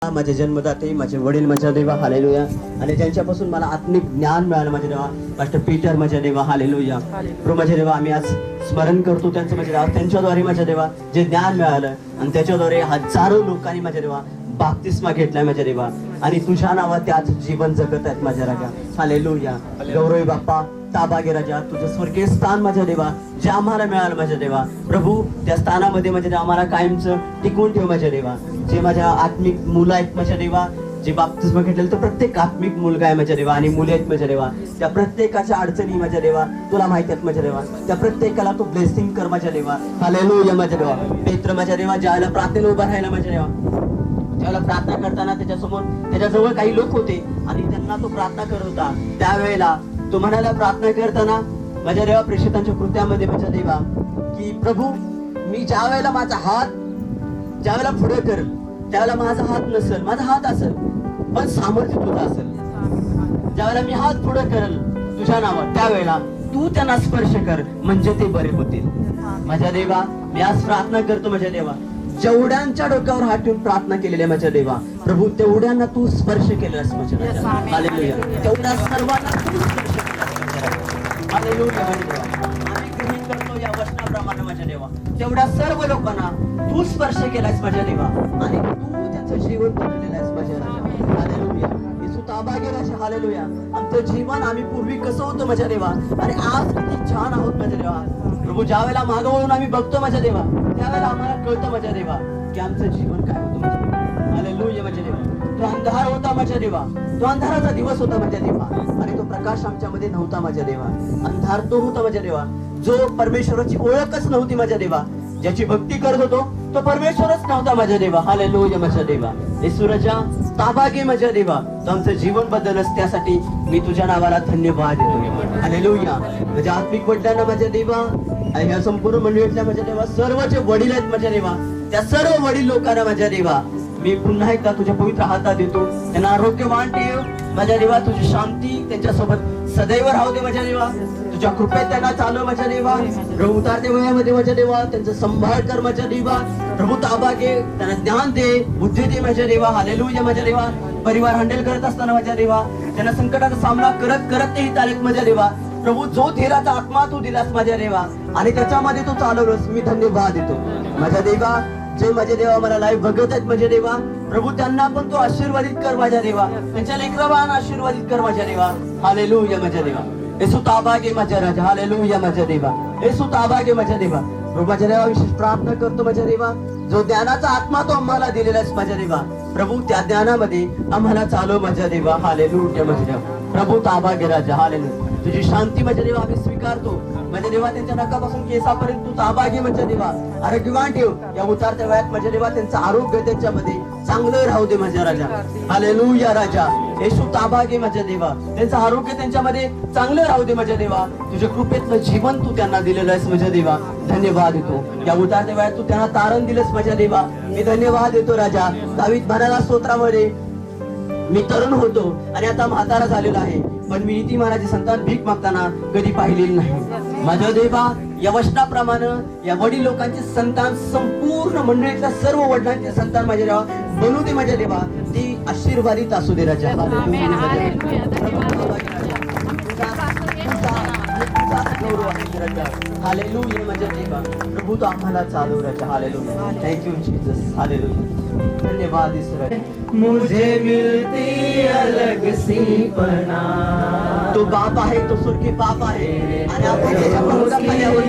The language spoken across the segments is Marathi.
माझे जन्मदाते माझे वडील माझ्या देवा हालेलुया, आणि ज्यांच्यापासून मला आत्मिक ज्ञान मिळालं माझ्या देवा, मास्टर पीटर माझ्या देवा हालेलुया. प्रभू माझ्या देवा आम्ही आज स्मरण करतो त्यांचं माझ्या देवा, त्यांच्याद्वारे माझ्या देवा जे ज्ञान मिळालं आणि त्याच्याद्वारे हजारो लोकांनी माझ्या देवा बाप्तिस्मा घेतलाय माझ्या देवा, आणि तुझ्या नावात ते आज जीवन जगत आहेत माझ्या राजा हालेलुया. गौरवी बाप्पा ताबा घे राजा, तुझं स्वर्गीय स्थान माझ्या देवा जे आम्हाला मिळालं माझ्या देवा, प्रभू त्या स्थानामध्ये माझ्या देवा आम्हाला कायमचं टिकवून ठेव माझ्या देवा. जे माझ्या आत्मिक मुलं आहेत माझ्या देवा, जे बाप्तिस्मा घेतलेलं तर प्रत्येक आत्मिक मुलगा आहे माझ्या देवा आणि मुली आहेत माझ्या देवा, त्या प्रत्येकाच्या अडचणी माझ्या देवा तुला माहिती आहेत माझ्या देवा, त्या प्रत्येकाला तू ब्लेसिंग कर माझ्या देवा हालेलुया. माझ्या देवा पेत्र माझ्या देवा ज्याला प्रार्थनेला उभा राहिला माझ्या देवा, त्याला प्रार्थना करताना त्याच्याजवळ काही लोक होते आणि त्यांना तो प्रार्थना करत होता, त्यावेळेला तो म्हणाला प्रार्थना करताना माझ्या देवा प्रेषितांच्या कृत्यामध्ये माझ्या देवा की प्रभू मी ज्या वेळेला माझा हात ज्या वेळेला पुढे कर त्यावेळेला माझा हात नसेल, माझा हात असेल पण सामर्थ्य तुझं असेल. ज्या वेळेला मी हात पुढे करेल तुझ्या नावात त्यावेळेला तू त्यांना स्पर्श कर म्हणजे ते बरे होतील. माझ्या देवा मी आज प्रार्थना करतो माझ्या देवा, जेवढ्यांच्या डोक्यावर हात ठेवून प्रार्थना केलेली आहे माझ्या देवा, प्रभू तेवढ्यांना तू स्पर्श केलास माझ्या देवा हालेलुया. तेवढ्या सर्वांना तू स्पर्श केलास हालेलुया. आम्ही ग्रहण करतो या वचनाप्रमाणे माझ्या देवा, तेवढ्या सर्व लोकांना तू स्पर्श केलास माझ्या देवा आणि तू त्यांचं जीवन बदललेलं आहेस माझ्या राजा हालेलुया. येशू ताबा घे राजा हालेलुया. आमचं जीवन आम्ही पूर्वी कसं होतं माझ्या देवा आणि आज किती छान आहोत माझ्या देवा. प्रभू ज्या वेळेला मागं वळून आम्ही बघतो माझ्या देवा त्यावेळेला आम्हाला कळतं माझ्या देवा की आमचं जीवन काय होतं माझ्या देवा हालेलुया. माझ्या देवा तो अंधार होता माझ्या देवा, तो अंधाराचा दिवस होता माझ्या देवा आणि तो प्रकाश आमच्यामध्ये नव्हता माझ्या देवा. अंधार तो होता माझ्या देवा जो परमेश्वराची ओळखच नव्हती माझ्या देवा, ज्याची भक्ती करत होतो तो परमेश्वरच नव्हता माझ्या देवा हालेलुया. माझ्या देवा येशू राजा ताबा घे माझ्या देवा, तो आमचं जीवन बदलस त्यासाठी मी तुझ्या नावाला धन्यवाद देतो हालेलुया. माझ्या आत्मिक वडिलांना माझ्या देवा आणि या संपूर्ण मंडळीतल्या माझ्या देवा सर्व जे वडील आहेत माझ्या देवा, त्या सर्व वडील लोकांना माझ्या देवा मी पुन्हा एकदा तुझ्या पवित्र हातात देतो. त्यांना आरोग्यवान ठेव माझ्या देवा, तुझी शांती त्यांच्यासोबत सदैव राहू दे माझ्या देवा, तुझ्या कृपेत त्यांना चालव माझ्या देवा. प्रभू उतारते वयामध्ये माझ्या देवा त्यांचा संभाळ कर माझ्या देवा. प्रभू ताबा घे, त्यांना ज्ञान दे, बुद्धी दे माझ्या देवा हालेलुया. माझ्या देवा परिवार हँडल करत असताना माझ्या देवा त्यांना संकटाचा सामना करत करत तेही तारीख माझ्या देवा. प्रभू जो धीराचा आत्मा तू दिलास माझ्या देवा आणि त्याच्यामध्ये तू चालवलंस, मी धन्यवाद देतो माझ्या देवा. जे माझ्या देवा मला लाईव्ह बघत आहेत माझ्या देवा, प्रभू त्यांना पण तू आशीर्वादित कर माझ्या देवा, त्यांच्या लेकराबाळांना आशीर्वादित कर माझ्या देवा हालेलुया. माझ्या देवा येशू ताबा घे माझ्या राजा हालेलुया. माझ्या देवा येशू ताबा घे माझ्या देवा. प्रभू माझ्या देवा विशेष प्रार्थना करतो माझ्या देवा, जो ज्ञानाचा आत्मा तो आम्हाला दिलेला आहे माझ्या देवा, प्रभू त्या ज्ञानामध्ये आम्हाला चालव माझ्या देवा हालेलुया. माझ्या देवा प्रभू ताबा घे राजा हालेलुया. तुझी शांती माझ्या देवा आम्ही स्वीकारतो माझ्या देवा. त्यांच्या नकापासून केसापर्यंत तू ताबा घे माझ्या देवा, आरोग्यवान ठेव या उतारत्या वयात माझ्या देवा. त्यांचं आरोग्य त्यांच्यामध्ये चांगलं राहू दे माझ्या राजा हालेलुया. राजा येशू ताबा घे माझ्या देवा, त्यांचं आरोग्य त्यांच्यामध्ये चांगलं राहू दे माझ्या देवा. तुझ्या कृपेतलं जीवन तू त्यांना दिलेलं आहेस माझ्या देवा, धन्यवाद देतो. या उतारत्या वयात तू त्यांना तारण दिलंस माझ्या देवा, मी धन्यवाद देतो राजा. दावीद म्हणाला स्तोत्रामध्ये, मी तरुण होतो आणि आता म्हातारा झालेला आहे, पण मी नीतिमानाचे संतान भीक मागताना कधी पाहिलेली नाही. माझ्या देवा या वचनाप्रमाणे या वडील लोकांचे संतान संपूर्ण मंडळीतल्या सर्व वडिलांचे संतान माझ्या देवा बनू दे माझ्या देवा. ती आशीर्वादित असू दे राजा हालेलुया. माझ्या देवा प्रभू तो आम्हाला चालू राजा हालेलुया. Thank you Jesus hallelujah. धन्यवाद ईश्वर. मुझे मिलती अलग सी पना, तो बाप आहे, तो स्वर्गीय बाप आहे आणि आपण त्याच्या प्रभुत्वाखाली आहोत.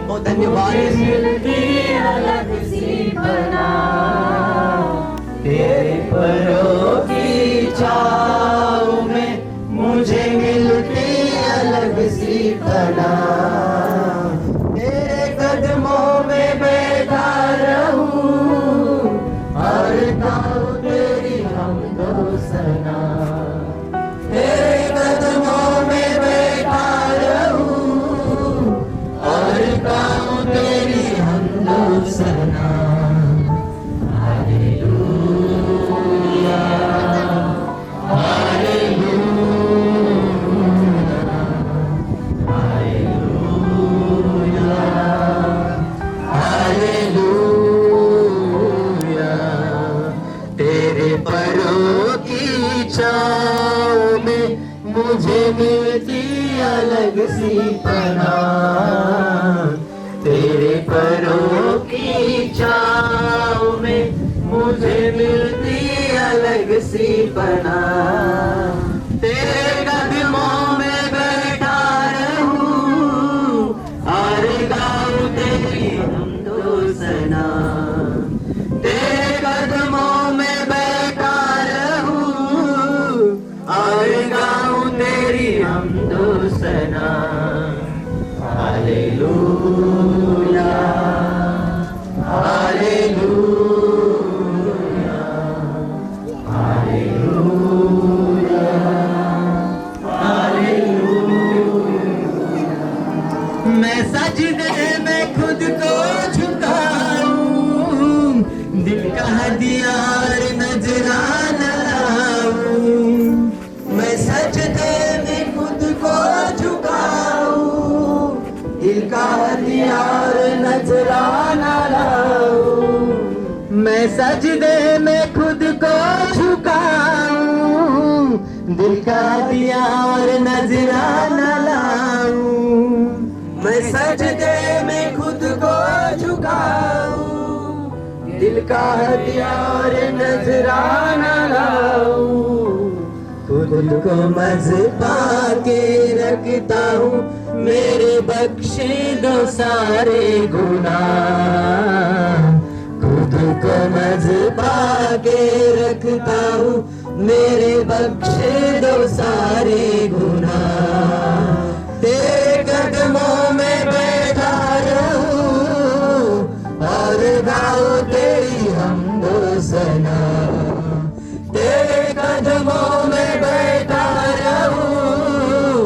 हो धन्यवाद. मिलती अलग सी पना, तेरे परों की छाँव में मुझे मिलती अलग सी पना, तेरे कदमों में बैठा रहूं और गाऊं तेरी हमदो सना, तेरे कदमों में बैठा रहूं और गाऊं तेरी हमदो सना. परों की छाँव में मुझे मिलती अलग सी पनाह। तेरे परों की छाँव में मुझे मिलती अलग सी पनाह। तेरे कदमों में बैठा रहूं और गाऊं तेरी हमदो सना। तेरे कदमों में बैठा रहूं और गाऊं तेरी हमदो सना। हालेलुया हालेलुया मैं सजदे में खुद को झुकाऊं, दिल का हथियार नजराना लाऊं। मैं सजदे में खुद को झुकाऊं, दिल का हथियार नजराना लाऊं। मैं सजदे में खुद को झुकाऊं, दिल का हथियार नजराना लाऊं। मैं सजदे में खुद को झुकाऊं, दिल का हथियार नजराना लाऊं। खुद को मज़बा के रखता हूँ, मेरे बख्शे दो सारे गुनाह। खुद को मज़बा के रखता हूँ, मेरे बख्शे दो सारे गुनाह। तेरे कदमों में बैठा रहूं और गाऊं तेरी हमदो सना। तेरे कदमों में बैठा रहूं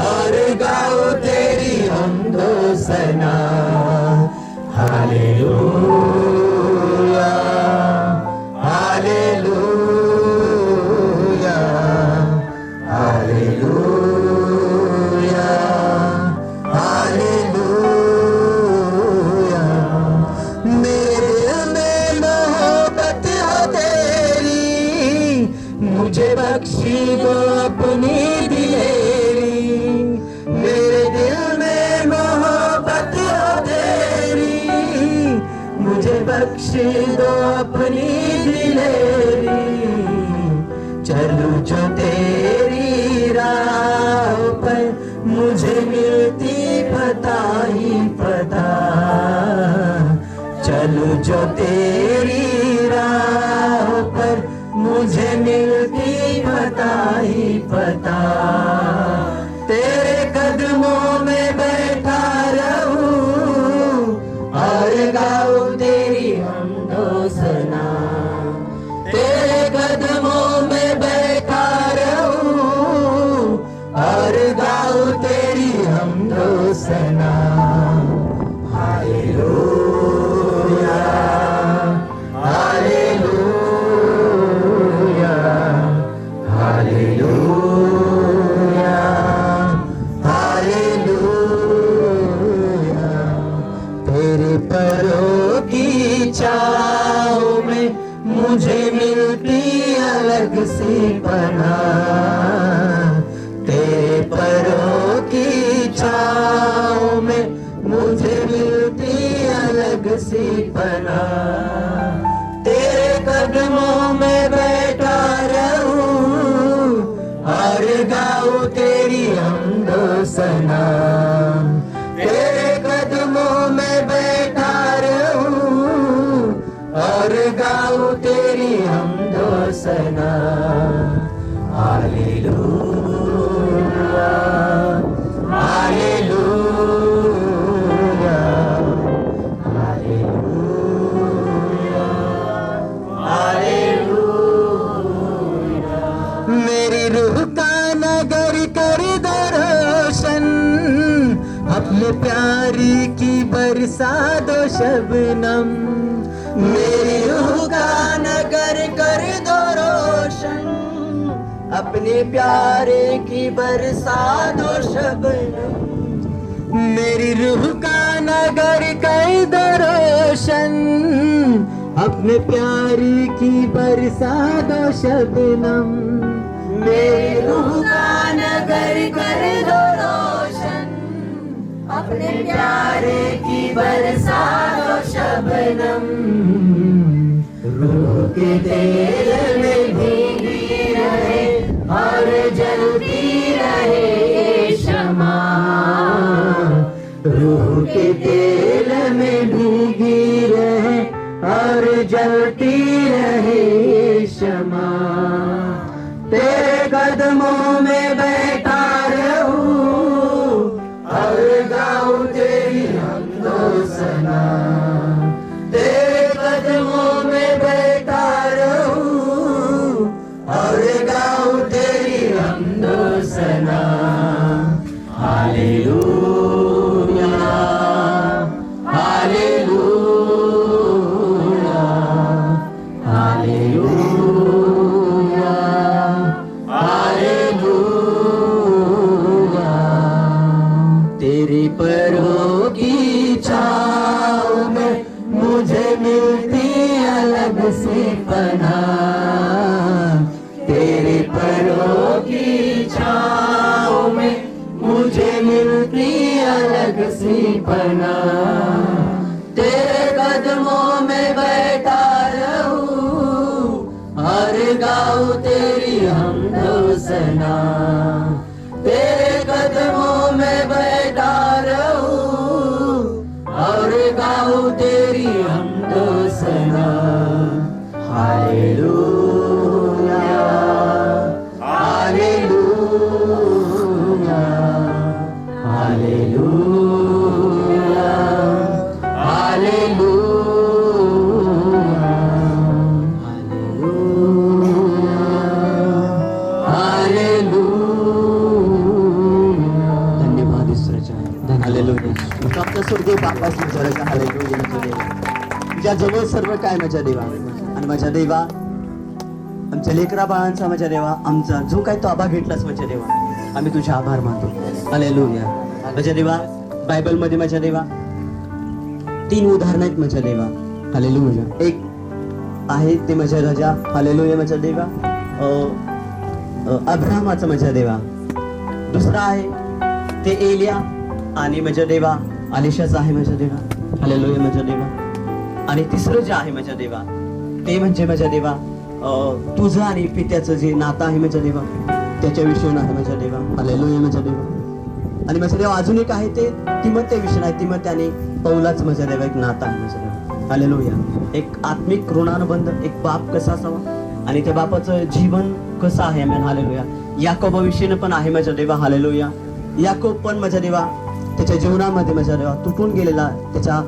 और गाऊं तेरी हमदो सना। Hallelujah hallelujah hallelujah hallelujah. मेरे में मोहब्बत है तेरी, मुझे बख्शी दो अपनी दिलेरी। मेरे दिल में मोहब्बत है तेरी, मुझे बख्शी दो अपनी दिलेरी। चलूं जो तेरी राह पर, मुझे मिलती पता ही पता। चलूं जो तेरी राह पर, मुझे मिलती पता ही पता। तेरे कदमों में बैठा रहूं और गाऊं तेरी हमदो सना। तेरे कदमों में बैठा रहूं और गाऊं तेरी हमदो सना। Hallelujah hallelujah hallelujah hallelujah. तेरे परों की छाँव में मुझे मिलती अलग सी पनाह। तेरे परों की छाँव में मुझे मिलती अलग सी पनाह। तेरे कदमों में बैठा रहूं और गाऊं तेरी हमदो सना। तेरे कदमों में बैठा रहूं और गाऊं तेरी हमदो सना। Hallelujah hallelujah hallelujah hallelujah. मेरी रूह का नगर कर दो रोशन, अपने प्यारी की बरसा दो शबनम। मेरी रूह का नगर कर दो रोशन, अपने प्यारे की बरसा दो शबनम। मेरी रूह का नगर कर दो रोशन, अपने प्यारी की बरसा दो शबनम, मेरी रूह का नगर कर दो रोशन, अपने प्यारे की बरसा दो शबनम, रूह के तेल में भीगी रहे और जलती रहे शमा, रूह के तेल में भीगी रहे और जलती रहे शमा, तेरे कदमों में बैठा रहूं और गाऊं तेरी हमदो सना, तेरे कदमों में बैठा रहूं और गाऊं तेरी हमदो सना, हालेलुया हालेलुया हालेलुया हालेलुया, तेरे पैरों की छाँव में मुझे मिलती अलग सी पनाह, तेरे पैरों की छाँव में मुझे मिलती अलग सी पनाह, तेरे कदमों में बैठा रहूं और गाऊं तेरी हमदो सना, तेरे कदमों में बैठा रहूं और गाऊं तेरी हमदो सना, hallelujah hallelujah hallelujah hallelujah hallelujah, धन्यवाद ईश्वराचा, हालेलुया. मग आमच्या स्वर्गीय बापास विचारायचा हालेलुया माझ्या देवा, तुझ्या जवळ सर्व काय माझ्या देवा, आणि माझ्या देवा आमच्या लेकरा बाळांचा माझ्या देवा, आमचा जो काय तो आभार घेतलास माझ्या देवा, आम्ही तुझे आभार मानतो. हालेलुया. माझ्या देवा बायबलमध्ये माझ्या देवा 3 उदाहरण आहेत माझ्या देवा. हालेलुया. एक आहे ते माझ्या राजा, हालेलुया माझ्या देवा, अब्राहमाचा माझ्या देवा. दुसरा आहे ते एलिया आणि माझ्या देवा अलिशाचा आहे माझ्या देवा, हालेलुया माझ्या देवा. आणि तिसरं जे आहे माझ्या देवा ते म्हणजे माझ्या देवा तुझं आणि पित्याचं जे नातं आहे माझ्या देवा, त्याच्याविषयी आहे माझ्या देवा, हालेलुया माझ्या देवा. आणि माझ्या देवा अजून एक आहे ते तिमोथेविषयी आहे, तिमोथी आणि पौलाच माझ्या देवा एक नातं आहे माझ्या देवा, हालेलुया. एक आत्मिक ऋणानुबंध, एक बाप कसा असावा आणि त्या बापाचं जीवन कसं आहे, हालेलुया. याकोबाविषयीनं पण आहे माझ्या देवा, हालेलुया. याकोब पण माझ्या देवा त्याच्या जीवनामध्ये माझ्या देवा तुटून गेलेला, त्याच्या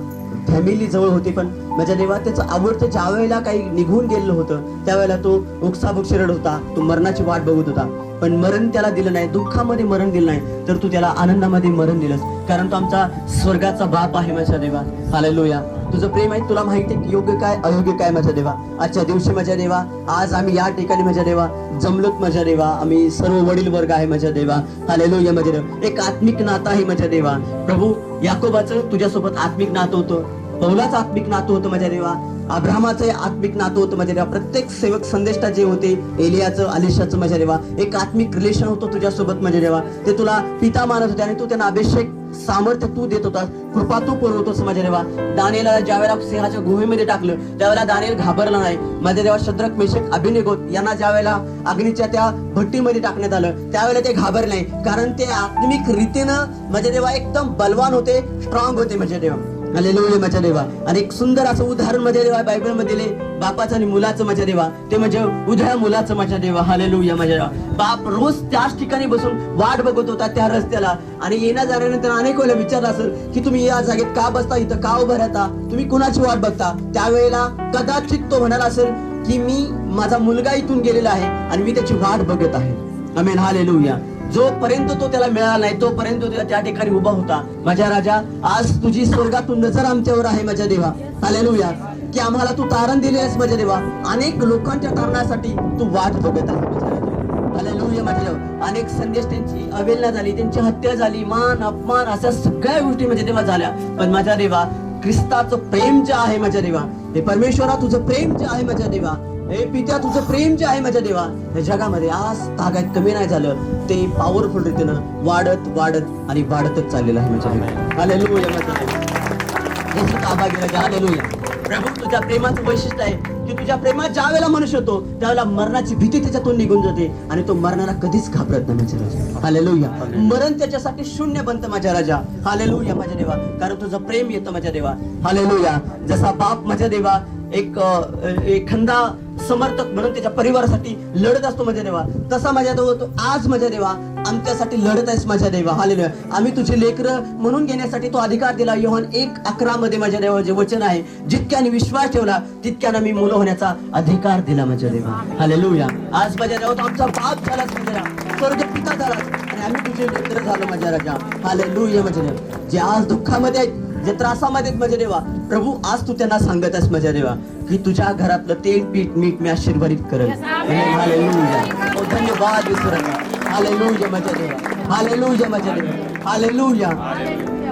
फॅमिली जवळ होती, पण माझ्या देवा त्याचं आवडतं ज्या वेळेला काही निघून गेलेलं होतं त्यावेळेला तो उकसाबुकशी रडत होता, तो मरणाची वाट बघत होता, पण मरण त्याला दिलं नाही, दुःखामध्ये मरण दिलं नाही, तर तू त्याला आनंदामध्ये मरण दिलंस, कारण तो आमचा स्वर्गाचा बाप आहे माझ्या देवा, हालेलुया. तुझं प्रेम आहे, तुला माहिती आहे योग्य काय अयोग्य काय माझ्या देवा. आजच्या दिवशी माझ्या देवा, आज आम्ही या ठिकाणी माझ्या देवा जमलोत माझ्या देवा, आम्ही सर्व वडील वर्ग आहे माझ्या देवा, हालेलुया माझ्या देवा. एक आत्मिक नातं आहे माझ्या देवा. प्रभू याकोबाचं तुझ्यासोबत आत्मिक नातं होतं, पौलाचं आत्मिक नातं होतं माझ्या देवा, अब्राहमाचं आत्मिक नातं होतं माझ्या देवा, प्रत्येक सेवक संदेष्टा जे होते, एलियाचं अलिशाचं माझ्या देवा एक आत्मिक रिलेशन होतं तुझ्यासोबत माझ्या देवा. ते तुला पिता मानत होते आणि तू त्यांना अभिषेक सामर्थ्य तू देत होतास, कृपा तू पुरवतोस माझ्या देवा. दानिएलला ज्यावेळेला सिंहाच्या गुहेमध्ये टाकलं त्यावेळेला दानिएल घाबरला नाही माझ्या देवा. शद्रक मेशक अभिनेगो यांना ज्यावेळेला अग्नीच्या त्या भट्टीमध्ये टाकण्यात आलं त्यावेळेला ते घाबरले नाही, कारण ते आत्मिक रीतीनं माझ्या देवा एकदम बलवान होते, स्ट्रॉंग होते माझ्या देवा, हालेलुया माझ्या देवा. आणि एक सुंदर असं उदाहरण माझ्या देवा बायबल मध्ये दिले बापाचं आणि मुलाचं माझ्या देवा, ते म्हणजे उद्या मुलाचं माझ्या देवा, हालेलुया माझ्या देवा. बाप रोज त्याच ठिकाणी बसून वाट बघत होता त्या रस्त्याला, आणि येण्या जाण्यानंतर अनेक वेळेला विचारलं असेल की तुम्ही या जागेत का बसता, इथं का उभं राहता, तुम्ही कुणाची वाट बघता. त्यावेळेला कदाचित तो म्हणाला असेल की मी माझा मुलगा इथून गेलेला आहे आणि मी त्याची वाट बघत आहे, आमेन, हालेलुया. जोपर्यंत तो त्याला मिळाला नाही तोपर्यंत तो त्या ठिकाणी उभा होता. माझ्या राजा, आज तुझी स्वर्गातून नजर आमच्यावर आहे माझ्या देवा, हालेलुया, की आम्हाला तू तारण दिले आहेस माझ्या देवा. अनेक लोकांच्या तारणासाठी तू वाट बघत आहेस, हालेलुया माझ्या देवा. अनेक संदेश त्यांची अवहेलना झाली, त्यांची हत्या झाली, मान अपमान अशा सगळ्या गोष्टी माझ्या देवा झाल्या, पण माझ्या देवा ख्रिस्ताचं प्रेम जे आहे माझ्या देवा हे परमेश्वरा तुझं प्रेम जे आहे माझ्या देवा, हे पित्या तुझं प्रेम जे आहे माझ्या देवा, या जगामध्ये आज तागात कमी नाही झालं, ते पॉवरफुल रीतीनं वाढत वाढत आणि वाढतच चाललेलं आहे माझ्या देवा. हालेलुया माझ्या देवा. येशू ताबा गेला. हालेलुया. प्रभू तुझ्या प्रेमाचं वैशिष्ट्य आहे की तुझ्या प्रेमात ज्या वेळेला मनुष्य होतो त्यावेळेला मरणाची भीती त्याच्यातून निघून जाते आणि तो मरणाला कधीच घाबरत नाही माझ्या राजा. हालेलुया. मरण त्याच्यासाठी शून्य बनतं माझ्या राजा. हालेलुया माझ्या देवा, कारण तुझं प्रेम येतं माझ्या देवा. हालेलुया. जसा बाप माझ्या देवा एक एखादा समर्थक म्हणून त्याच्या परिवारासाठी लढत असतो माझ्या देवा, तसा माझ्या देवा तो आज माझ्या देवा आमच्यासाठी लढत आहेस माझ्या देवा. हालेलुया. आम्ही तुझे लेकरं म्हणून घेण्यासाठी तो अधिकार दिला. योहान 1:11 मध्ये माझ्या देवा जे वचन आहे, जितक्याने विश्वास ठेवला तितक्यानं मी मुलं होण्याचा अधिकार दिला माझ्या देवा. हालेलुया. आज माझ्या देवा तो आमचा बाप झालाच माझ्या देवा, स्वर्ग पिता झालाच आणि आम्ही तुझे लेकरं झालो माझ्या राजा. हालेलुया माझ्या देवा. जे आज दुःखामध्ये आहेत, जे त्रासामध्ये आहेत माझ्या देवा, प्रभू आज तू त्यांना सांगत आहेस माझ्या देवा की तुझ्या घरातलं तेल पीठ मीठ मी आशीर्वादित करेल. हालेलुया. ओ धन्यवाद ईश्वरा. हालेलुया माझ्या देवा. हालेलुया माझ्या देवा. हालेलुया.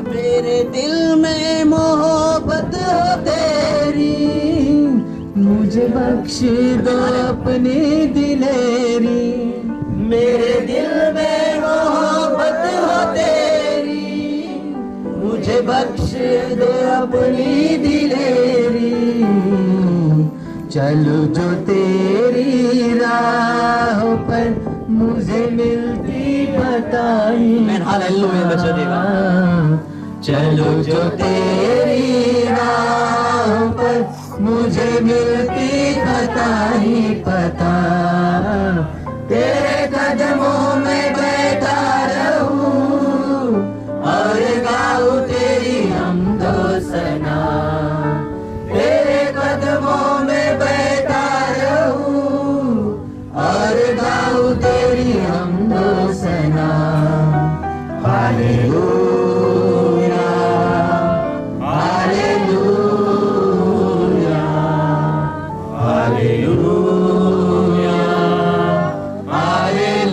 मेरे दिल में मोहब्बत हो तेरी, मुझे बख्श दो अपनी दिलेरी. मेरे दिल में मोहब्बत हो तेरी, मुझे बख्श दो अपनी दिलेरी. चलो जो तेरी राह पर मुझे मिलती बताई. हालेलुया माझ्या देवा. चलो जो तेरी राह पर मुझे मिलती बताई पता, तेरे कदमों में बैठा रहूं और गाऊं तेरी हमदो सना. तेरे कदमों में बैठा रहूं और गाऊं तेरी हमदो सना. हालेलुया. हालेलुया. हालेलुया. हालेलुया.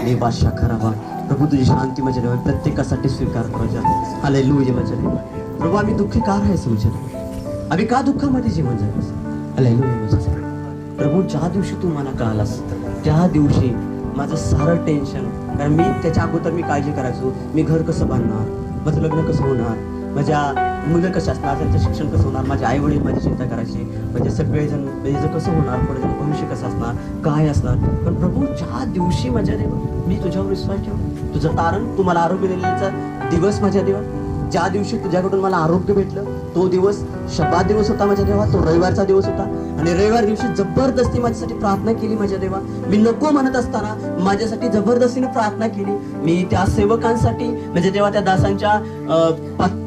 देवा शाखरावा. प्रभू तुझी शांती माझ्या देवा प्रत्येकासाठी स्वीकार करा. हालेलुया माझ्या देवा. प्रभू आम्ही दुःखी का राहायचं माझ्या देवा, आम्ही का दुःखामध्ये जीवन जगायचं. हालेलुया माझ्या देवा. प्रभू ज्या दिवशी तू मला कळालास त्या दिवशी माझं सारं टेन्शन, कारण मी त्याच्या अगोदर मी काळजी करायचो, मी घर कसं बांधणार, माझं लग्न कसं होणार, माझ्या मुलं कशा असणार, त्यांचं शिक्षण कसं होणार, माझे आई वडील माझी चिंता करायची, म्हणजे सगळेजण म्हणजे कसं होणार, पुढे भविष्य कसं असणार, काय असणार. पण प्रभू ज्या दिवशी माझ्या देवा मी तुझ्यावर विश्वास ठेवला, तुझं तारण तू मला आरोग्य दिलेला दिवस माझ्या देवा, ज्या दिवशी तुझ्याकडून मला आरोग्य भेटलं तो दिवस शब्दात दिवस होता माझ्या देवा, तो रविवारचा दिवस होता. आणि रविवार दिवशी जबरदस्ती माझ्यासाठी प्रार्थना केली माझ्या देवा. मी नको म्हणत असताना माझ्यासाठी जबरदस्तीने प्रार्थना केली. मी त्या सेवकांसाठी म्हणजे तेव्हा त्या दासांच्या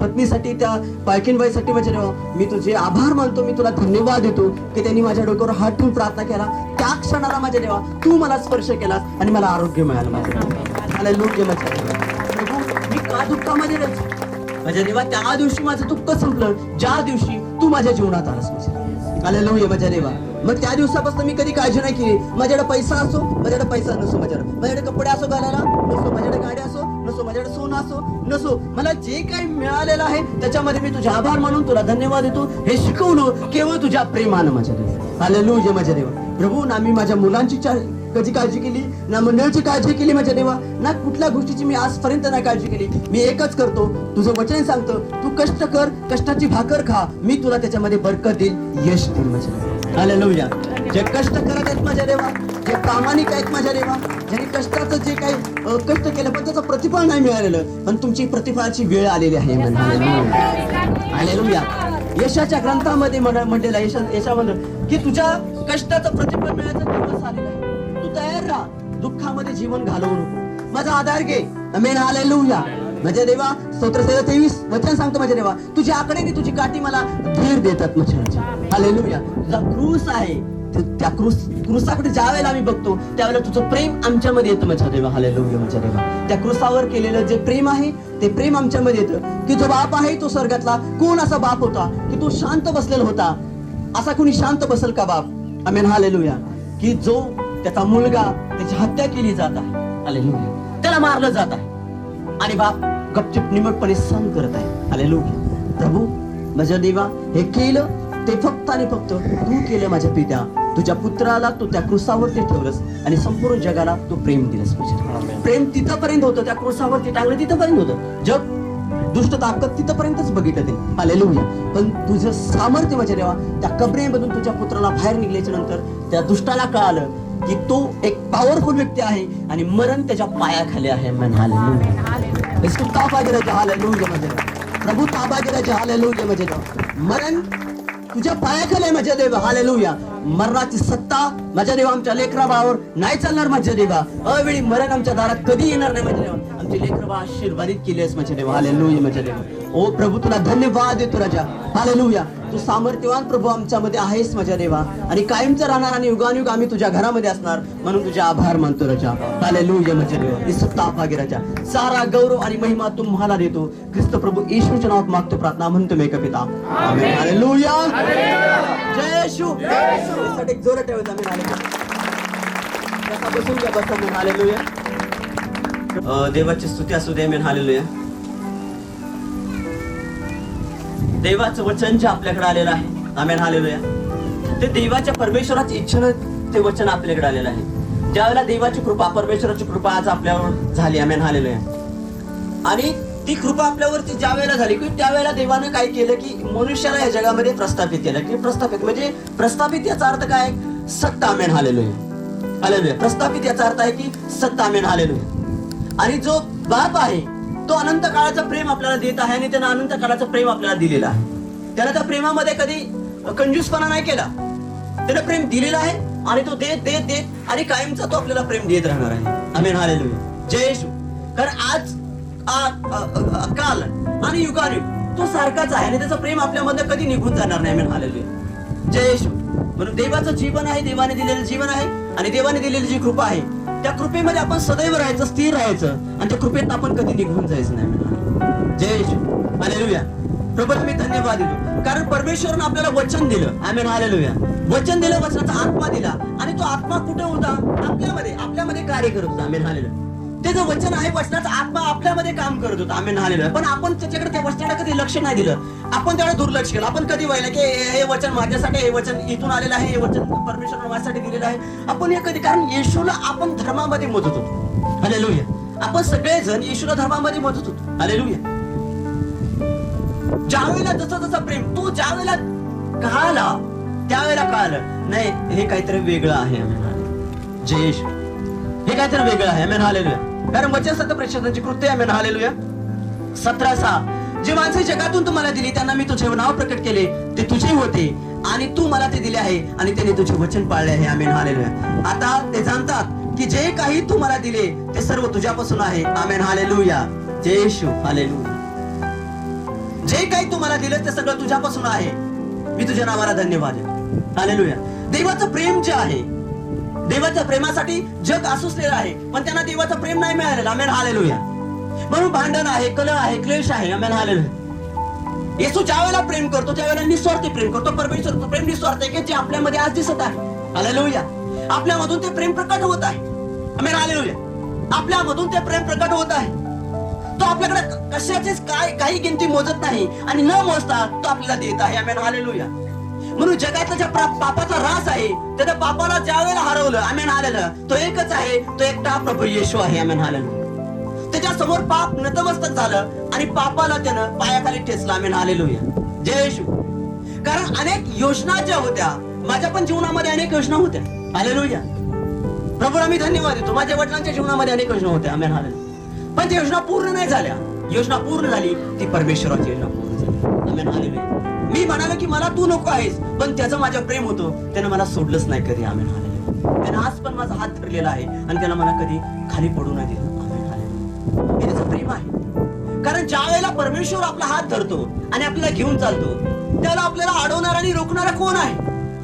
पत्नीसाठी, त्या पायकीनबाईसाठी माझ्या देवा मी तुझे आभार मानतो. मी तुला धन्यवाद देतो की त्यांनी माझ्या डोक्यावर हात ठेवून प्रार्थना केला. त्या क्षणाला माझ्या देवा तू मला स्पर्श केलास आणि मला आरोग्य मिळालं माझ्या देवा. हालेलुया माझ्या देवा. प्रभू मी का दुःखामध्ये राहायचो माझ्या देवा, त्या दिवशी माझं दुःख संपलं ज्या दिवशी तू माझ्या जीवनात आलास माझ्या. हालेलुया माझ्या देवा. मग त्या दिवसापासून मी कधी काळजी नाही केली. माझ्याकडे पैसा असो, माझ्याकडे पैसा नसो, माझ्याकडे कपडे असो घालायला नसो, माझ्याकडे गाडी असो नसो, माझ्याकडे सोनं असो नसो, मला जे काही मिळालेलं आहे त्याच्यामध्ये मी तुझे आभार मानून तुला धन्यवाद देतो. हे शिकवलं केवळ तुझ्या प्रेमानं माझ्या देवा. हालेलुया माझ्या देवा. प्रभू ना मी माझ्या मुलांची कधी काळजी केली, ना मंडळाची काळजी केली माझ्या देवा, ना कुठल्या गोष्टीची मी आजपर्यंत नाही काळजी केली. मी एकच करतो, तुझं वचन सांगतं तू कष्ट कर, कष्टाची भाकर खा, मी तुला त्याच्यामध्ये बरकत देईल, यश देईल माझ्या देवा. हालेलुया. जे कष्ट करत आहेत माझ्या देवा, जे प्रामाणिक आहेत माझ्या देवा, ज्यांनी कष्टाचं जे काही कष्ट केलं पण त्याचं प्रतिफळ नाही मिळालेलं, पण तुमची प्रतिफळाची वेळ आलेली आहे. हालेलुया. यशाच्या ग्रंथामध्ये म्हटलेलं यशामध्ये की तुझ्या कष्टाचं प्रतिफळ मिळायचं दिवस आलेला आहे. तू तयार राहा, दुःखामध्ये जीवन घालवू नको, माझा आधार घे. आमेन. हालेलुया माझ्या देवा. स्तोत्र 23 वचन सांगतो माझ्या देवा, तुझ्या आकडेने तुझी काठी मला धीर देतात माझ्या. हालेलुया. तुझा क्रूस आहे, त्या क्रूसाकडे ज्या वेळेला आम्ही बघतो त्यावेळेला तुझं प्रेम आमच्यामध्ये येतं माझ्या देवा. हालेलुया माझ्या देवा. त्या क्रूसावर केलेलं जे प्रेम आहे ते प्रेम आमच्यामध्ये येतं. की जो बाप आहे तो स्वर्गातला, कोण असा बाप होता की तो शांत बसलेला होता, असा कोणी शांत बसल का बाप. आमेन. हालेलुया. की जो त्याचा मुलगा त्याची हत्या केली जात आहे, हालेलुया, त्याला मारलं जात आहे आणि बाप गपचिप निमटपणे सहन करत आहे. हालेलुया. प्रभू माझ्या देवा हे केलं ते फक्त आणि फक्त तू केलं माझ्या पित्या. तुझ्या पुत्राला तू त्या क्रुसावरती ठेवलंस आणि संपूर्ण जगाला तू प्रेम दिलंस. माझ्या प्रेम तिथपर्यंत होतं, त्या क्रुसावरती टाकलं तिथपर्यंत होतं. जग दुष्ट ताकद तिथपर्यंतच बघितलं ते. हालेलुया. पण तुझं सामर्थ्य माझ्या देवा त्या कबरेमधून तुझ्या पुत्राला बाहेर निघल्याच्या नंतर त्या दुष्टाला कळालं की तो एक पॉवरफुल व्यक्ती आहे आणि मरण त्याच्या पायाखाली आहे. हालेलुया. इसको ताबा गिरायचा. हालेलुया माझ्या देवा. प्रभू ताबा गिरायचा. हालेलुया माझ्या देवा. मरण तुझ्या पायाखाली आहे माझ्या देवा. हालेलुया. मरणाची सत्ता माझ्या देवा आमच्या लेकरा बाळावर नाही चालणार माझ्या देवा. अवेळी मरण आमच्या दारात कधी येणार नाही माझ्या देवा. आमची लेकरा बाळ आशीर्वादित केली आहेस माझ्या देवा. हालेलुया माझ्या देवा. ओ प्रभू तुला धन्यवाद देतो राजा. हालेलुया. तू सामर्थ्यवान प्रभू आमच्यामध्ये आहेस माझ्या देवा आणि कायमचं राहणार आणि युगानुयुग आम्ही तुझ्या घरामध्ये असणार म्हणून तुझे आभार मानतो राजा. हालेलुया माझ्या देवा. इसुत्ता भागी राजा. सारा गौरव आणि महिमा तुम्हाला देतो. ख्रिस्त प्रभू येशूच्या नावात मागतो प्रार्थना म्हणतो मी का पिता. आमेन. हालेलुया. जय येशू. यासाठी एक जोरात ठेवायचं. आमेन. हालेलुया. कसा बसून घ्या. बसा. आमेन. हालेलुया. देवाची स्तुती असू दे. आमेन. हालेलुया. देवाचं वचन जे आपल्याकडे आलेलं आहे. आमेन. हालेलुया. ते देवाच्या परमेश्वराची इच्छेनं ते वचन आपल्याकडे आलेलं आहे. ज्यावेळेला देवाची कृपा परमेश्वराची कृपा आज आपल्यावर झाली. आमेन. हालेलुया. आणि ती कृपा आपल्यावरती ज्या वेळेला झाली की त्यावेळेला देवानं काय केलं की मनुष्याला या जगामध्ये प्रस्थापित केलं. की प्रस्थापित म्हणजे प्रस्थापित याचा अर्थ काय? सत्ता. आमेन. हालेलुया. हालेलुया. प्रस्थापित याचा अर्थ आहे की सत्ता. आमेन. हालेलुया. आणि जो बाप आहे तो अनंत काळाचं प्रेम आपल्याला देत आहे आणि त्यानं अनंत काळाचं प्रेम आपल्याला दिलेलं आहे. त्यानं त्या प्रेमामध्ये कधी कंजूसपणा नाही केला. त्यानं प्रेम दिलेलं आहे आणि तो देत देत देत आणि कायमचा तो आपल्याला प्रेम देत राहणार आहे. आमेन. हालेलुया. जय येशू. कारण आज काल आणि युगानुयुग तो सारखाच आहे आणि त्याचं प्रेम आपल्यामध्ये कधी निघून जाणार नाही. आमेन. हालेलुया. जय येशू. म्हणून देवाचं जीवन आहे, देवाने दिलेलं जीवन आहे आणि देवाने दिलेली जी कृपा आहे त्या कृपेमध्ये आपण सदैव राहायचं, स्थिर राहायचं आणि त्या कृपेत आपण कधी निघून जायचं नाही. जय येशू. हालेलुया. प्रभूला मी धन्यवाद देतो कारण परमेश्वरानं आपल्याला वचन दिलं. आमेन. हालेलुया. वचन दिलं, वचनाचा आत्मा दिला आणि तो आत्मा कुठे होता? आपल्यामध्ये कार्य करत होता. आमेन. हालेलुया. ते जे वचन आहे वचनाचा आत्मा आपल्यामध्ये काम करत होता. आमेन. हालेलुया. पण आपण त्याच्याकडे त्या वचनाला कधी लक्ष नाही दिलं. आपण त्याला दुर्लक्ष केलं. आपण कधी पाहिलं की हे वचन माझ्यासाठी, हे वचन इथून आलेलं आहे, हे वचन परमेश्वरानं माझ्यासाठी दिलेलं आहे. आपण हे कधी कारण येशूला आपण धर्मामध्ये मोजत होतो. हालेलुया. आपण सगळेजण येशूला धर्मामध्ये मोजत होतो. हालेलुया. ज्यावेळेला जसं प्रेम तो ज्यावेळेला कळाला त्यावेळेला कळालं नाही हे काहीतरी वेगळं आहे. जय येशू. हे काहीतरी वेगळं आहे. आमेन. हालेलुया. कारण वचन सत्य प्रेषितांची कृत्य. आमेन. हालेलुया. 17:6 जे माणसे जगातून तुम्हाला दिली त्यांना मी तुझे नाव प्रकट केले, ते तुझे होते आणि तू मला ते दिले आहे आणि त्यांनी तुझे वचन पाळले आहे. आमेन. हालेलुया. आता ते जाणतात की जे काही तू मला दिले ते सर्व तुझ्यापासून आहे. आमेन. हालेलुया. जय येशू. हालेलुया. जे काही तू मला दिलं ते सगळं तुझ्यापासून आहे. मी तुझ्या नावाला धन्यवाद देतो. हालेलुया. देवाचं प्रेम जे आहे, देवाच्या प्रेमासाठी जग आसुसलेलं आहे पण त्यांना देवाचं प्रेम नाही मिळालेलं. आमेन. हालेलुया. म्हणून भांडण आहे, कलह आहे, क्लेश आहे. आमेन. हालेलुया. येशू ज्या वेळेला प्रेम करतो त्यावेळेला निस्वार्थी प्रेम करतो. परमेश्वरचं प्रेम निस्वार्थ आहे की जे आपल्यामध्ये आज दिसत आहे. हालेलुया. आपल्यामधून ते प्रेम प्रकट होत आहे. आमेन. हालेलुया. आपल्यामधून ते प्रेम प्रकट होत आहे. तो आपल्याकडे कशाचीच काही किमती मोजत नाही आणि न मोजता तो आपल्याला देत आहे. आमेन. हालेलुया. म्हणून जगातला ज्या पापाचा रास आहे त्या पापाला ज्या वेळेला हरवलं. आमेन. हालेलुया. तो एकच आहे, तो एकटा प्रभू येशू आहे. आमेन. हालेलुया. त्याच्या समोर पाप नतमस्तक झालं आणि पापाला त्यानं पायाखाली ठेचलं. आमेन. हालेलुया. जय येशू. कारण अनेक योजना ज्या होत्या माझ्या पण जीवनामध्ये अनेक योजना होत्या. हालेलुया. प्रभूला मी धन्यवाद देतो. माझ्या वडिलांच्या जीवनामध्ये अनेक योजना होत्या. आमेन. हालेलुया. पण त्या योजना पूर्ण नाही झाल्या. योजना पूर्ण झाली ती परमेश्वराची योजना पूर्ण झाली. आमेन. हालेलुया. मी म्हणालो की मला तू नको आहेस पण त्याचं माझ्या प्रेम होतो. त्यानं मला सोडलंच नाही कधी. आमेन. हालेलुया. त्यानं आज पण माझा हात धरलेला आहे आणि त्यानं मला कधी खाली पडू नाही दिलं. आमेन. हालेलुया. हे त्याचं प्रेम आहे. कारण ज्या वेळेला परमेश्वर आपला हात धरतो आणि आपल्याला घेऊन चालतो त्याला आपल्याला अडवणारा आणि रोखणारा कोण आहे?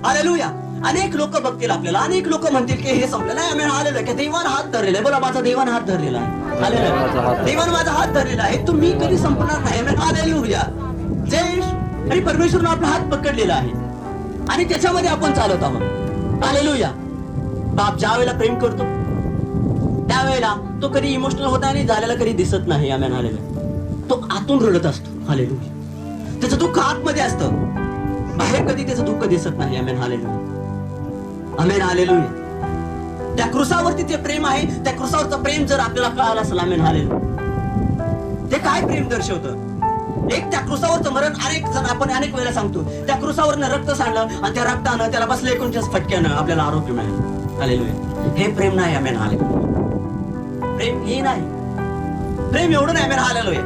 हालेलुया. अनेक लोक बघतील आपल्याला, अनेक लोक म्हणतील की हे संपलं नाही. आम्ही हालेलुया की देवानं हात धरलेला आहे. बोला माझा देवानं हात धरलेला आहे. हालेलुया. देवानं माझा हात धरलेला आहे. तुम्ही कधी संपणार नाही. आमेन. हालेलुया. जय आणि परमेश्वरनं आपला हात पकडलेला आहे आणि त्याच्यामध्ये आपण चालत आहोत. हालेलुया. बाप ज्या वेळेला प्रेम करतो त्यावेळेला तो कधी इमोशनल होता आणि झालेला कधी दिसत नाही. आमेन. हालेलुया. तो आतून रडत असतो. हालेलुया. त्याचं दुःख आतमध्ये असतं, बाहेर कधी त्याचं दुःख दिसत नाही. आमेन. हालेलुया. आमेन. हालेलुया. त्या क्रुसावरती जे प्रेम आहे, त्या क्रुसावरचं प्रेम जर आपल्याला कळालं असेल, आमेन. हालेलुया, ते काय प्रेम दर्शवतं. एक त्या क्रुसावरचं मरण अनेक वेळेला सांगतो. त्या क्रुसावरनं रक्त सांडलं आणि त्या रक्तानं त्याला बसले 49 फटक्यानं आपल्याला आरोग्य मिळालं. हालेलुया. हे प्रेम नाही. आमेन. हालेलुया. प्रेम हे नाही. प्रेम एवढं नाही. आमेन. हालेलुया.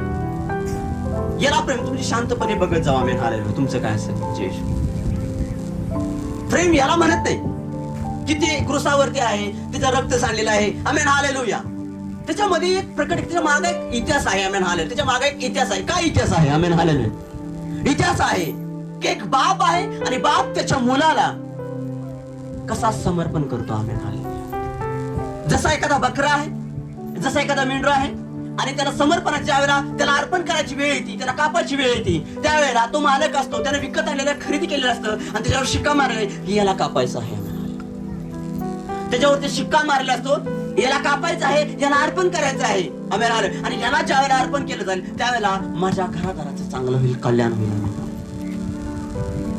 याला प्रेम तुमची शांतपणे बघत जाऊ. आमेन. हालेलुया. तुमचं काय असेल जय येशू. प्रेम याला म्हणत नाही की ते क्रुसावरती आहे, तिचं रक्त सांडलेलं आहे. आमेन. हालेलुया. त्याच्यामध्ये एक प्रकट, त्याच्या मागे एक इतिहास आहे. आमेन. हालेलुया. त्याच्या मागे एक इतिहास आहे. काय इतिहास आहे. आमेन. हालेलुया. इतिहास आहे की एक बाप आहे आणि बाप त्याच्या मुलाला कसा समर्पण करतो. आमेन. हालेलुया. जसा एखादा बकरा आहे, जसा एखादा मेंढरा आहे आणि त्याला समर्पणाच्या वेळेला त्याला अर्पण करायची वेळ येते, त्याला कापायची वेळ येते, त्यावेळेला तो मालक असतो, त्याने विकत आणलेलं खरेदी केलेलं असतं आणि त्याच्यावर शिक्का मारले की याला कापायचं आहे. त्याच्यावरती शिक्का मारला असतो, याला कापायचं आहे, याला अर्पण करायचं आहे. आमेन. हालेलुया. आणि याला ज्या वेळेला अर्पण केलं जाईल त्यावेळेला माझ्या घरादाराचं चांगलं होईल, कल्याण होईल.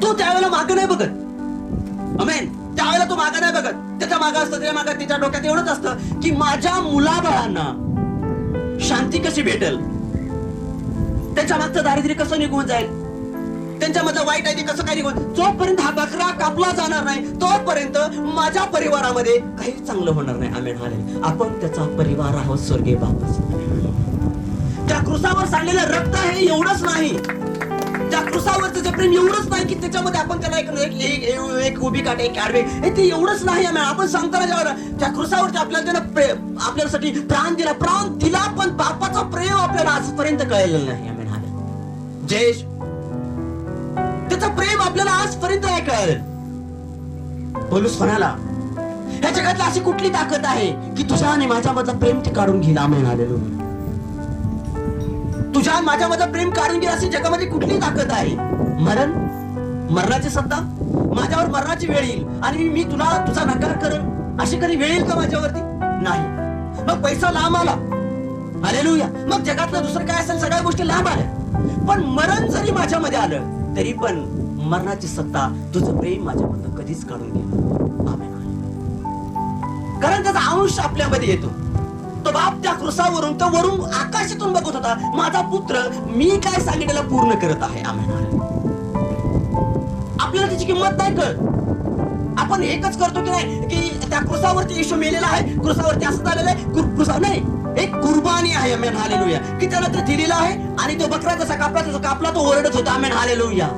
तो त्यावेळेला मागं नाही बघत. आमेन. त्यावेळेला तो मागं नाही बघत. त्याच्या मागं असतं, त्याच्या मागं त्याच्या डोक्यात एवढंच असतं की माझ्या मुलाबाळांना शांती कशी भेटेल, त्याच्या मागचं दारिद्र्य कसं निघून जाईल, त्यांच्यामधलं वाईट आहे ते कसं काय निघून. जोपर्यंत हा बकरा कापला जाणार नाही तोपर्यंत माझ्या परिवारामध्ये काही चांगलं होणार नाही. आमेन. हालेलुया. आपण त्याचा परिवार आहोत, स्वर्गीय बाप. त्या क्रुसावर सांडलेलं रक्त आहे एवढंच नाही, त्या क्रुसावरचं जे प्रेम एवढंच नाही की त्याच्यामध्ये आपण त्याला एक उभी काटे, एक आडवे, ते एवढंच नाही. आपण सांगताना जेव्हा त्या क्रुसावरती आपल्याला आपल्यासाठी प्राण दिला, पण बापाचं प्रेम आपल्याला आजपर्यंत कळलेलं नाही. आमेन. हालेलुया. जय येशू. त्याचं प्रेम आपल्याला आजपर्यंत नाही कळलं. पौलुस म्हणाला ह्या जगातली अशी कुठली ताकद आहे की तुझ्या आणि माझ्यामधलं प्रेम ते काढून घेईल. आमेन. हालेलुया. तुझ्या माझ्यामधलं प्रेम काढून घेईल अशी जगामध्ये कुठली ताकद आहे. मरणाची सत्ता, माझ्यावर मरणाची वेळ येईल आणि मी तुझा नकार करेन अशी कधी वेळ येईल का माझ्यावरती. नाही. मग पैसा लांब आला. हालेलुया. मग जगातलं दुसरं काय असेल, सगळ्या गोष्टी लांब आल्या, पण मरण जरी माझ्यामध्ये आलं तरी पण मरणाची सत्ता, तुझं प्रेम माझ्यामधलं कधीच काढून घेणार. आमेन. कारण त्याचा अंश आपल्यामध्ये येतो. तो बाप त्या क्रुसावरून, तो वरून आकाशातून बघत होता, माझा पुत्र मी काय सांगितलेलं पूर्ण करत आहे. आमेन. आपल्याला त्याची किंमत नाही कळत. आपण एकच करतो की नाही की त्या क्रुसावरती येशू मेलेला आहे, क्रुसावरती असं झालेलं आहे, क्रुसा नाही, एक कुर्बानी आहे. आमेन. हालेलुया. की त्याला ते दिलेलं आहे आणि तो बकरा जसा कापला तो ओरडत होता. आमेन. हालेलुया.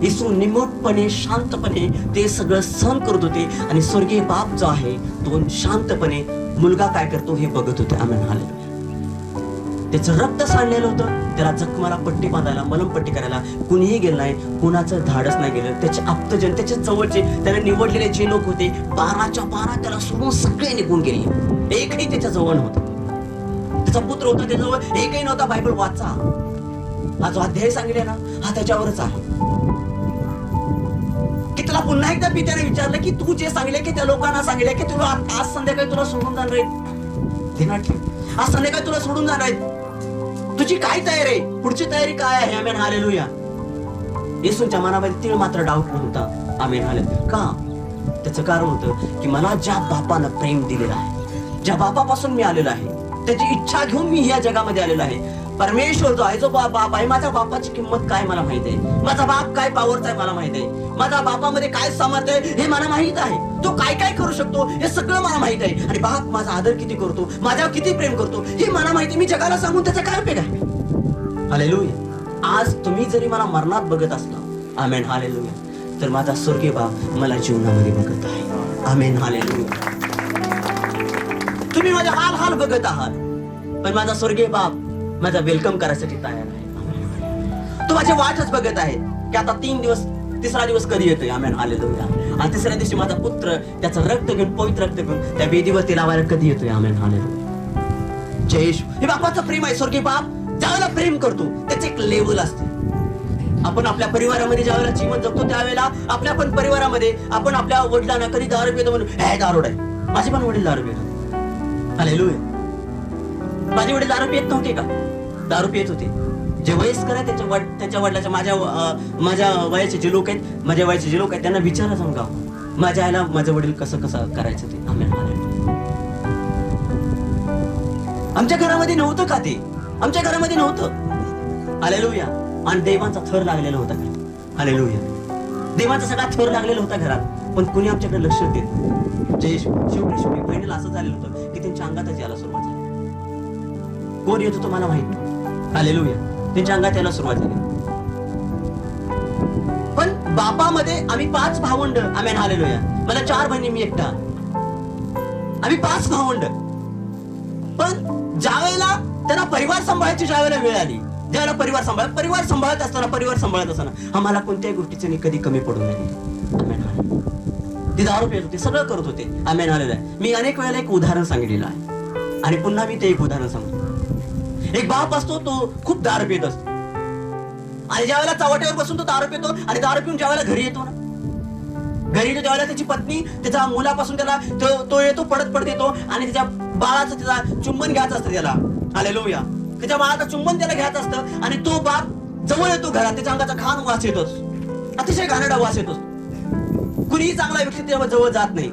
येशू निमूटपणे, शांतपणे ते सगळं सहन करत होते आणि स्वर्गीय बाप जो आहे तो शांतपणे मुलगा काय करतो हे बघत होते. आमेन. हालेलुया. त्याचं रक्त सांडलेलं होतं, त्याला जखमाला पट्टी बांधायला, मलमपट्टी करायला कुणीही गेलं नाही, कुणाचं धाडस नाही गेलं. त्याचे आप्तजन, त्याचे जवळचे, त्याने निवडलेले जे लोक होते 12च्या 12 त्याला सोडून सगळे निघून गेले. एकही त्याच्या जवळ नव्हता. त्याचा पुत्र होता, त्याच्याजवळ एकही नव्हता. बायबल वाचा, हा जो अध्याय सांगितले ना हा त्याच्यावरच आहे. की त्याला पुन्हा एकदा पित्याने विचारलं की तू जे सांगितले की त्या लोकांना सांगितले की तुला आज संध्याकाळी तुला सोडून जाणार आहेत, आज संध्याकाळी तुला सोडून जाणार आहेत, तुझी काय तयारी आहे, पुढची तयारी काय आहे. आमेन. हालेलुया. येशूंच्या मनामध्ये तीळ मात्र डाऊट नव्हता. आमेन. हालेलुया. का? त्याचं कारण होतं की मला ज्या बापानं प्रेम दिलेलं आहे, ज्या बापापासून मी आलेलो आहे, त्याची इच्छा घेऊन मी या जगामध्ये आलेलो आहे. परमेश्वर जो आहे, जो बाप आहे, माझ्या बापाची किंमत काय मला माहित आहे, माझा बाप काय पॉवरचा आहे मला माहित आहे, माझ्या बापामध्ये काय सामर्थ्य आहे हे मला माहित आहे, तो काय काय करू शकतो हे सगळं मला माहित आहे. आणि बाप माझा आदर किती करतो, माझ्यावर किती प्रेम करतो हे मला माहिती. मी जगाला सांगून त्याचा काय उपयोग आहे. हालेलुया. आज तुम्ही जरी मला मरणात बघत असला, आमेन. हालेलुया, तर माझा स्वर्गीय बाप मला जीवनामध्ये बघत आहे. आमेन. हालेलुया. तुम्ही माझा हाल बघत आहात, पण माझा स्वर्गीय बाप माझा वेलकम करायसाठी तयार आहे. तो माझी वाटच बघत आहे की आता 3 दिवस, तिसरा दिवस कधी येतोय. आमेन. हालेलुया. आणि तिसऱ्या दिवशी माझा पुत्र त्याचं रक्त घेऊन, पवित्र रक्त घेऊन त्या वेदीवरती लावायला कधी येतोय. आमेन. हालेलुया. जय येशू. हे बापाचं प्रेम आहे. स्वर्गीय बाप ज्यावेळेला प्रेम करतो त्याचे एक लेवल असते. आपण आपल्या परिवारामध्ये ज्यावेळेला जीवन जगतो त्यावेळेला आपल्या पण परिवारामध्ये आपण आपल्या वडिलांना कधी दारू पितो म्हणून हे दारूड आहे. माझे पण वडील दारू पितात. हालेलुया. माझे वडील दारू पित नव्हते का? दारू पित होते. जे वयस्कर आहे त्यांच्या वडिलाच्या माझ्या वयाचे जे लोक आहेत, माझ्या वयाचे जे लोक आहेत, त्यांना विचारा जाऊन का माझ्या आईला माझं वडील कसं करायचं ते. आमेन. आमच्या घरामध्ये नव्हतं का ते? आमच्या घरामध्ये नव्हतं. हालेलुया. आणि देवांचा थर लागलेला होता घरात. हालेलुया. देवांचा सगळा थर लागलेला होता घरात, पण कुणी आमच्याकडे लक्ष देत. जे शेवटी फायनल असं झालेलं होतं की त्यांच्या अंगातच यायला सुरुवात झाली. कोण येत होतं मला माहित नाही. हालेलुया. त्यांच्या अंगात यायला सुरुवात झाली. पण बापामध्ये आम्ही 5 भावंड. आमेन. हालेलुया. मला 4 बहिणी, मी एकटा. आम्ही 5 भावंड. पण ज्या वेळेला त्यांना परिवार सांभाळायची ज्या वेळेला वेळ आली, ज्यावेळेला परिवार सांभाळत असताना आम्हाला कोणत्याही गोष्टीचं कधी कमी पडून नाही. आमेन. ती दारू पित होते, सगळं करत होते. आमेन. हालेलुया. मी अनेक वेळेला एक उदाहरण सांगितलेलं आहे आणि पुन्हा मी ते एक उदाहरण सांगतो. एक बाप असतो, तो खूप दारू पित असतो आणि ज्या वेळेला चव्हाट्यावर बसून तो दारू पितो आणि दारू पिऊन ज्या वेळेला घरी येतो ना, घरी येतो त्यावेळेला त्याची पत्नी त्याच्या मुलापासून त्याला तो येतो, पडत येतो आणि त्याच्या बाळाचं त्याचा चुंबन घ्यायचं असतं त्याला. हालेलुया. त्याच्या बाळाचं चुंबन त्याला घ्यायचं असतं आणि तो बाप जवळ येतो घरात. त्याच्या अंगाचा घाण वास येतोच, अतिशय घाणेरडा वास येतो. कुणीही चांगला व्यक्ती त्याच्या जवळ जात नाही.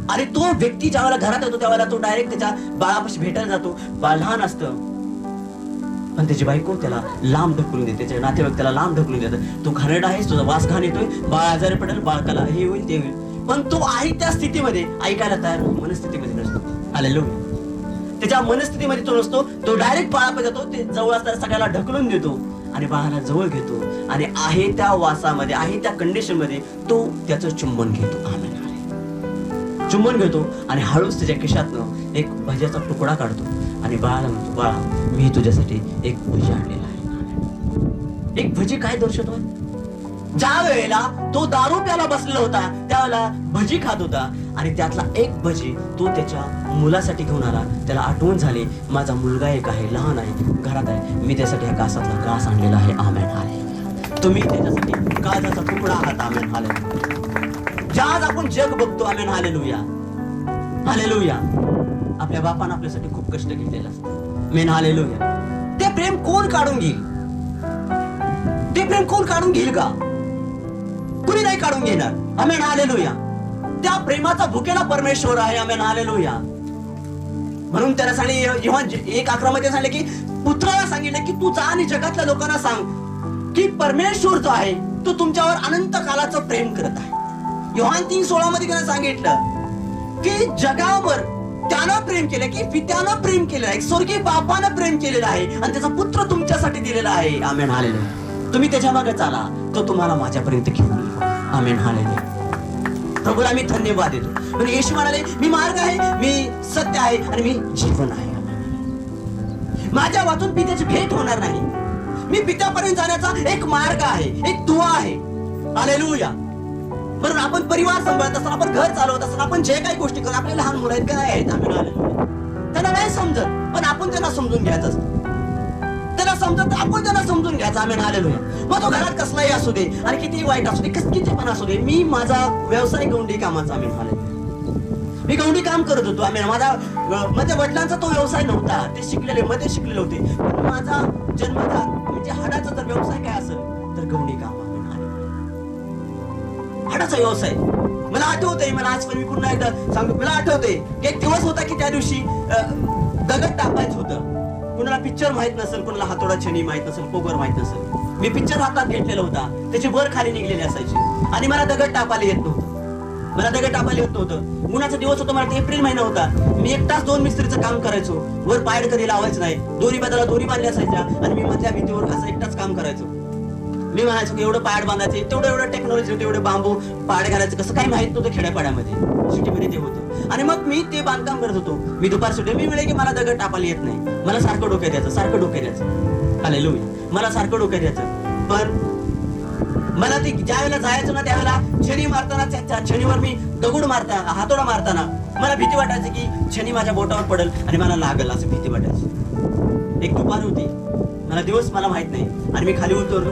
आणि तो व्यक्ती ज्या वेळेला घरात येतो त्यावेळेला तो डायरेक्ट त्याच्या बाळापाशी भेटायला जातो. बाळ लहान असतं पण त्याची बायको त्याला लांब ढकलून देते, त्याच्या नातेवाईक त्याला लांब ढकलून देतात. तो घाणेरडा आहेस, तुझा वास घाण येतोय, बाळ आजारी पडेल, बाळकाला हे होईल ते होईल. पण तो आहे त्या स्थितीमध्ये ऐकायला तयार, मनस्थितीमध्ये नसतो. हालेलुया. त्याच्या मनस्थितीमध्ये तो नसतो. तो डायरेक्ट बाळाकडे जातो, ते जवळ असताना सगळ्याला ढकलून देतो आणि बाळाला जवळ घेतो आणि आहे त्या वासामध्ये, आहे त्या कंडिशन मध्ये तो त्याचं चुंबन घेतो. आमेन. चुंबन घेतो आणि हळूच त्याच्या खिशातनं एक भज्याचा तुकडा काढतो आणि बाळाला म्हणतो, बाळा मी तुझ्यासाठी एक भजी आणलेला आहे. एक भजी काय दर्शवतोय? ज्या वेळेला तो दारू प्यायला बसलेला होता त्यावेळेला भजी खात होता आणि त्यातला एक भजी तो त्याच्या मुलासाठी घेऊन आला. त्याला आठवण झाली, माझा मुलगा एक आहे, लहान आहे, घरात आहे, मी त्यासाठी ह्या घासातला घास आणलेला आहे. आमेन. हालेलुया. तुम्ही त्याच्यासाठी काळजाचा तुकडा आहात. आमेन. हालेलुया. ज्याज आपण जग बघतो. आमेन. हालेलुया. हालेलुया. आपल्या बापानं आपल्यासाठी खूप कष्ट घेतलेलं असतं. आमेन. हालेलुया. ते प्रेम कोण काढून घेईल? ते प्रेम कोण काढून घेईल का? कुणी नाही काढून घेणार. आमेन. हालेलुया. त्या प्रेमाचा भुकेला परमेश्वर आहे. आमेन. हालेलुया. म्हणून त्याला सांगितले, योहान 1:11 मध्ये सांगितले की पुत्राला सांगितले की तू जा आणि जगातल्या लोकांना सांग की परमेश्वर जो आहे तो तुमच्यावर अनंत कालाचं प्रेम करत आहे. योहान 3:16 मध्ये त्यानं सांगितलं की जगावर त्यानं प्रेम केलं, की पित्यानं प्रेम केलेलं आहे, स्वर्गीय बापानं प्रेम केलेलं आहे आणि त्याचा पुत्र तुमच्यासाठी दिलेला आहे. आमेन. हालेलुया. तुम्ही त्याच्या मागे चाला, तो तुम्हाला माझ्यापर्यंत घेऊन येईल. आमेन. हालेलुया. प्रभूला मी धन्यवाद देतो. म्हणजे येशू म्हणाले, मी मार्ग आहे, मी सत्य आहे आणि मी जीवन आहे. माझ्या वाचून पित्याची भेट होणार नाही. मी पित्यापर्यंत जाण्याचा एक मार्ग आहे, एक दुवा आहे. हालेलुया. बरोबर. आपण परिवार सांभाळत असताना, आपण घर चालवत असताना, आपण जे काही गोष्टी करतो, आपले लहान मुलं आहेत, काय आहेत, आम्ही हालेलुया, त्यांना नाही समजत, पण आपण त्यांना समजून घ्यायचं असतं. त्यांना समजत आपण त्यांना समजून घ्यायचं. आमेन. हालेलुया. मग तो घरात कसलाही असू दे आणि किती वाईट असू दे, किती पण असू दे, मी माझा व्यवसाय गौंडी कामाचा. आमेन. हालेलुया. मी गौंडी काम करत होतो. आमेन. माझ्या वडिलांचा तो व्यवसाय नव्हता, ते शिकलेले मध्ये शिकलेले होते. पण माझा जन्मचा म्हणजे हाडाचा जर व्यवसाय काय असेल तर गौंडी काम. हाडाचा व्यवसाय. मला आठवतंय, मला आज पण मी पुन्हा एकदा सांगतो, मला आठवतंय की एक दिवस होता की त्या दिवशी दगड टाकायचं होतं. कुणाला पिक्चर माहित नसेल, कुणाला हातोडा छणी माहित नसेल, पोगर माहित नसेल, मी पिक्चर हातात घेतलेला होता, त्याची वर खाली निघलेली असायची आणि मला दगड टाकायला येत नव्हतं. मला दगड टाकायला येत नव्हतं. उन्हाचा दिवस होता, मला एप्रिल महिना होता. मी एकटाच 2 मिस्त्रीचं काम करायचो. वर पायड कधी लावायचं नाही, दोरी बदला दोरी बांधल्या असायच्या आणि मी मधल्या भीतीवर असं एकटाच काम करायचो. मी म्हणायचो की एवढं पायड बांधायचे, एवढं टेक्नॉलॉजी होती, एवढे बांबू पायड घालायचं कसं काही माहित नव्हतं खेड्यापाड्यामध्ये, सिटीमध्ये ते होतं. आणि मग मी ते बांधकाम करत होतो. मी दुपार सुट्टी, मी मिळे की मला दगड टाकायला येत नाही. मला सारखं डोक्यात यायचं. हालेलुया. मला सारखं डोक्यात यायचं. पण मला ते ज्या वेळेला जायचं ना त्यावेळेला छडी मारताना, छडीवर मी दगड मारताना, हातोडा मारताना मला भीती वाटायची की छडी माझ्या बोटावर पडेल आणि मला लागल, असं भीती वाटायची. एक दुपार होती, मला दिवस मला माहित नाही आणि मी खाली उतरलो.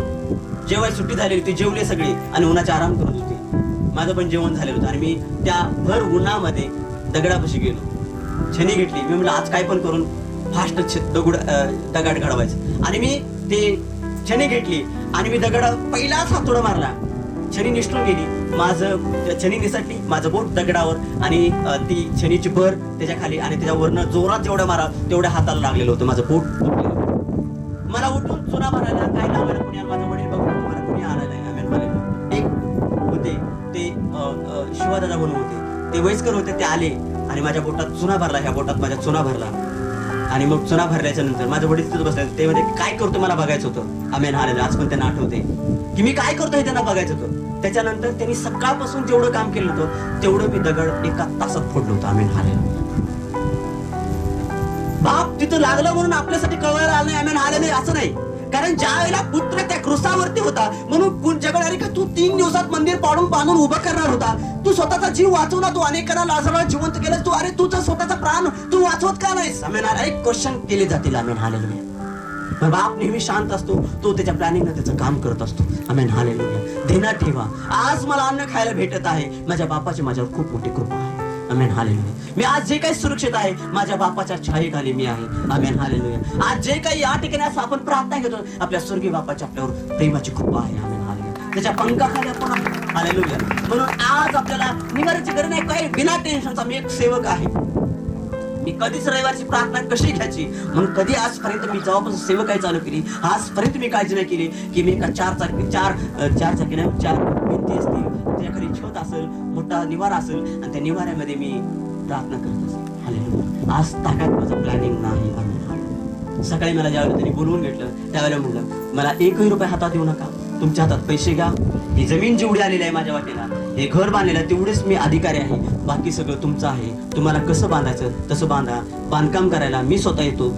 जेवायला सुट्टी झालेली होती, जेवले सगळे आणि उन्हाचे आराम करत होते. माझं पण जेवण झालेलं होतं आणि मी त्या भर उन्हामध्ये दगडापाशी गेलो, छणी घेतली. मी म्हटलं आज काय पण करून फास्ट दगड घडवायचं. आणि मी ते छणी घेतली आणि मी दगड पहिलाच हातोडा मारला, छणी निसटून गेली, माझं छणी निसटली, माझं बोट दगडावर आणि ती छणीची भर त्याच्या खाली आणि त्याच्यावरनं जोरात जेवढं मारा तेवढ्या हाताला लागलेलं होतं, माझं बोट तुटलेलं होतं. मला उठून चुना मारायला काय लावायला कोणी, माझं वडील बघून मला कोणी आलं नाही. आम्ही एक होते ते शिवादादा म्हणून होते, ते वयस्कर होते, ते आले आणि माझ्या बोटात चुना भरला, ह्या बोटात माझ्या चुना भरला. आणि मग चुना भरल्याच्या नंतर माझं वडील तिथं बसले, ते म्हणजे काय करतो मला बघायचं होतं. Amen hallelujah. आज पण त्यांना आठवते की मी काय करतो हे त्यांना बघायचं होतं. त्याच्यानंतर त्यांनी सकाळपासून जेवढं काम केलं होतं तेवढं मी दगड 1 तासात फोडलं होतं. Amen hallelujah. बाप तिथं लागलं म्हणून आपल्यासाठी कळवायला आलं नाही. आमेन हालेलुया. असं नाही, कारण ज्या वेळेला पुत्र त्या क्रुसावरती होता म्हणून जगणारी का तू 3 दिवसात मंदिर पाडून बांधून उभं करणार होता, तू स्वतःचा जीव वाचवला, तू अनेकांना लाजाराला जिवंत केलं, तू अरे तुझा स्वतःचा प्राण तू वाचवत का नाहीस. Amen hallelujah. एक क्वेश्चन केले जातील. Amen hallelujah. पण बाप नेहमी शांत असतो, तो त्याच्या प्लॅनिंगनं त्याचं काम करत असतो. Amen hallelujah. ध्यानात ठेवा, आज मला अन्न खायला भेटत आहे, माझ्या बापाची माझ्यावर खूप मोठी कृपा आहे. आमेन हालेलुया. मी आज जे काही सुरक्षित आहे माझ्या बापाच्या छायेखाली मी आहे. आमेन हालेलुया. आज जे काही या ठिकाणी आपण प्रार्थना घेतो, आपल्या स्वर्गीय बापाच्या आपल्यावर प्रेमाची कृपा आहे. आमेन हालेलुया. त्याच्या पंखाखाली आपण आहे. हालेलुया. म्हणून आज आपल्याला निवाराची गरज नाही, काही बिना टेन्शनचा मी एक सेवक आहे. मी कधीच रविवारची प्रार्थना कशी घ्यायची म्हणून कधी आजपर्यंत मी जेव्हापासून सेवकाई चालू केली आजपर्यंत मी काळजी नाही केली की मी एका चार चाकी नाही, 4 भिंती असतील, त्याच्याखाली छत असेल, मोठा निवारा असेल आणि त्या निवाऱ्यामध्ये मी प्रार्थना करत असेल. हालेलुया. आज ताकद माझं प्लॅनिंग नाही. आमेन. सकाळी मला ज्यावेळेला त्यांनी बोलवून घेतलं त्यावेळेला म्हणलं मला 1 रुपया हातात देऊ नका, तुमच्या हातात पैसे घ्या, ही जमीन जेवढी आलेली आहे माझ्या वाटेला, हे घर बांधलेलं आहे तेवढेच मी अधिकारी आहे, बाकी सगळं तुमचं आहे, तुम्हाला कसं बांधायचं तसं बांधा, बांधकाम करायला मी स्वतः येतो,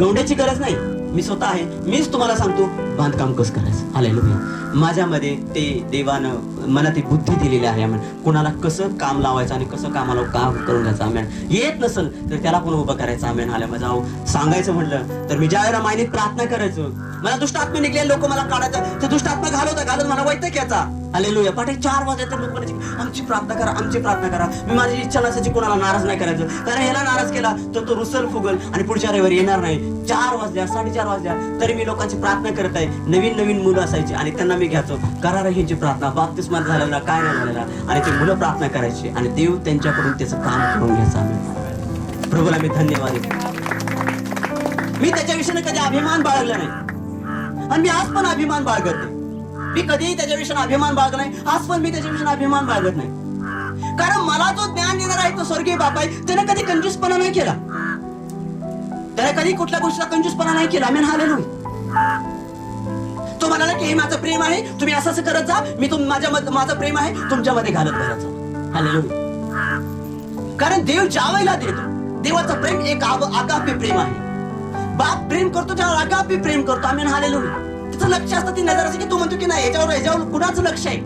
गवंड्याची गरज नाही, मी स्वतः आहे, मीच तुम्हाला सांगतो बांधकाम कसं करायचं. हालेलुया. माझ्यामध्ये ते देवानं मला ती बुद्धी दिलेली आहे. आमेन. कुणाला कसं काम लावायचं आणि कसं कामाला काम करून घ्यायचं. आमेन. येत नसेल तर त्याला पण उभं करायचं. आमेन. हालेलुया. सांगायचं म्हटलं तर मी ज्या वेळेला मायनीत प्रार्थना करायचो, मला दुष्टात्मा निघले, लोक मला काढायचं, ते दुष्टात्मा घालत मला वैतक्याचा. हालेलुया. पहाटे 4 वाजता लोक म्हणायचे आमची प्रार्थना करा, आमची प्रार्थना करा. मी माझी इच्छा नसायची कोणाला नाराज नाही करायचं, कारण ह्याला नाराज केला तर तो रुसल फुगल आणि पुढच्या रविवारी येणार नाही. 4 वाजल्या 4:30 वाजल्या तरी मी लोकांची प्रार्थना करत आहे. नवीन मुलं असायची आणि त्यांना मी घ्यायचो, करा रे ह्यांची प्रार्थना, बाप्तिस्मा झालेला काय नाही झालेला, आणि ते मुलं प्रार्थना करायची आणि देव त्यांच्याकडून त्याचं काम करून घ्यायचं. आम्ही प्रभूला मी धन्यवाद देतो. मी त्याच्याविषयी कधी अभिमान बाळगला नाही आणि मी आज पण अभिमान बाळगते. मी कधीही त्याच्याविषयी अभिमान बाळगला नाही, आज पण मी त्याच्याविषयी अभिमान बाळगत नाही, कारण मला जो ज्ञान देणार आहे तो स्वर्गीय बाप आहे. त्याने कधी कंजूसपणा नाही केला, त्याने कधी कुठल्या गोष्टीला कंजूसपणा नाही केला. आमेन. हालेलुया. तो म्हणाला की हे माझं प्रेम आहे, तुम्ही असं करत जा, मी माझं प्रेम आहे तुमच्यामध्ये घालत भरायचं. हालेलुया. कारण देव ज्या वेळेला देतो, देवाचं प्रेम एक आगापी प्रेम आहे. बाप प्रेम करतो त्यावर आगापी प्रेम करतो. आमेन. हालेलुया. त्याचं लक्ष असतं, ती नजर असते की तू म्हणतो की नाही याच्यावर कुणाचं लक्ष आहे.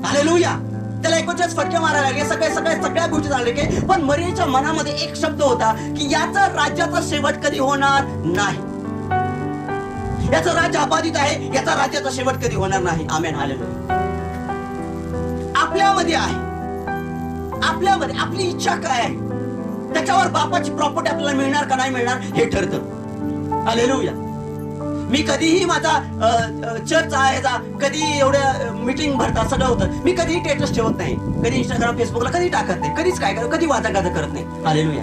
हालेलुया. त्याला एकोणच्याच फटके मारायला लागले, सगळ्या गोष्टी झाल्या की, पण मरियमच्या मनामध्ये एक शब्द होता की याचा राज्याचा शेवट कधी होणार नाही. याचं राज्य अबाधित आहे, याचा राज्याचा शेवट कधी होणार नाही. आमेन. हालेलुया. आपल्यामध्ये आहे, आपल्यामध्ये आपली इच्छा काय आहे त्याच्यावर बापाची प्रॉपर्टी आपल्याला मिळणार का नाही मिळणार हे ठरतं. हालेलुया. मी कधीही माझा चर्च आहे कधी एवढ्या मीटिंग भरतात सगळं होतं, मी कधीही स्टेटस ठेवत नाही, कधी इंस्टाग्राम फेसबुकला कधी टाकत नाही, कधीच काय करत, कधी वादागादा करत नाही. हालेलुया.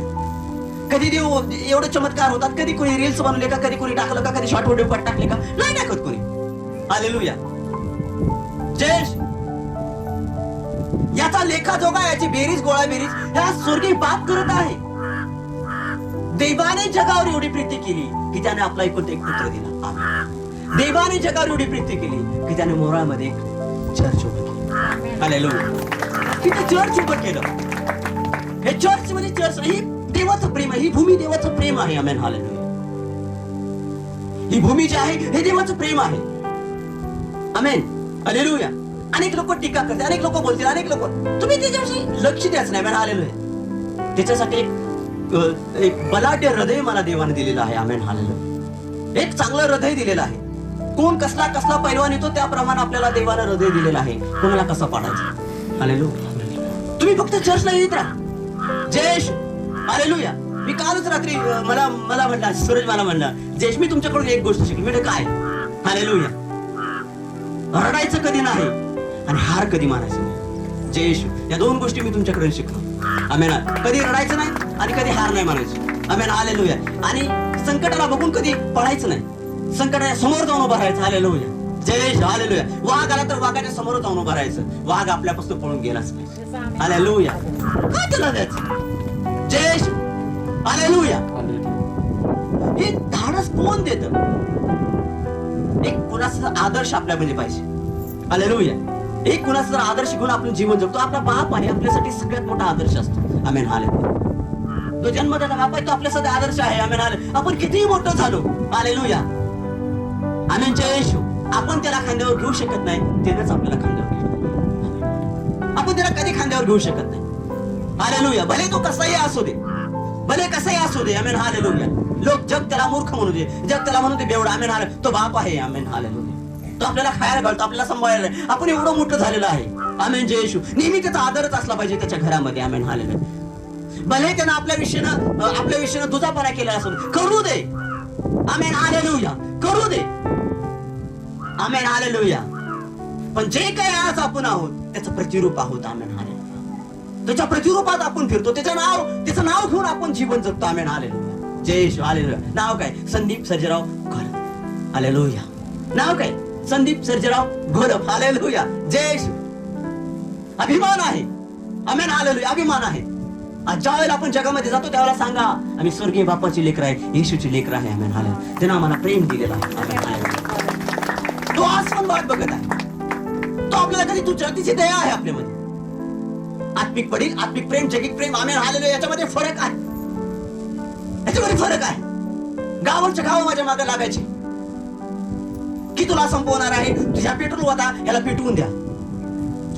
कधी देव एवढे चमत्कार होतात, कधी कोणी रील्स बनवले का, कधी कोणी टाकलं का, कधी शॉर्ट व्हिडिओ पण टाकले का, नाही टाकत कोणी. हालेलुया. जय याचा लेखाजोगा, याची बेरीज गोळा बेरीज ह्या स्वर्गीय बाप करत आहे. देवाने जगावर एवढी प्रीती केली की त्याने आपला एकूण एक पुत्र दिला. आमेन. देवाने जगावर एवढी प्रीती केली की त्याने मोरामध्ये एक चर्च उभं केलं. हालेलुया. तिथे चर्च उभं केलं. हे चर्च म्हणजे चर्च ही देवाचं प्रेम आहे, ही भूमी देवाचं प्रेम आहे. आमेन. हालेलुया. ही भूमी जी आहे हे देवाचं प्रेम आहे. आमेन. हालेलुया. अनेक लोक टीका करतात, अनेक लोक बोलतील, अनेक लोक, तुम्ही त्याच्याविषयी लक्ष द्यायचं नाही. आमेन. हालेलुया. त्याच्यासाठी एक बलाढ्य हृदय मला देवाने दिलेलं आहे. आमेन. हालेलुया. एक चांगलं हृदय दिलेलं आहे. कोण कसला पैलवान येतो त्याप्रमाणे आपल्याला देवाला हृदय दिलेलं आहे, कोणाला कसं पाडायचं. हालेलुया. तुम्ही फक्त चर्चला येत राहा. जय हालेलुया. मी कालच रात्री मला म्हणला, सूरज मला म्हणला, जयेश मी तुमच्याकडून एक गोष्ट शिकली. म्हणजे काय? हालेलुया. रडायचं कधी नाही आणि हार कधी मानायचं नाही. जयेश या दोन गोष्टी मी तुमच्याकडून शिकलो. आमेन. कधी रडायचं नाही आणि कधी हार नाही मानायचं. आमेन. हालेलुया. आणि संकटाला बघून कधी पळायचं नाही, संकटाच्या समोर जाऊन उभं राहायचं. हालेलुया. जयेश. हालेलुया. वाघ आला तर वाघाच्या समोर जाऊन उभं राहायचं. वाघ आपल्यापासून पळून गेलाच पाहिजे. हालेलुया. काय त्याला द्यायचं? जयेश. हालेलुया. हे धाडस कोण देत? एक कुणाचा आदर्श आपल्यामध्ये पाहिजे. हालेलुया. एक कुणाचा जर आदर्श घेऊन आपण जीवन जगतो. आपला बाप आहे आपल्यासाठी सगळ्यात मोठा आदर्श असतो. आमेन. हालेलुया. तो जन्मदाता बाप आहे, तो आपल्यासाठी आदर्श आहे. आमेन. हालेलुया. आपण कितीही मोठं झालो, हालेलुया, आमेन, जय येशू, आपण त्याला खांद्यावर घेऊ शकत नाही, त्यानेच आपल्याला खांद्यावर घेऊ. आपण त्याला कधी खांद्यावर घेऊ शकत नाही. हालेलुया. भले तो कसाही असू दे, भले कसाही असू दे. आमेन. हालेलुया. लोक जग त्याला मूर्ख म्हणू दे, जग त्याला म्हणू दे बेवडा. आमेन. हालेलुया. तो बाप आहे. आमेन. हालेलुया. तो आपल्याला खायला घालतो, आपल्याला सांभाळायला. आपण एवढं मोठं झालेलं आहे. आमेन. जय येशू. नेहमी त्याचा आदरच असला पाहिजे त्याच्या घरामध्ये. आमेन. हालेलुया. भले त्यानं आपल्या विषयानं दुजापणा केला असून करू दे. आमेन. हालेलुया. करू दे. आमेन. हालेलुया. पण जे काही आज आपण आहोत त्याचं प्रतिरूप आहोत. आमेन. हालेलुया. त्याच्या प्रतिरूपात आपण फिरतो, त्याचं नाव घेऊन आपण जीवन जगतो. आमेन. हालेलुया. जय येशू. हालेलुया. नाव काय? संदीप सर्जेराव घोलप. हालेलुया. नाव काय? संदीप सर्जेराव घोलप. हालेलुया. जय येशू. अभिमान आहे. आमेन. हालेलुया. अभिमान आहे. आज ज्या वेळेला आपण जगामध्ये जातो त्यावेळेला सांगा, आम्ही स्वर्गीय बापाची लेकर आहे, येशूची लेकर आहे. आमेन. हालेलुया. त्यानं आम्हाला प्रेम दिलेलं आहे. आमेन. हालेलुया. तो आज पण वाट बघत आहे. तो आपल्याला कधी तिची दया आहे आपल्यामध्ये. आत्मिक वडील, आत्मिक प्रेम, जगिक प्रेम. आमेन. हालेलुया. याच्यामध्ये फरक आहे. याच्यामध्ये फरक आहे. गावाच्या गाव माझ्या मागे लागायचे की तुला संपवणार आहे, तुझ्या पेट्रोल होता ह्याला पेटवून द्या.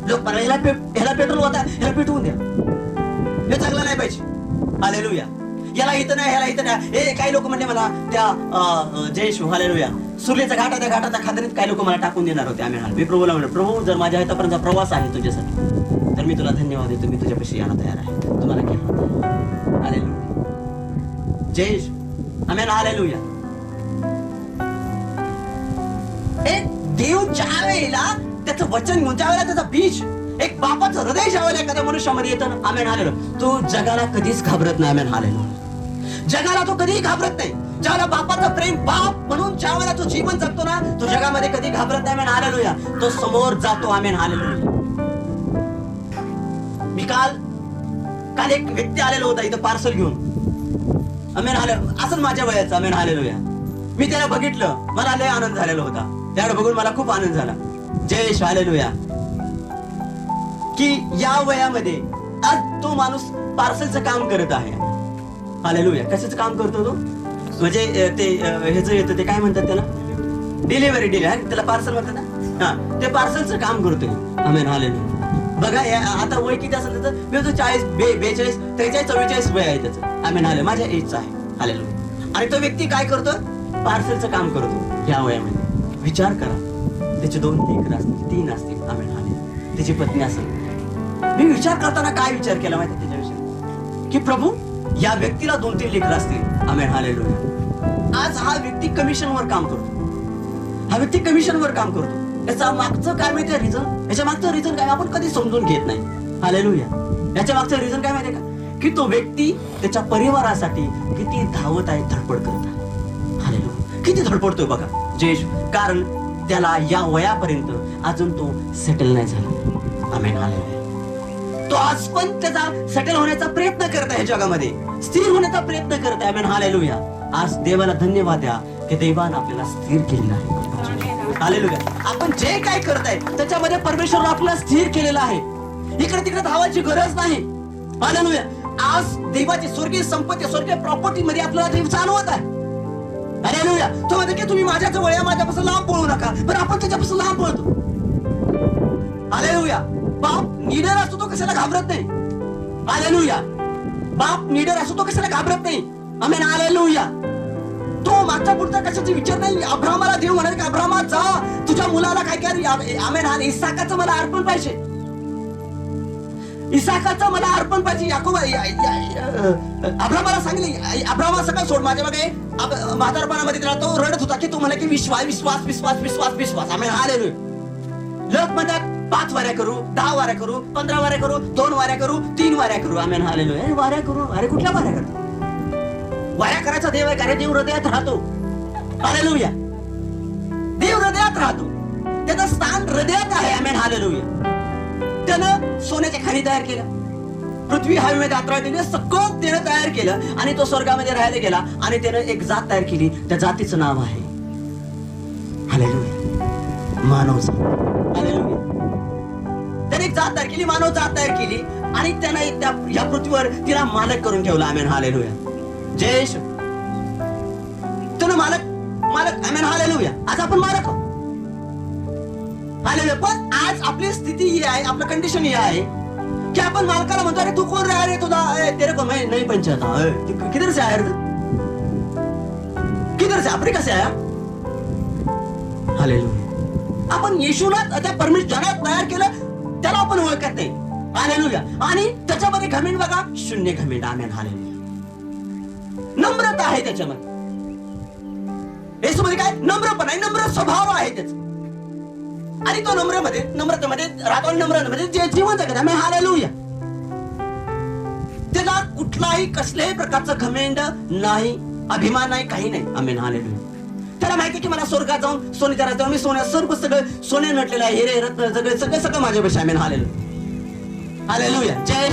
लोक ह्याला पेट्रोल होता ह्याला पेटवून द्या. हे चांगलं नाही पाहिजे. हालेलुया. याला इथं नाही, ह्याला इथं नाही. हे काही लोक म्हणले मला त्या जय येशू. हालेलुया. सुरलीचा घाटा, त्या घाटाच्या खांद्यात काही लोक मला टाकून देणार होते. आम्ही मी प्रभूला म्हणलं, प्रभू जर माझ्या हातापर्यंत प्रवास आहे तुझ्यासाठी तर मी तुला धन्यवाद देतो. मी तुझ्यापाशी यायला तयार आहे, तुम्हाला घ्या. हालेलुया. जय येशू. आमेन. हालेलुया. एक देव ज्या वेळेला त्याचं वचन घेऊन, ज्या वेळेला त्याचा बीज, एक बापाचं हृदय ज्या वेळेला एखाद्या मनुष्यामध्ये येतं, आमेन. हालेलुया, तो जगाला कधीच घाबरत नाही. आमेन. हालेलुया. जगाला तो कधीही घाबरत नाही. ज्याला बापाचं प्रेम बाप म्हणून ज्या वेळेला तो जीवन जगतो ना, तो जगामध्ये कधी घाबरत नाही. आमेन. हालेलुया. तो समोर जातो. आमेन. हालेलुया. मी काल एक व्यक्ती आलेला होता इथं पार्सल घेऊन. आमेन. हालेलुया. असं माझ्या वयाचं. आमेन. हालेलुया. मी त्याला बघितलं, मला लय आनंद झालेला होता. त्याला बघून मला खूप आनंद झाला. जय येशू. हालेलुया. की या वयामध्ये आज तो माणूस पार्सलचं काम करत आहे. हालेलुया. कशाचं काम करतो तो? म्हणजे ते ह्याचं येतं, ते काय म्हणतात त्याला? डिलिव्हरी. त्याला पार्सल म्हणतात ना. हा, ते पार्सलचं काम करतोय. आमेन. हालेलुया. बघा आता वय किती असेल त्याचं? 40, 42, 43, 44 वय आहे त्याचं. आमेन. हालेलुया. माझ्या एजचं आहे. हालेलुया. आणि तो व्यक्ती काय करतो? पार्सलचं काम करतो या वयामध्ये. विचार करा, त्याचे 2 लेकरं असतील, 3 असतील. आमेन. हालेलुया. त्याची पत्नी असेल. मी विचार करताना काय विचार केला माहिती त्याच्याविषयी? की प्रभू या व्यक्तीला 2-3 लेकरं असतील. आमेन. हालेलुया. आज हा व्यक्ती कमिशनवर काम करतो. हा व्यक्ती कमिशनवर काम करतो. याचा मागचं काय माहितीये रिझन? याच्या मागचं रिझन काय आपण कधी समजून घेत नाही. हालेलुया. याच्या मागचं रिझन काय माहितीये का? की तो व्यक्ती त्याच्या परिवारासाठी किती धावत आहे, धडपड करत आहे. हालेलुया. किती धडपडतोय बघा. जय येशू. कारण त्याला या वयापर्यंत अजून तो सेटल नाही झाला. आमेन. हालेलुया. तो आज पण त्याचा सेटल होण्याचा प्रयत्न करत आहे, जगामध्ये स्थिर होण्याचा प्रयत्न करत आहे. आमेन. हालेलुया. आज देवाला धन्यवाद द्या की देवानं आपल्याला स्थिर केलेलं आहे. हालेलुया. आपण जे काय करताय त्याच्यामध्ये परमेश्वर आपल्याला स्थिर केलेलं आहे. इकडे तिकडे धावायची गरज नाही. हालेलुया. आज देवाची स्वर्गीय संपत्ती, स्वर्गीय प्रॉपर्टी मध्ये आपल्याला देव चालवत आहे. हालेलुया. तो म्हणतो की तुम्ही माझ्या जवळ या, माझ्यापासून लांब पळू नका. पण आपण त्याच्यापासून लांब पळतो. हालेलुया. बाप निडर असतो तो कशाला घाबरत नाही. हालेलुया. बाप निडर असतो तो कशाला घाबरत नाही. आमेन. हालेलुया. तो मागचा पुढचा कशाचा विचार नाही. अब्राहमाला देव म्हणाले की अब्राहमा जा, तुझ्या मुलाला काय कर. आमेन. इसाकाचं मला अर्पण पाहिजे. इसाकाचं मला अर्पण पाहिजे. याकोब अब्रामाला सांगितले, अब्रामा सगळं सोड, माझ्या मागे म्हातारपणामध्ये त्याला तो रडत होता की तो म्हणा की विश्वास विश्वास विश्वास विश्वास विश्वास. आम्ही हालेलुया. लोक म्हणतात 5 वाऱ्या करू, 10 वाऱ्या करू, 15 वाऱ्या करू, 2 वाऱ्या करू, 3 वाऱ्या करू. आम्ही हालेलुया. वाऱ्या करू, अरे कुठल्या वाऱ्या करतो? वाऱ्या करायचा देव आहे का रे? देव हृदयात राहतो. हालेलुया. देव हृदयात राहतो, त्याचं स्थान हृदयात आहे. आमेन हालेलुया. त्यानं सोन्याच्या खाणी तयार केल्या, पृथ्वी हवेमध्ये आतरा दिली, सगळं त्यानं तयार केलं आणि तो स्वर्गामध्ये राहायला गेला आणि त्यानं एक जात तयार केली. त्या जातीचं नाव आहे हालेलुया, मानव जात. हालेलुया. त्याने एक जात तयार केली, मानव जात तयार केली आणि त्यानं या पृथ्वीवर तिला मालक करून ठेवला. Amen hallelujah. जय येशू. त्यानं मालक मालक आमेन हालेलुया. आज आपण मालक आहोत. हालेलुया. पण आज आपली स्थिती ही आहे, आपलं कंडिशन ही आहे की आपण मालकाला म्हणतो, अरे तू कोण रे? अरे तुझा तेरे को मैं नहीं पहचानता. किधर से आया रे? किधर से? अफ्रीका से आया? हालेलुया. आपण येशूला त्या परमेश्वरात तयार केलं, त्याला आपण ओळखत नाही. हालेलुया. आणि त्याच्यामध्ये घमेंड बघा, शून्य घमेंड. Amen hallelujah. नम्रता आहे त्याच्यामध्ये. येशूमध्ये काय? नम्रपणा आहे, नम्र स्वभाव आहे त्याचा. आणि तो नम्रतेमध्ये राहतो आणि नम्रतेमध्ये जे जीवन जगत आहे. हालेलुया. त्याला कुठलाही कसल्याही प्रकारचं घमेंड नाही, अभिमान नाही, काही नाही. आमेन हालेलुया. त्याला माहिती की मला स्वर्गात जाऊन सोने करायचं, मी सर्व सगळं सोने नटलेलं आहे, हिरे रत्न सगळं माझ्यापाशी. Amen hallelujah. हालेलुया. जय.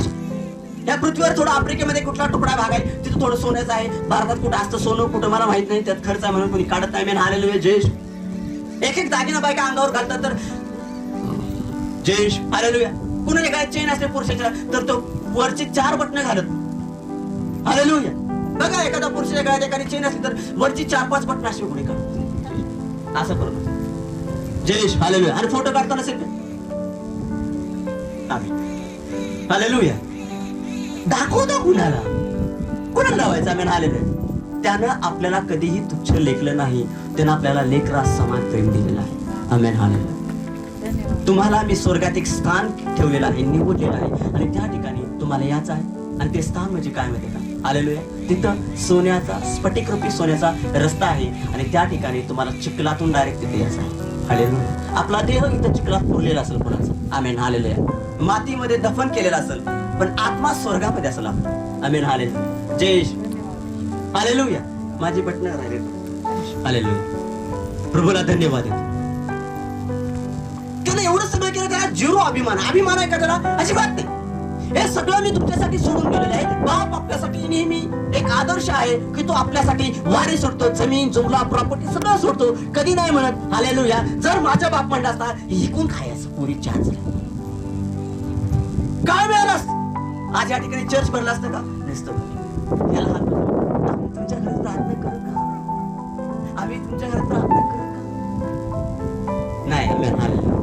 या पृथ्वीवर थोडं आफ्रिकेमध्ये कुठला तुकडा भाग आहे तिथं थोडं सोन्याचं आहे. भारतात कुठं असतं सोनं, कुठं मला माहित नाही, त्यात खर्च आहे म्हणून कोणी काढत नाही. आमेन हालेलुया. जय. एक एक दागिना बायका अंगावर घालतात तर जय. हालेलुया. कुणाच्या गळ्यात चेन असते पुरुषाच्या तर तो वरची 4 बटणं घालत. हालेलुया. बघा एखादा पुरुषाच्या गळ्यात एखादी चेन असली तर वरची 4-5 बटणं अशी कोणी काढत. असं करू जय. हालेलुया. आणि फोटो काढताना असेल हालेलुया. दाखवतो कुणाला लावायचं. Amen hallelujah. त्यानं आपल्याला कधीही तुच्छ लेखलं नाही, त्यानं आपल्याला लेकरा समान प्रेम दिलेला आहे. आमेन हालेलुया. तुम्हाला मी स्वर्गात एक स्थान ठेवलेलं आहे, निवडलेलं आहे आणि त्या ठिकाणी तुम्हाला यायचं आहे. आणि ते स्थान म्हणजे काय माहिती का? हालेलुया. तिथं सोन्याचा, स्फटिकरूपी सोन्याचा रस्ता आहे आणि त्या ठिकाणी तुम्हाला चिखलातून डायरेक्ट तिथे यायचं आहे. हालेलुया. आपला देह इथं चिखलात पुरलेला असेल कोणाचा. आमेन हालेलुया. मातीमध्ये दफन केलेला असेल पण आत्मा स्वर्गामध्ये असेल आपला. आमेन हालेलुया. जय. हालेलुया. माझी बटणं राहिले. हालेलुया. प्रभूला धन्यवाद देतो. त्यानं एवढं सगळं केलं, त्याला 0 अभिमान. अभिमान आहे का त्याला? अजिबात नाही. हे सगळं मी तुमच्यासाठी सोडून गेलेलं आहे. बाप आपल्यासाठी नेहमी एक आदर्श आहे की तो आपल्यासाठी वारे सोडतो, जमीन जुमला प्रॉपर्टी सगळं सोडतो. कधी नाही म्हणत हालेलुया जर माझा बाप म्हणला असता हिकून खायचं पुरी चान्स काय मिळालं असतं? आज या ठिकाणी चर्च भरला असतं का? नसतं. याला हात तुमच्या घरात प्रार्थना करू का? आम्ही तुमच्या घरात प्रार्थना करू का? नाही. आमेन हालेलुया.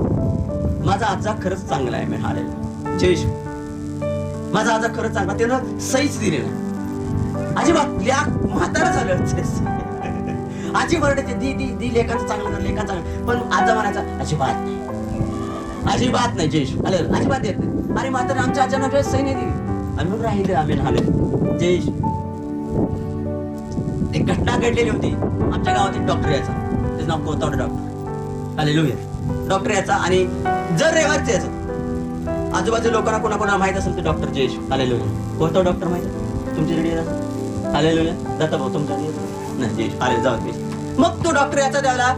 माझा आजा खरंच चांगला आहे. आमेन हालेलुया. जय. माझा आजा खरंच चांगला, त्यानं सहीच दिलेलं अजिबात. म्हातारा झालं आजी वरडायची दी लेखाचं चांगलं कर, लेखा चांगलं. पण आजा म्हणायचा अजिबात नाही, अजिबात नाही. जय. अजिबात देत नाही. अरे म्हातारा आमच्या आजानं सही नाही दिली आम्ही राहिले. आमेन हालेलुया. जय. एक घटना घडलेली होती. आमच्या गावात एक डॉक्टर यायचा, त्याचं नाव कोतावडे डॉक्टर. हालेलुया. डॉक्टर यायचा आणि जर रविवारचं यायचं. आजूबाजू लोकांना कोणाकोणाला माहित असेल ते डॉक्टर जयेश. हालेलुया. कोणता डॉक्टर माहिती तुमच्याकडे येतात? हालेलुया. जाता भाऊ तुमच्याकडे नाही जयेश. हालेलुया. जाऊ. मग तो डॉक्टर याचा त्याला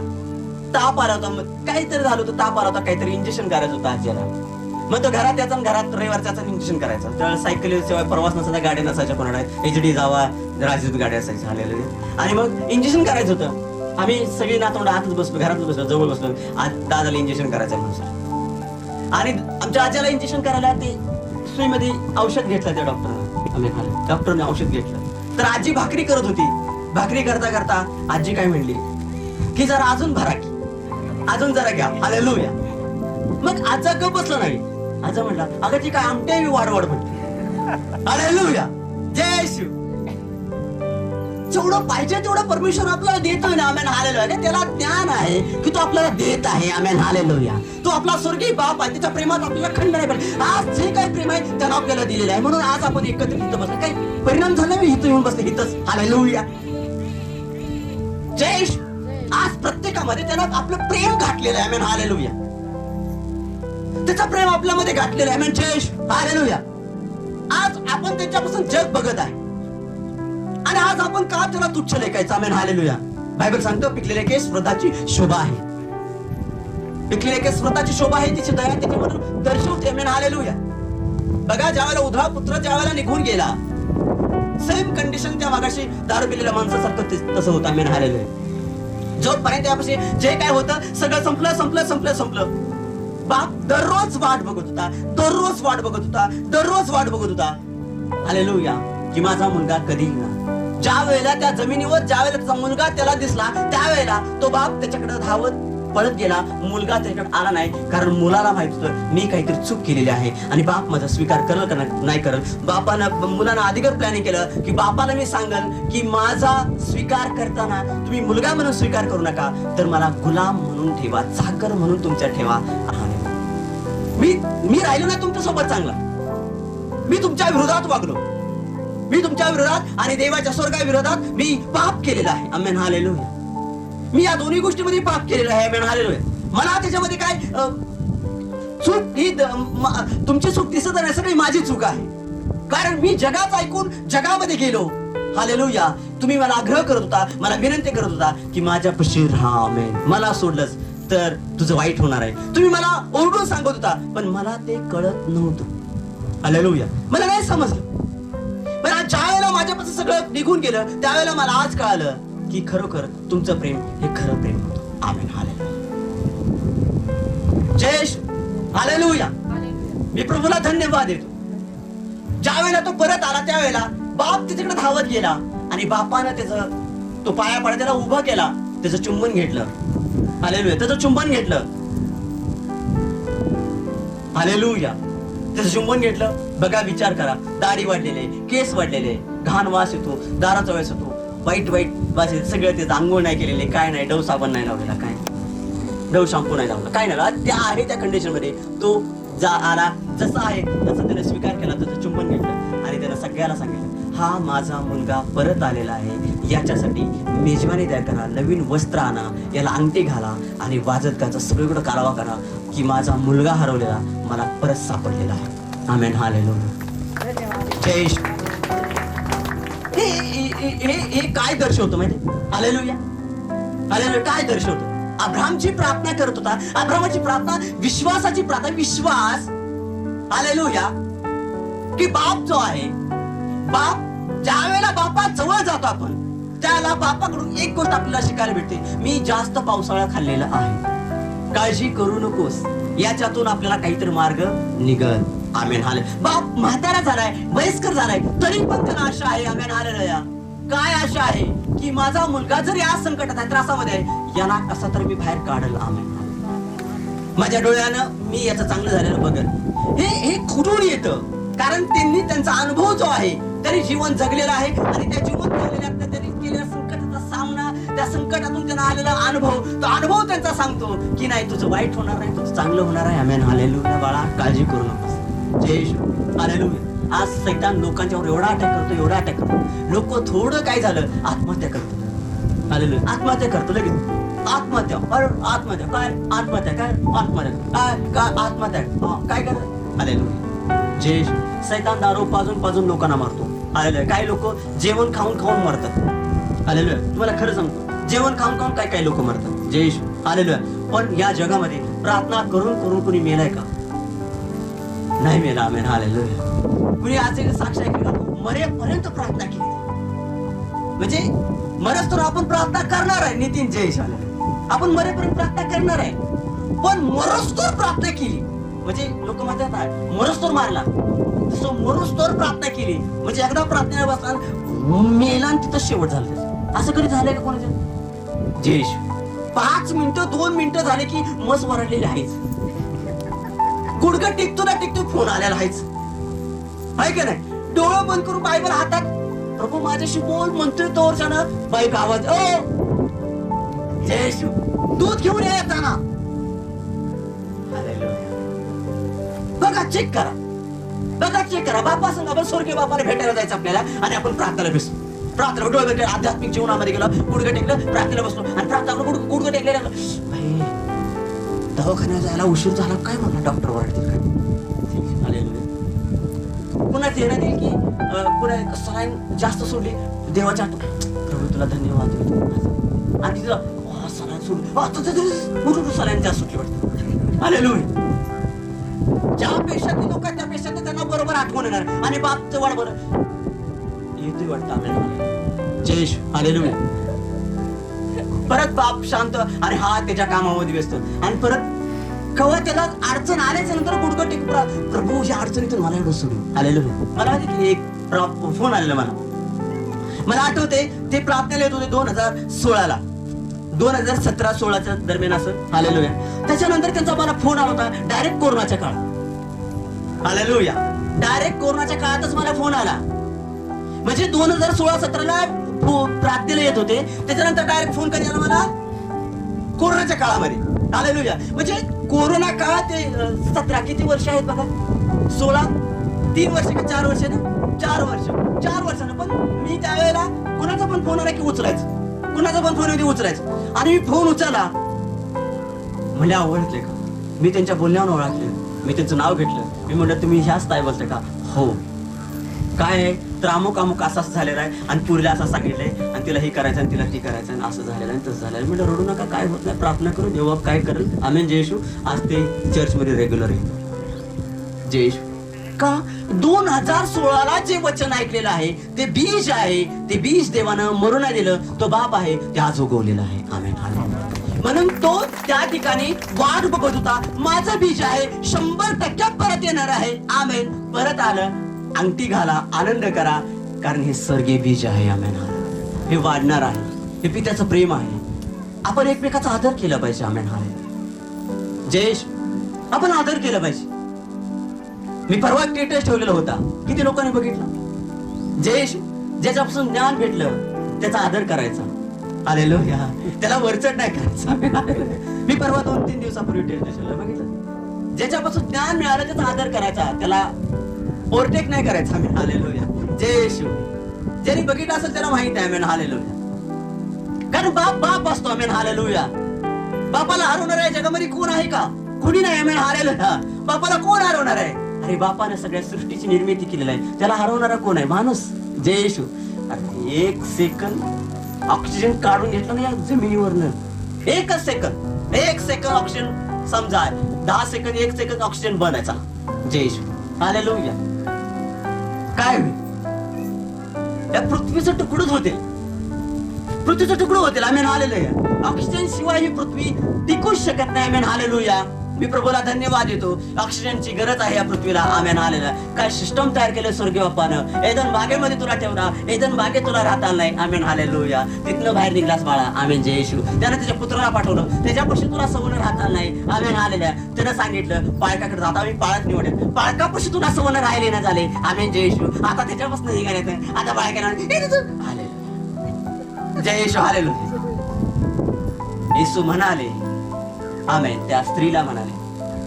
ताप आला होता, मग काहीतरी झालं होतं, ताप आला होता, काहीतरी इंजेक्शन करायचं होतं आजीला. मग तो घरात याचा, घरात रविवारचा इंजेक्शन करायचं. त्यावेळेला सायकली शिवाय प्रवास नसायचा, गाड्या नसायच्या कोणाला, HD जावा राजदूत गाड्या असायच्या. हालेलुया. आणि मग इंजेक्शन करायचं होतं. आम्ही सगळी नातवंड आतच बसलो, घरातच बसलो, जवळ बसलो. आज दादाला इंजेक्शन करायचं म्हणून आणि आमच्या आजीला इंजेक्शन करायला ते सुईमध्ये औषध घेतलं त्या डॉक्टरने. डॉक्टरने औषध घेतलं तर आजी भाकरी करत होती. भाकरी करता करता आजी काय म्हणली की जरा अजून भरा की, अजून जरा घ्या. हालेलुया. मग आजा गप बसला नाही. आजा म्हणला अगं ती काय आमटे वाढ म्हणते. हालेलुया. जय शिव. जेवढं पाहिजे तेवढं परमेश्वर आपल्याला देतोय ना. Amen hallelujah. त्याला ज्ञान आहे की तो आपल्याला देत आहे. आमेन हालेलुया. तो आपला स्वर्गीय बाप आहे. त्याच्या प्रेमात आपल्याला खंड नाही पडले. आज जे काही प्रेम आहे त्यानं आपल्याला दिलेलं आहे. म्हणून आज आपण एकत्रित इथं बसलो. काही परिणाम झाला मी इथं येऊन बसले इथंच. हालेलुया. जय येशू. आज प्रत्येकामध्ये त्यानं आपलं प्रेम घातलेलं आहे. आमेन हालेलुया. त्याचं प्रेम आपल्यामध्ये घातलेलं आहे. आमेन जय येशू. हालेलुया. आज आपण त्याच्यापासून जग बघत आहे आणि आज आपण का त्याला तुच्छ लेखायचं. Amen hallelujah. बायबल सांगतो पिकलेले केस वृद्धाची शोभा आहे. पिकलेले केस वृद्धाची शोभा आहे. तिची दया तिची म्हणून दर्शवते. Amen hallelujah. बघा ज्यावेळेला उधळा पुत्र ज्यावेळेला निघून गेला, सेम कंडिशन त्या मागाशी दारू पिलेल्या माणसासारखं तसं होतं. Amen hallelujah. जोपर्यंत त्यापाशी जे काय होतं सगळं संपलं. बाप दररोज वाट बघत होता. दररोज वाट बघत होता. हालेलुया. की माझा मुलगा कधी येणार. ज्या वेळेला त्या जमिनीवर ज्या वेळेला त्याचा मुलगा त्याला दिसला त्यावेळेला तो बाप त्याच्याकडे धावत पळत गेला. मुलगा त्याच्याकडे आला नाही, कारण मुलाला माहित होतं मी काहीतरी चूक केलेली आहे आणि बाप माझा स्वीकार करल का नाही करल. मुलानं अधिकार प्लॅनिंग केलं की बापाला मी सांगल की माझा स्वीकार करताना तुम्ही मुलगा म्हणून स्वीकार करू नका, तर मला गुलाम म्हणून ठेवा, चाकर म्हणून तुमच्या ठेवा. मी राहिलो नाही तुमच्या सोबत चांगला. मी तुमच्या विरोधात वागलो. मी तुमच्या विरोधात आणि देवाच्या स्वर्गा विरोधात मी पाप केलेला आहे. आमेन हालेलुया. मी या दोन्ही गोष्टीमध्ये पाप केलेला आहे. आमेन हालेलुया. मला त्याच्यामध्ये काय चूक ही तुमची चूक दिसत नाही, सगळी माझी चूक आहे. कारण मी जगाच ऐकून जगामध्ये गेलो. हालेलुया. तुम्ही मला आग्रह करत होता, मला विनंती करत होता की माझ्यापाशी राहा. आमेन. मला सोडलंस तर तुझं वाईट होणार आहे. तुम्ही मला ओरडून सांगत होता, पण मला ते कळत नव्हतं. हालेलुया. मला नाही समजलं. पण आज ज्या वेळेला माझ्यापासून सगळं निघून गेलं त्यावेळेला मला आज कळालं की खरोखर तुमचं प्रेम हे खरं प्रेम होतं. Amen hallelujah. जय येशू. हालेलुया. मी प्रभूला धन्यवाद देतो. ज्या वेळेला तो परत आला त्यावेळेला बाप तिच्याकडे धावत गेला आणि बापानं त्याचं तो पाया पडा त्याला उभं केला, त्याचं चुंबन घेतलं. हालेलुया. त्याचं चुंबन घेतलं. हालेलुया. त्याचं चुंबन घेतलं. बघा विचार करा, दाढी वाढलेले, केस वाढलेले, घाण वास येतो, दाराचा वास येतो, वाईट वास येतो, सगळं ते आंघोळ नाही केलेले, काय नाही, डव साबण नाही लावलेला, काय डव शॅम्पू नाही लावला, काय नाही. त्या आहे त्या कंडिशन मध्ये तो आला जसा आहे तसा त्याने स्वीकार केला, त्याचं चुंबन घेतलं आणि त्यानं सगळ्याला सांगितलं हा माझा मुलगा परत आलेला आहे. याच्यासाठी मेजवानी द्या करा, नवीन वस्त्र आणा, याला अंगठी घाला आणि वाजत गाजत सगळीकडे कारवा करा की माझा मुलगा हरवलेला मला परत सापडलेला आहे. आमेन हालेलुया. जय येशू. हे काय दर्शवतो माहिती? हालेलुया. हालेलुया. काय दर्शवतो? अब्राहमची प्रार्थना करत होता. अब्राहमाची प्रार्थना विश्वासाची प्रार्थना. विश्वास. हालेलुया. की बाप जो आहे, बाप ज्या वेळेला बापा जवळ जातो आपण त्याला बापाकडून एक गोष्ट आपल्याला शिकायला भेटते, मी जास्त पावसाळा खाल्लेला आहे, काळजी करू नकोस, याच्यातून आपल्याला काहीतरी मार्ग निघल. आमेन हाले. बाप म्हातारा झालाय, वयस्कर झालाय, तरी पण त्याला आशा आहे. आमेन हालेलुया. काय आशा आहे की माझा मुलगा जर या संकटात आहे, त्रासामध्ये आहे, याला कसा तर मी बाहेर काढल. आमेन. माझ्या डोळ्यानं मी याचं चांगलं झालेलं बघत. हे खुटून येतं कारण त्यांनी त्यांचा अनुभव जो आहे त्यांनी जीवन जगलेलं आहे आणि त्या जीवन जगलेल्या त्यांनी केलेल्या संकटाचा सामना, त्या संकटातून त्यांना आलेला अनुभव, तो अनुभव त्यांचा सांगतो की नाही तुझं वाईट होणार नाही, तुझं चांगलं होणार आहे. आमेन हालेलुया. बाळा काळजी करू नकोस. जय येशू. हालेलुया. आज सैतान लोकांच्यावर एवढा अटॅक करतो. लोक थोडं काय झालं आत्महत्या करतात. हालेलुया. आत्महत्या करतो लगेच. आत्महत्या काय करतात. हालेलुया. जे सैतान दारू पाजून लोकांना मारतो. हालेलुया. काही लोक जेवण खाऊन मरतात. हालेलुया. तुम्हाला खरं सांगतो, जेवण खाऊन काही लोक मरतात. जय येशू. हालेलुया. पण या जगामध्ये प्रार्थना करून कुणी मेलाय का? नाही मेला. Amen hallelujah. कुणी आज साक्ष आहे का मरेपर्यंत प्रार्थना केली? म्हणजे मरस्तोवर आपण प्रार्थना करणार आहे. नितीन जय येशू. आपण मरेपर्यंत प्रार्थना करणार आहे, पण मरस्तोवर प्रार्थना केली म्हणजे लोक म्हणतात मरस्तोवर मारला, तसं मरस्तोवर प्रार्थना केली म्हणजे एकदा प्रार्थनेला बसला मेला आणि तिथं शेवट झालं. असं कधी झालंय का कोणाच्या? जय येशू. 5 मिनिटं 2 मिनिटं झाले की मस वरडलेले आहेच, गुडघं टिकतो फोन आलेला आहेच, आहे का नाही? डोळं बंद करून बायबल हातात प्रभू माझ्याशी बोल म्हणतोय तोरच्यानं बाईक आवाज, ओ जय येशू, दूध घेऊन या येताना. बघा चेक करा, बघा चेक करा. बापा सांगा आपण स्वर्गीय बापाला भेटायला जायचं आपल्याला आणि आपण प्रार्थनेला बसलो. प्रार्थना डोळे भेटले, आध्यात्मिक जीवनामध्ये गेलो, गुडघे टेकलं, प्रार्थनेला बसलो आणि प्रार्थना गुडघे टेकले लागलो. दवाखान्यात जायला उशीर झाला काय म्हणा, डॉक्टर ओरडतील काय. पुन्हा ते नाही की पुन्हा सलाईन जास्त सोडली, देवाच्या प्रभू तुला धन्यवाद. आणि तिथं सलाईन सोडली, सलाईन जास्त सुटली वाटतं. हालेलुया. ज्या पेशातले लोक आहेत त्या पेशातले त्यांना बरोबर आठवण येणार आणि बापचं वाढ बरं येतोय वाटतं आपल्याला. जय येशू. हालेलुया. परत बाप शांत आणि हा त्याच्या कामामध्ये व्यस्त आणि परत कवा त्याला अडचण आल्याच्या नंतर गुडघं टेक, प्रभू या अडचणीतून मला एवढं सोडून. हालेलुया. मला माहिती की एक फोन आलेला मला आठवते ते प्रार्थनेला येत होते 2016ला, 2017-16च्या दरम्यान असं. हालेलुया. त्याच्यानंतर त्यांचा मला फोन आला होता डायरेक्ट कोरोनाच्या काळात. हालेलुया. डायरेक्ट कोरोनाच्या काळातच मला फोन आला. म्हणजे 2016-17ला प्रार्थनेला येत होते, त्याच्यानंतर डायरेक्ट फोन कधी आला मला कोरोनाच्या काळामध्ये. हालेलुया. म्हणजे कोरोना काळात ते 17 किती वर्ष आहेत बघा, 16 3 वर्ष का 4 वर्ष ना, 4 वर्षानं. पण मी त्यावेळेला कुणाचा पण फोन आला की उचलायचं, कुणाचा पण फोन उचलायचं. आणि मी फोन उचलला म्हणजे ओळखले का, मी त्यांच्या बोलण्यावर ओळखले, मी त्यांचं नाव घेतलं. मी म्हटलं तुम्ही ह्याच ताई बोलते का? हो. काय आहे तर अमुक असं झालेलं आहे आणि पुरीला असं सांगितलंय आणि तिला हे करायचं आणि तिला ती करायचं आणि असं झालेलं आहे तसं झालेलं. म्हणजे रडू नका, काय होत नाही, प्रार्थना करू, देवा काय करेल. आमेन. जय येशू. आज ते चर्चमध्ये रेग्युलर येतो. जय येशू. का 2016ला जे वचन ऐकलेलं आहे ते बीज आहे, ते बीज देवानं मरू नाही दिलं. तो बाप आहे ते आज उगवलेला आहे. आमेन. म्हणून तो त्या ठिकाणी वाट बघत होता, माझं बीज आहे 100% परत येणार आहे. आमेन. परत आलं, अंगठी घाला, आनंद करा, कारण हे स्वर्गीय बीज आहे. आमेन. हे वाढणार आहे, हे पित्याचं प्रेम आहे. आपण एकमेकाचा आदर केला पाहिजे. आमेन. जयेश, आपण आदर केला पाहिजे. मी परवा स्टेटस ठेवलेला होता, किती लोकांनी बघितलं. जयेश, ज्याच्यापासून ज्ञान भेटलं त्याचा आदर करायचा. हालेलुया. त्याला वरचढ नाही करायचा. मी परवा 2-3 दिवसापूर्वी स्टेटस ठेवलं, बघितलं. ज्याच्यापासून ज्ञान मिळालं त्याचा आदर करायचा, त्याला ओव्हरटेक नाही करायचा. आम्ही. हालेलुया. जय येशू. ज्यांनी बघितलं असेल त्याला माहित आहे. आम्ही. हालेलुया. कारण बाप असतो. आम्ही. हालेलुया. बापाला हरवणार आहे जगामध्ये कोण आहे का? कुणी नाही. आम्ही. हालेलुया. बापाला कोण हरवणार आहे? अरे बापाने सगळ्या सृष्टीची निर्मिती केलेली आहे, त्याला हरवणारा कोण आहे? माणूस. जय येशू. अरे 1 सेकंद ऑक्सिजन काढून घेतलं ना या जमिनीवरनं, 1 सेकंद ऑक्सिजन, समजा 10 सेकंद 1 सेकंद ऑक्सिजन बनायचा. जय येशू. हालेलुया. काय या पृथ्वीचं तुकडच होते, पृथ्वीचं तुकडं होतील. आम्ही. हालेलुया. ऑक्सिजन शिवाय ही पृथ्वी टिकूच शकत नाही. आम्ही. हालेलुया. मी प्रभूला धन्यवाद देतो. ऑक्सिजनची गरज आहे या पृथ्वीला. आम्ही. हालेलुया. काय सिस्टम तयार केलं स्वर्गीय बापानं. एदन बागेमध्ये तुला ठेवला, एदन बागेत तुला राहता नाही. आम्ही. हालेलुया. तिथनं बाहेर निघलास बाळा. आम्ही. जय येशू. त्यानं त्याच्या पुत्राला पाठवलं, त्याच्यापाशी तुला सवनं राहता नाही. आम्ही. हालेलुया. त्यानं सांगितलं पाळकाकडे जाता, आम्ही पाळत निवडेल, पाळकापाशी तुला सवनं राहिले ना झाले. आम्ही. जय येशू. आता त्याच्यापासून निघाले, आता बाळकाला. जय येशू. हालेलुया. येशू म्हणाले, आमेन, त्या स्त्रीला म्हणाले.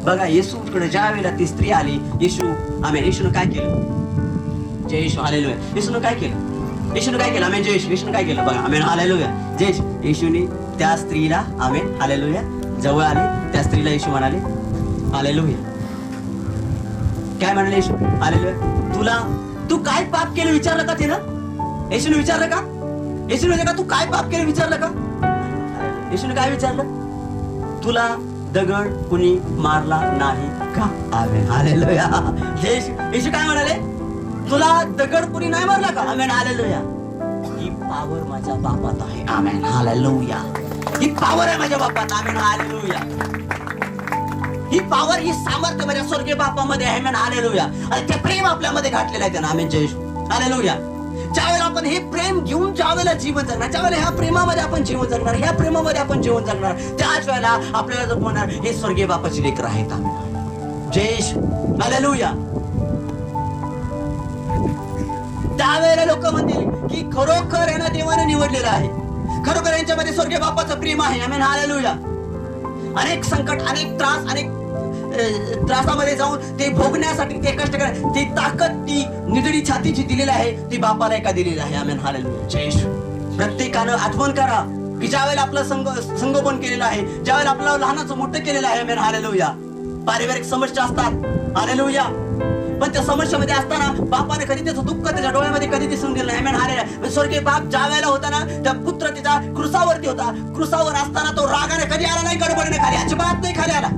बघा येशूकडे ज्या वेळेला ती स्त्री आली, येशू. आमेन. येशूनं काय केलं? जय येशू. हालेलुया. येशूनं काय केलं? येशूनं काय केलं? आमेन. जय येशू. येशूनं काय केलं? बघा. आमेन. हालेलुया. जय येशू. येशूने त्या स्त्रीला, आमेन. हालेलुया, जवळ आले. त्या स्त्रीला येशू म्हणाले, हालेलुया. काय म्हणाले येशू? हालेलुया. तू काय पाप केलं विचारलं का तिनं? येशूने विचारलं का? येशूने विचारलं का तू काय पाप केलं विचारलं का? येशूने काय विचारलं? तुला दगड कुणी मारला नाही का? आमेन. हालेलुया. येशू काय म्हणाले? तुला दगड कुणी नाही मारला का? आमेन. हालेलुया. ही पावर माझ्या बापात आहे. आमेन. हालेलुया. ही पावर आहे माझ्या बापात. आमेन. हालेलुया. ही पावर, ही सामर्थ्य माझ्या स्वर्गीय बापामध्ये आहे. आमेन. हालेलुया. आणि ते प्रेम आपल्यामध्ये घातलेलं आहे त्यानं. आमेन. जय येशू. हालेलुया. ज्यावेळेला आपण हे प्रेम घेऊन ज्यावेळेला जीवन जगणार, ज्यावेळेला ह्या प्रेमामध्ये आपण जीवन जगणार, ह्या प्रेमामध्ये आपण जीवन जगणार, त्याच वेळेला आपल्याला जर म्हणणार हे स्वर्गीय बापाची लेकरं आहेत. आमेन. जय येशू. हालेलुया. त्यावेळेला लोक म्हणतील की खरोखर यांना देवाने निवडलेलं आहे, खरोखर यांच्यामध्ये स्वर्गीय बापाचं प्रेम आहे. आमेन, हालेलुया. अनेक संकट, अनेक त्रास, अनेक त्रासामध्ये जाऊन ते भोगण्यासाठी ते कष्ट करा, ती ताकद, ती निगडी छाती जी दिलेली आहे ती बापाला एका दिलेली आहे. आमेन, हालेलुया. जय येशू. प्रत्येकानं आठवण करा की ज्या वेळेला आपलं संगोपन केलेलं आहे, ज्या वेळेला आपलं लहानाचं मोठं केलेलं आहे. आमेन, हालेलुया. पारिवारिक समस्या असतात, हालेलुया, पण त्या समस्यामध्ये असताना बापाने कधी त्याचं दुःख त्याच्या डोळ्यामध्ये कधी दिसून दिलं नाही. आमेन, हालेलुया. स्वर्गीय बाप ज्या वेळेला होता ना, त्या पुत्र तिचा क्रुसावरती होता, क्रुसावर असताना तो रागाने कधी आला नाही, गडबडीने खाली अजिबात नाही खाली आला.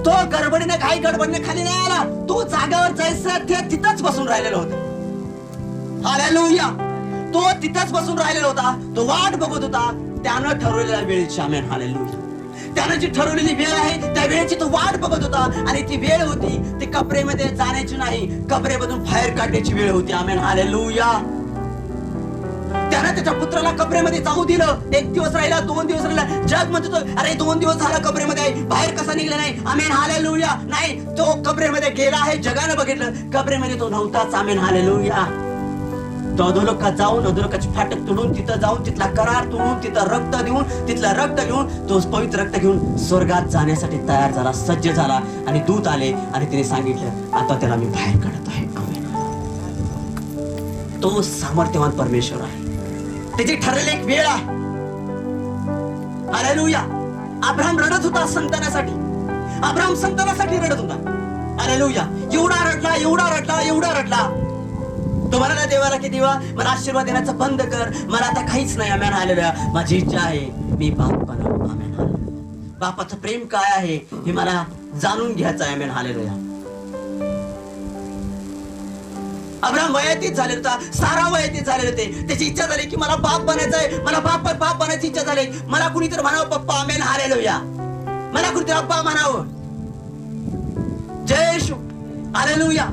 तो गडबडीने खाली नाही आला. तो जागावर जायचं तिथंच बसून राहिलेला होता. हालेलुया. तो तिथंच बसून राहिलेला होता, तो वाट बघत होता त्यानं ठरवलेल्या वेळेची. आमेन, हालेलुया. त्यानं जी ठरवलेली वेळ आहे त्या वेळेची तो वाट बघत होता, आणि ती वेळ होती ती कबरेमध्ये जाण्याची नाही, कबरेमधून बाहेर काढण्याची वेळ होती. आमेन, हालेलुया. त्यानं त्याच्या पुत्राला कबरेमध्ये जाऊ दिलं. 1 दिवस राहिला, 2 दिवस राहिला. जग म्हणतो अरे 2 दिवस झाला कबरेमध्ये आहे, बाहेर कसा निघला नाही. आमेन, हालेलुया. नाही, तो कबरेमध्ये गेला आहे, जगानं बघितलं कबरेमध्ये तो नव्हताच. आमेन, हालेलुया. तो अधोलोकात जाऊन अधोलोकाची फाटक तोडून तिथं जाऊन तिथला करार तोडून तिथं रक्त देऊन तिथलं रक्त घेऊन तो पवित्र रक्त घेऊन स्वर्गात जाण्यासाठी तयार झाला, सज्ज झाला. आणि दूत आले आणि तिने सांगितलं आता त्याला मी बाहेर काढत आहे. तो सामर्थ्यवान परमेश्वर आहे, त्याची ठरलेली एक वेळ आहे. हालेलुया. अब्राहम रडत होता संतानासाठी, अब्राहम संतानासाठी रडत होता. हालेलुया. एवढा रडला, एवढा रडला, एवढा रडला. तो म्हणाला देवाला की देवा मला आशीर्वाद देण्याचं बंद कर, मला आता काहीच नाही. आमेन, हालेलुया. माझी इच्छा आहे मी बाप बनावं. आमेन, हालेलुया. बापाचं प्रेम काय आहे हे मला जाणून घ्यायचं आहे. आमेन, हालेलुया. अब्राहम वयातीत झाले होता, सारा वयातीत झाले होते. त्याची इच्छा झाली की मला बाप बनायचं आहे, मला बाप बनायची इच्छा झाली. मला कुणीतरी म्हणावं पप्पा. आमेन, हालेलुया. मला कुणीतरी अप्पा म्हणावं. जय येशू. हालेलुया.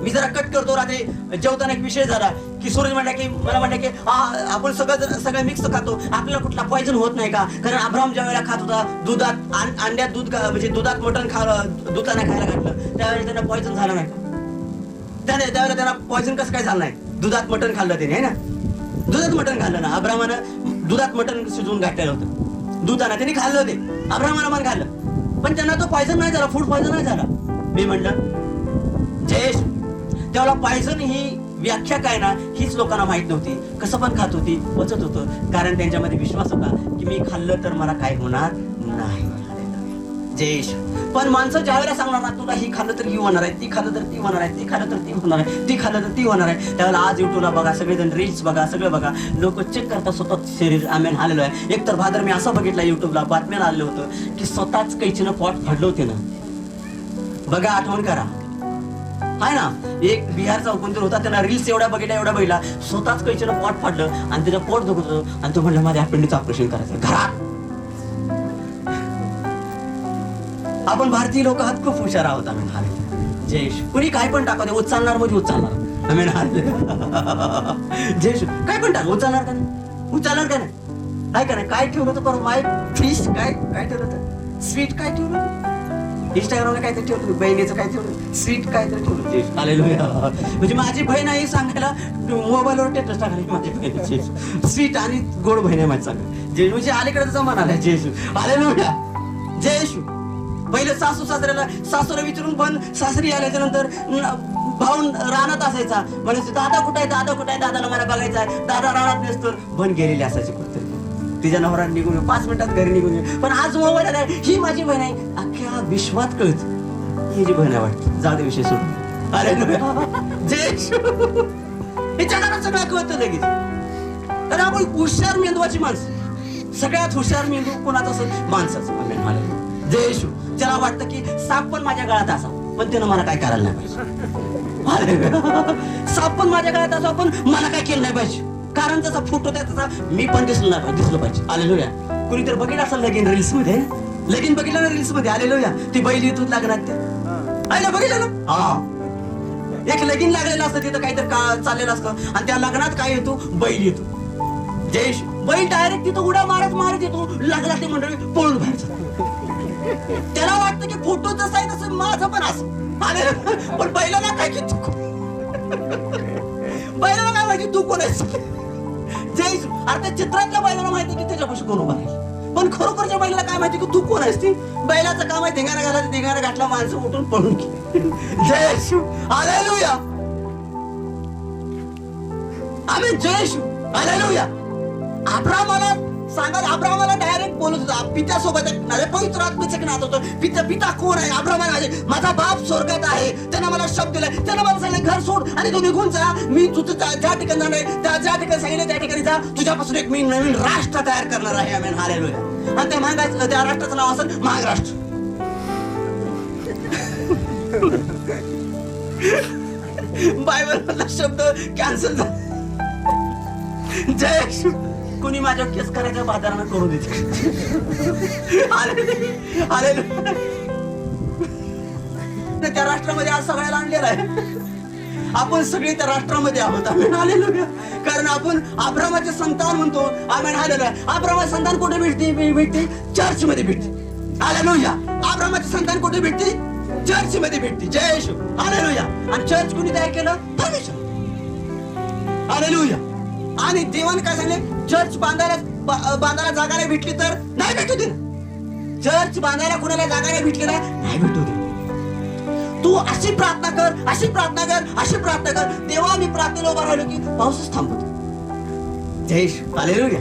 मी जरा कट करतो. रात्री जेवताना एक विषय झाला की सूरज म्हणला की मला म्हणलं की आपण सगळं मिक्स खातो, आपल्याला कुठला पॉइझन होत नाही का? कारण अब्राहम ज्या वेळेला खात होता दुधात, अंड्यात दूध, म्हणजे दुधात मटण दुधाने खायला घातलं त्यावेळेला त्यांना पॉइझन झालं नाही. त्यावेळेला त्यांना पॉइझन कसं काय झालं नाही? दुधात मटण खाल्लं त्याने, है ना? दुधात मटण खाल्लं ना. अब्राहमानं दुधात मटण शिजवून घातलेलं होतं दुधानं, त्यांनी खाल्लं ते. अब्राहमानं पण खाल्लं, पण त्यांना तो पॉइझन नाही झाला, फूड पॉइझन नाही झाला. मी म्हणलं जयेश, त्यावेळेला पॉइझन ही व्याख्या काय ना हीच लोकांना माहित नव्हती. कसं पण खात होती, पचत होतं, कारण त्यांच्यामध्ये विश्वास होता की मी खाल्लं तर मला काय होणार नाही. जयेश. पण माणसं ज्या वेळेला सांगणार ना तुला ही खाल्लं तर ही होणार आहे, ती खाल्लं तर ती होणार आहे, ती खाल्लं तर ती होणार आहे, ती खाल्लं तर ती होणार आहे, त्यावेळेला आज युट्यूबला बघा, सगळेजण रील्स बघा, सगळं बघा, लोक चेक करतात स्वतः शरीर. आमेन, हालेलुया. एक तर भादर मी असं बघितलं युट्यूबला, बातम्या आलेलं होतं की स्वतःच कैचीनं पोट फाडलं होते ना. बघा, आठवण करा. हाय ना, एक बिहारचा कोणतरी होता, त्याला रील्स एवढा बघितला, स्वतःच कैचीनं पोट फाडलं आणि त्याचं पोट दुखत होतं आणि तो म्हणलं माझ्या अपेंडिक्सचं ऑपरेशन करायचं घरात. आपण भारतीय लोक आहात खूप हुशार आहोत. आम्ही हालेलुया. जयेश. कुणी काय पण टाका दे, उचलणार म्हणजे उचलणार. आम्ही हालेलुया. जयेश. काय पण टाका, उचलणार का नाही? उचलणार का नाही? काय का नाही? काय ठेवलं होतं परवा? माय फिश काय ठेवलं होतं? स्वीट काय ठेवलं होतं? इंस्टाग्रामला काहीतरी ठेवलं, बहिणीचं काय ठेवलं, स्वीट काहीतरी ठेवलं. हालेलुया. म्हणजे माझी बहीण आहे सांगायला मोबाईलवर टेटस टाकायला माझी बहिणीची स्वीट आणि गोड बहीण आहे माझी सांगा. जे म्हणजे अलीकडे जमाना आलाय. जयेशू. हालेलुया. जयेशू. पहिलं सासूला विचारून पण सासरी आल्याच्या नंतर भाऊन रानात असायचा, म्हणायचं दादा कुठे आहे, दादा कुठे आहे, दादाला मला बघायचं आहे. दादा रानात नसतो, बन गेलेली असायची कुठतरी. तिच्या नवरा निघून 5 मिनिटात घरी निघून ये. पण आज मोबाईल आलाय, ही माझी बहीण आहे, अख्ख्या विश्वात कळत ही जी बहीण आहे वाटत. जाऊ दे, विषय सोडून. अरे जयेशू. हे जगाला सगळं कळतं लगेच. कारण आपण हुशार मेंदवाची माणसं, सगळ्यात हुशार मेंदू कोणाचा असेल? माणसाचा. जयेशू. त्याला वाटतं की साप पण माझ्या गळ्यात असा, पण त्यानं मला काय करायला नाही पाहिजे. साप पण माझ्या गळ्यात असा, पण मला काय केलं नाही पाहिजे. कारण त्याचा फोटो त्याचा मी पण दिसलं पाहिजे. हालेलुया. कुणीतरी बघितलं असं लगीन रील्स मध्ये, लगीन बघितलं ना रील्स मध्ये. हालेलुया. ती बैल येतो लागणार त्या बघितलं ना. हा, एक लगीन लागलेलं असतं, तिथं काहीतरी चाललेलं असतं आणि त्या लग्नात काय येतो? बैल येतो. जयेश. बैल डायरेक्ट तिथं उड्या मारत येतो, लागला ते मंडळी पळून बाहेर. त्याला वाटतं की फोटो जसा आहे तसं माझं पण असं. पण बैलाला काय की माहिती तू कोण आहेस. जय येशू. अरे त्या चित्रातल्या बैलाला माहिती की त्याच्यापाशी कोण उभा आहे, पण खरोखरच्या बैलाला काय माहिती की तू कोण आहेस. ती बैलाचं काम आहे धिंगाणा घालायचं, धिंगाणा घातला माणसं उठून पळून गेली. जय येशू. हालेलुया. आमेन. जय येशू. हालेलुया. अब्राहमाला सांगा, अब्राहमाला डायरेक्ट बोलत होता पित्यासोबत पवित्र आत्म्याचं एक नातं होतं. पिता कोण आहे. अब्राहमाला माझा बाप स्वर्गात आहे, त्यानं मला शब्द दिलाय, त्यानं मला सांगितलं घर सोड आणि तू निघून जा. मी तुझं ज्या ठिकाणी जाणार आहे ज्या ठिकाणी सांगितलं त्या ठिकाणी जा. तुझ्यापासून एक मी नवीन राष्ट्र तयार करणार आहे. आमेन. हालेलुया. आणि त्या राष्ट्राचं नाव असेल महाराष्ट्र. बायबल मधला शब्द कॅन्सल झाला. जय येशू. कोणी माझ्या केस करायच्या बाजारानं करू देते. त्या राष्ट्रामध्ये आज सगळ्याला आणलेला आहे. आपण सगळे त्या राष्ट्रामध्ये आहोत. आमेन. हालेलुया. कारण आपण अब्राहमाचे संतान म्हणतो. आमेन. हालेलुया. अब्राहमाचे संतान कुठे भेटते चर्च मध्ये भेटते. हालेलुया. अब्राहमाचे संतान कुठे भेटते चर्च मध्ये भेटते. जय येशू. हालेलुया. आणि चर्च कुणी तयार केलं परमेश्वर. हालेलुया. आणि देवाने काय सांगितले, चर्च बांधायला जागा नाही भेटली तर नाही भेटू दे. चर्च बांधायला कुणाला जागा नाही भेटली नाही भेटू दे. तू अशी प्रार्थना कर, अशी प्रार्थना कर, अशी प्रार्थना कर. देवा मी प्रार्थनेला उभा राहिलो की पाऊसच थांबतो. जय येशू. हालेलुया.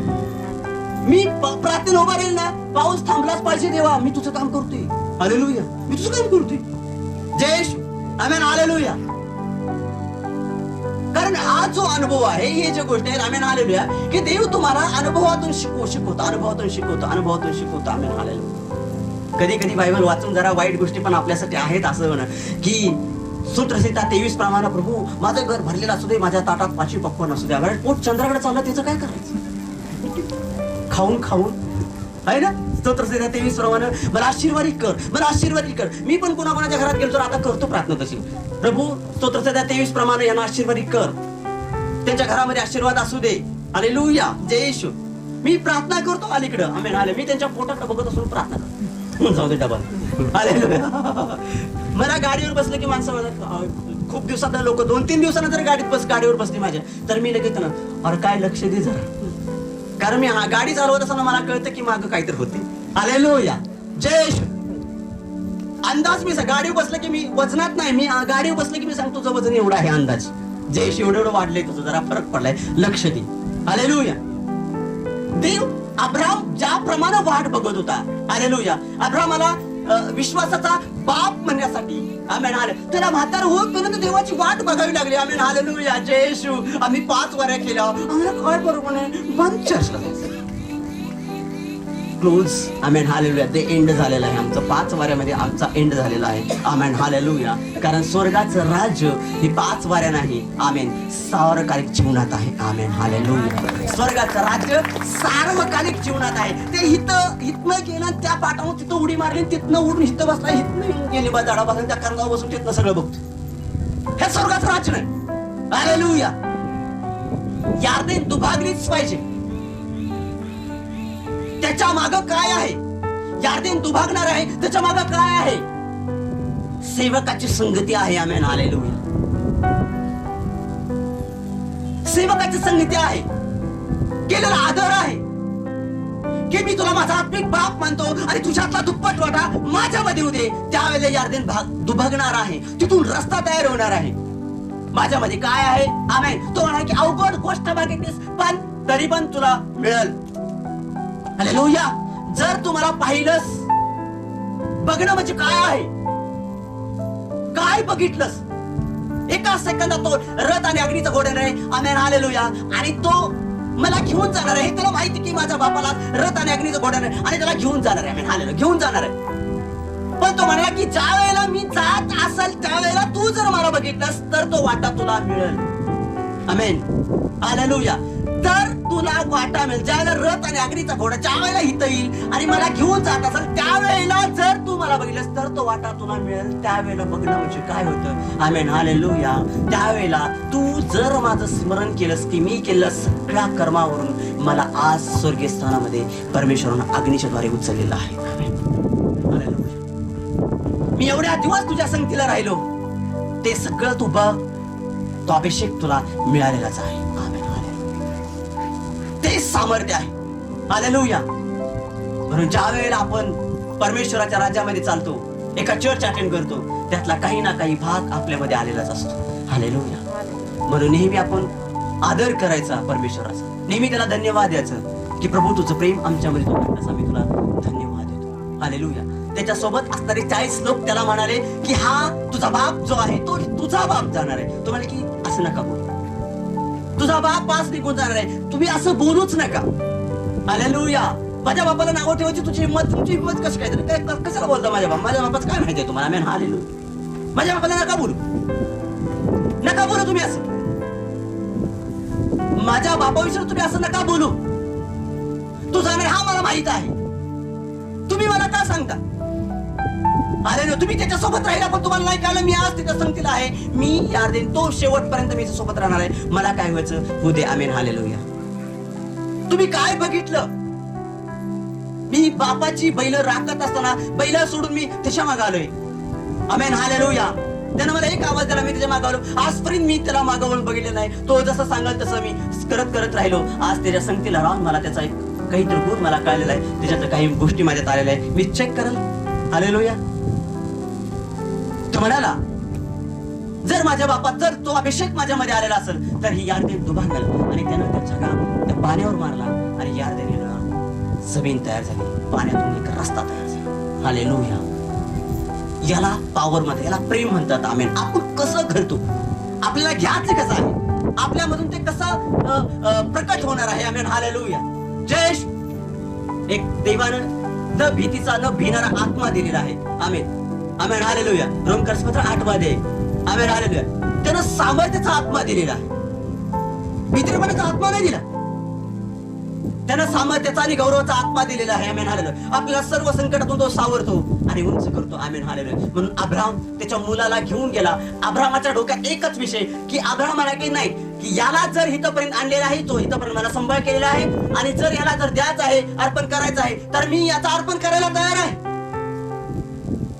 मी प्रार्थनेला उभा राहील ना, पाऊस थांबलाच पाहिजे. देवा मी तुझं काम करतोय. हालेलुया. मी तुझं काम करतोय. जय येशू. आमेन. हालेलुया. कारण हा जो अनुभव आहे, हे जे गोष्ट आहे, आमेन. हालेलुया, की देव तुम्हाला अनुभवातून शिकवतो. आमेन. हालेलुया. कधी कधी बायबल वाचून जरा वाईट गोष्टी पण आपल्यासाठी आहेत. असं म्हणा की सूत्रसंहिता 23 प्रमाणे, प्रभू माझं घर भरलेलं असू दे, माझ्या ताटात 5 पक्वान्न असू द्या. पोट चंद्राकडे चाललं, त्याचं काय करायचं. खाऊन आहे ना. सूत्रसंहिता 23 प्रमाणे मला आशीर्वादित कर. मी पण कोणाच्या घरात गेलो तर आता करतो प्रार्थना तशी. प्रभू सूत्रसंहिता 23 प्रमाणे यांना आशीर्वादित कर, त्यांच्या घरामध्ये आशीर्वाद असू दे. हालेलुया. जय येशू. मी प्रार्थना करतो अलीकडं. आमेन. हाले. मी त्यांच्या पोटात बघत असून प्रार्थना करतो. जाऊ दे डबल. हालेलुया. मला गाडीवर बसलं की माणसं म्हणतात, खूप दिवसात लोक 2-3 दिवसांना जर गाडीवर बसली माझ्या, तर मी लगेच अरे काय लक्ष दे जरा. कारण मी गाडी चालवत असताना मला कळतं की मागं काहीतरी होते. हालेलुया. जय येशू. अंदाज मी गाडीवर बसलं की मी वजनात नाही, मी गाडीवर बसलं की मी सांगतो तुझं वजन एवढं आहे अंदाज. जय येशू. एवढं वाढलंय तुझं, जरा फरक पडलाय, लक्ष दे. हालेलुया. देव अब्राहम ज्याप्रमाणे वाट बघत होता. हालेलुया. अब्राहमाला विश्वासाचा बाप म्हणण्यासाठी, आमेन. हाले, त्याला म्हातार होईपर्यंत देवाची वाट बघावी लागली. आमेन. हालेलुया. जय येशू. आम्ही 5 वाऱ्या केल्या, आम्हाला काय बरोबर नाही, बंद चर्चला क्लोज. आमेन. हालेलुया. ते एंड झालेलं आहे आमचं. 5 वाऱ्यामध्ये आमचा एंड झालेला आहे. आमेन. हालेलुया. कारण स्वर्गाचं राज्य हे 5 वाऱ्या नाही, आमेन, सार्वकालिक जीवनात आहे. आमेन. हालेलुया. स्वर्गाचं राज्य सार्वकालिक जीवनात आहे. ते हितनं गेलं, त्या पाठावर तिथं उडी मारली, तिथनं उडून हिथं बसला, हितनं गेली बा झाडा बसून, त्या कर्जावर बसून तिथनं सगळं बघतो. हे स्वर्गाचं राज्य नाही. हालेलुया. यार्देन दुभागलीच पाहिजे. त्याच्या मागं काय आहे. यार्देन दुभागणार आहे, त्याच्या मागं काय आहे. सेवकाची संगती आहे. आमेन. हालेलुया. सेवकाची संगती आहे, केलेला आदर आहे की मी तुला माझा आत्मिक बाप मानतो आणि तुझ्यातला दुप्पट वाटा माझ्यामध्ये होते. त्यावेळेला यार्देन दुभागणार आहे, तिथून रस्ता तयार होणार आहे. माझ्यामध्ये काय आहे. आमेन. तो म्हणा की अवघड गोष्ट मागितलीस पण तरी पण तुला मिळेल. हालेलुया. जर तुम्हाला पाहिलंस, बघणं म्हणजे काय आहे, काय बघितलंस. एका सेकंदात तो रथ आणि अग्नीचा घोडा आहे. आमेन. हालेलुया. आणि तो मला घेऊन जाणार आहे. त्याला माहिती की माझ्या बापाला रथ आणि अग्नीचा घोडा आहे आणि त्याला घेऊन जाणार आहे. आमेन. हालेलुया. घेऊन जाणार आहे. पण तो म्हणला की ज्या वेळेला मी जात असेल त्यावेळेला तू जर मला बघितलंस तर तो वाटा तुला मिळेल. आमेन. हालेलुया. तर तुला वाटा मिळेल. ज्यावेळेला रथ आणि अग्नीचा घोडा ज्या वेळेला इथं येईल आणि मला घेऊन जात असेल त्यावेळेला जर तू मला बघितलंस तर तो वाटा तुला मिळेल. त्यावेळेला बघणं म्हणजे काय होतं. आमेन. हालेलुया. त्यावेळेला तू जर माझं स्मरण केलंस की मी केलेल्या सगळ्या कर्मावरून मला आज स्वर्गीय स्थानामध्ये परमेश्वरानं अग्नीच्या द्वारे उचललेलं आहे. आमेन. हालेलुया. मी एवढ्या दिवस तुझ्या संगतीला राहिलो, ते सगळं तू बघ, तो अभिषेक तुला मिळालेलाच आहे. आमेन. तेच सामर्थ्य आहे. हालेलुया. म्हणून ज्या वेळेला आपण परमेश्वराच्या राज्यामध्ये चालतो, एका चर्च अटेंड करतो, त्यातला काही ना काही भाग आपल्यामध्ये आलेलाच असतो. हालेलुया. म्हणून नेहमी आपण आदर करायचा परमेश्वराचा, नेहमी त्याला धन्यवाद द्यायचं की प्रभू तुझं प्रेम आमच्यामध्ये तू घातलंस, आम्ही तुला धन्यवाद देतो. हालेलुया. त्याच्यासोबत असणारे 40 लोक त्याला म्हणाले की हा तुझा बाप जो आहे तो तुझा बाप जाणार आहे. तो म्हणाले की असं नका बोलू, तुझा बाप पास निघून जाणार आहे, तुम्ही असं बोलूच नका. हालेलुया. माझ्या बापाला नाव ठेवायची तुमची हिंमत कशी काय, कशाला बोलता माझ्या बापाचं काय माहितीये तुम्हाला. आमेन. हालेलुया. माझ्या बापाला नका बोलू तुम्ही असं, माझ्या बापाविषयी तुम्ही असं नका बोलू. तू जाणार हा मला माहित आहे, तुम्ही मला का सांगता. अरे तुम्ही त्याच्यासोबत राहिला पण तुम्हाला नाही कळलं मी आज तिच्या संगतीला आहे, मी यार्देन तो शेवटपर्यंत मी सोबत राहणार आहे, मला काय व्हायचं होऊ दे. आमेन. हालेलुया. तुम्ही काय बघितलं, मी बापाची बैल राखत असताना बैल सोडून मी त्याच्या मागे आलोय. आमेन. हालेलुया. त्यानं मला एक आवाज दिला, मी त्याच्या मागे आलो. आजपर्यंत मी त्याला मागावून बघितलं नाही, तो जसं सांगाल तसं मी करत राहिलो. आज त्याच्या संगतीला राहून मला त्याचा एक काहीतरी गुण मला कळलेला आहे, त्याच्यात काही गोष्टी माझ्यात आलेल्या आहे, मी चेक करेल. हालेलुया. तो म्हणाला जर माझ्या बापात जर तो अभिषेक माझ्यामध्ये आलेला असेल तर ही यार्देन दुभांगल, आणि त्यानं त्या छगा त्या पाण्यावर मारला आणि यार्देन जमीन तयार झाली, पाण्यातून एक रस्ता तयार झाला. हालेलुया. याला पॉवर मध्ये, याला प्रेम म्हणतात. आमेन. आपण कसं घडतो, आपल्याला घ्यायचं कसं आहे, आपल्यामधून ते कसं प्रकट होणार आहे. आमेन. हालेलुया. जयेश एक देवानं न भीतीचा न भिणारा आत्मा दिलेला आहे. आमेन. आमेन. हालेलुया. रोमकर्सपत्र 8 मध्ये आमेन. हालेलुया. त्यानं सामर्थ्याचा आत्मा दिलेला आहे, भीतीपणाचा आत्मा नाही दिला. त्यानं सामर्थ्याचा आणि गौरवाचा आत्मा दिलेला आहे. आमेन. हालेलुया. आपल्याला सर्व संकटातून तो सावरतो आणि उंच करतो. आमेन. हालेलुया. म्हणून अब्राहम त्याच्या मुलाला घेऊन गेला. अब्राहमाच्या डोक्यात एकच विषय की अब्राहम म्हणा की नाही की याला जर इथपर्यंत आणलेला आहे, तो इथपर्यंत मला सांभाळ केलेला आहे, आणि जर याला जर द्यायचं आहे, अर्पण करायचं आहे, तर मी याचा अर्पण करायला तयार आहे.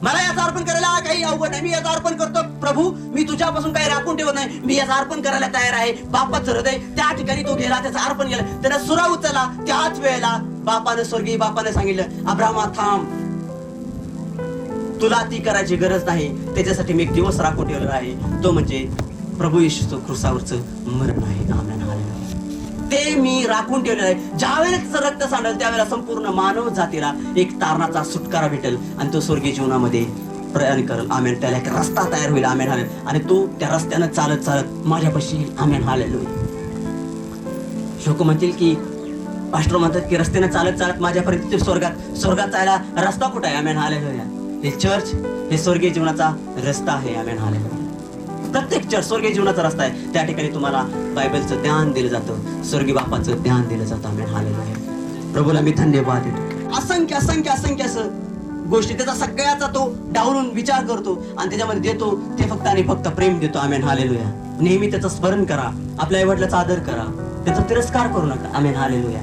मला याचा अर्पण करायला काही अवघड नाही, मी याचा अर्पण करतो. प्रभू मी तुझ्यापासून काही राखून ठेवत नाही, मी याचा अर्पण करायला तयार आहे. बापाचं हृदय त्या ठिकाणी तो गेला, त्याचं अर्पण केलं, त्यानं सुरा उचलला. त्याच वेळेला स्वर्गीय बापाने सांगितलं अब्राहमा थांब, तुला ती करायची गरज नाही, त्याच्यासाठी मी एक दिवस राखून ठेवलेला आहे, तो म्हणजे प्रभू येशूचं क्रुसावरचं मरण आहे. आमेन. हालेलुया. ते मी राखून ठेवलेलं आहे. ज्यावेळेला त्याचं रक्त सांडेल त्यावेळेला संपूर्ण मानव जातीला एक तारणाचा सुटकारा भेटेल आणि तो स्वर्गीय जीवनामध्ये प्रयाण करेल. आमेन. त्याला एक रस्ता तयार होईल. आमेन. हालेलुया. आणि तो त्या रस्त्यानं चालत चालत माझ्यापाशी येईल. आमेन. हालेलुया. लोक म्हणतील की पास्टर म्हणतात की रस्त्यानं चालत चालत माझ्यापर्यंत स्वर्गात जायला रस्ता कुठे आहे. आमेन. हालेलुया. हे चर्च हे स्वर्गीय जीवनाचा रस्ता आहे. आमेन. हालेलुया. प्रत्येक चर्च स्वर्गीय जीवनाचा रस्ता आहे. त्या ठिकाणी तुम्हाला बायबलचं ज्ञान दिलं जातं, स्वर्गीय बापाचं ज्ञान दिलं जातं. आमेन. हालेलुया. प्रभूला मी धन्यवाद देतो. असंख्य असंख्य असंख्य असं गोष्टी त्याचा सगळ्याचा तो डावरून विचार करतो आणि त्याच्यामध्ये देतो ते फक्त आणि फक्त प्रेम देतो. आमेन. हालेलुया. नेहमी त्याचं स्मरण करा, आपल्या आईवडिलाचा आदर करा, त्याचा तिरस्कार करू नका. आमेन. हालेलुया.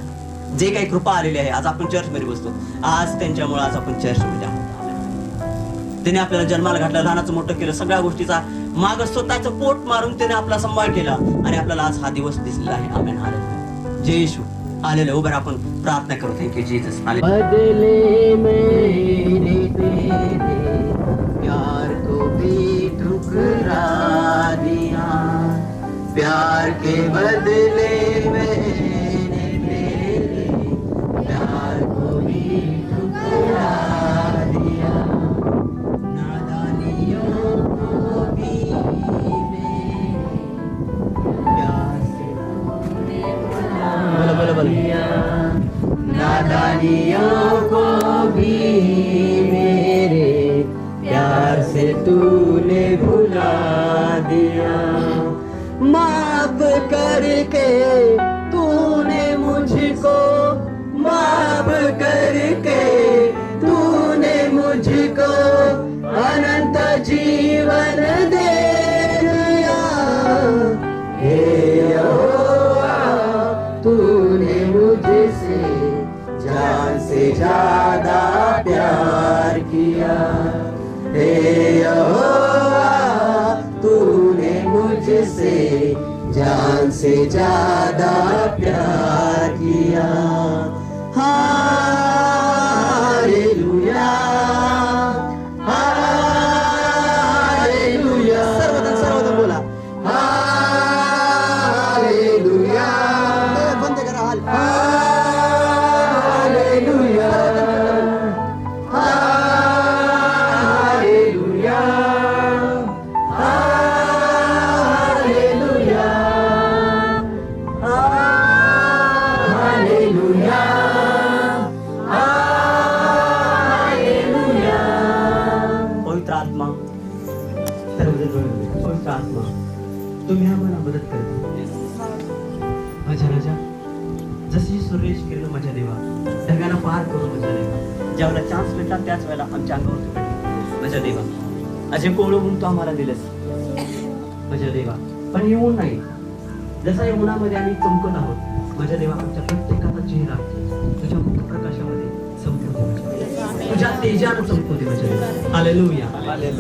जे काही कृपा आलेली आहे, आज आपण चर्च मध्ये बसतो, आज त्यांच्यामुळे आज आपण चर्च मध्ये आहोत. त्याने आपल्याला जन्माला घातलं, लहानाचं मोठं केलं, सगळ्या गोष्टीचा माग स्वतःचं पोट मारून त्याने आपला सांभाळ केला आणि आपल्याला आज हा दिवस दिसलेला आहे. आमेन. हालेलुया. जय येशू. हालेलुया. उभं आपण प्रार्थना करू. Thank you Jesus. बदले मैंने तेरे प्यार को भी ठुकरा दिया, प्यार के बदले मैंने तेरे प्यार को भी ठुकरा दिया, नादानियों को भी मेरे प्यार से तूने भुला दिया, नादानियों को भी मेरे प्यार से तूने भुला दिया, माफ करके तूने मुझको, माफ करके तूने मुझको अनंत जीवन दे दिया, हे यहोवा तूने मुझसे जान से ज्यादा प्यार किया, हे यहोवा तूने मुझसे जान से ज्यादा प्यार किया। आत्मा, सर्वजण डोळे उघडा. पवित्र आत्मा, तुम्ही आम्हाला मदत करता माझ्या राजा. जशी सूर्यश किरण माझ्या देवा ढगाला पार करू माझ्या देवा. ज्यावेळेला चान्स भेटला त्याच वेळेला आमच्या अंगावर तू भेटला माझ्या देवा. असे कोवळं ऊन तू आम्हाला दिलंस माझ्या देवा. पण हे ऊन नाही, जसं या उन्हामध्ये आम्ही चमकत आहोत माझ्या देवा, आमच्या प्रत्येकाचा चेहरा तुझ्या मुख प्रकाशामध्ये चमकतो, तुझ्या तेजानं चमकवते माझ्या देवा. हालेलुया.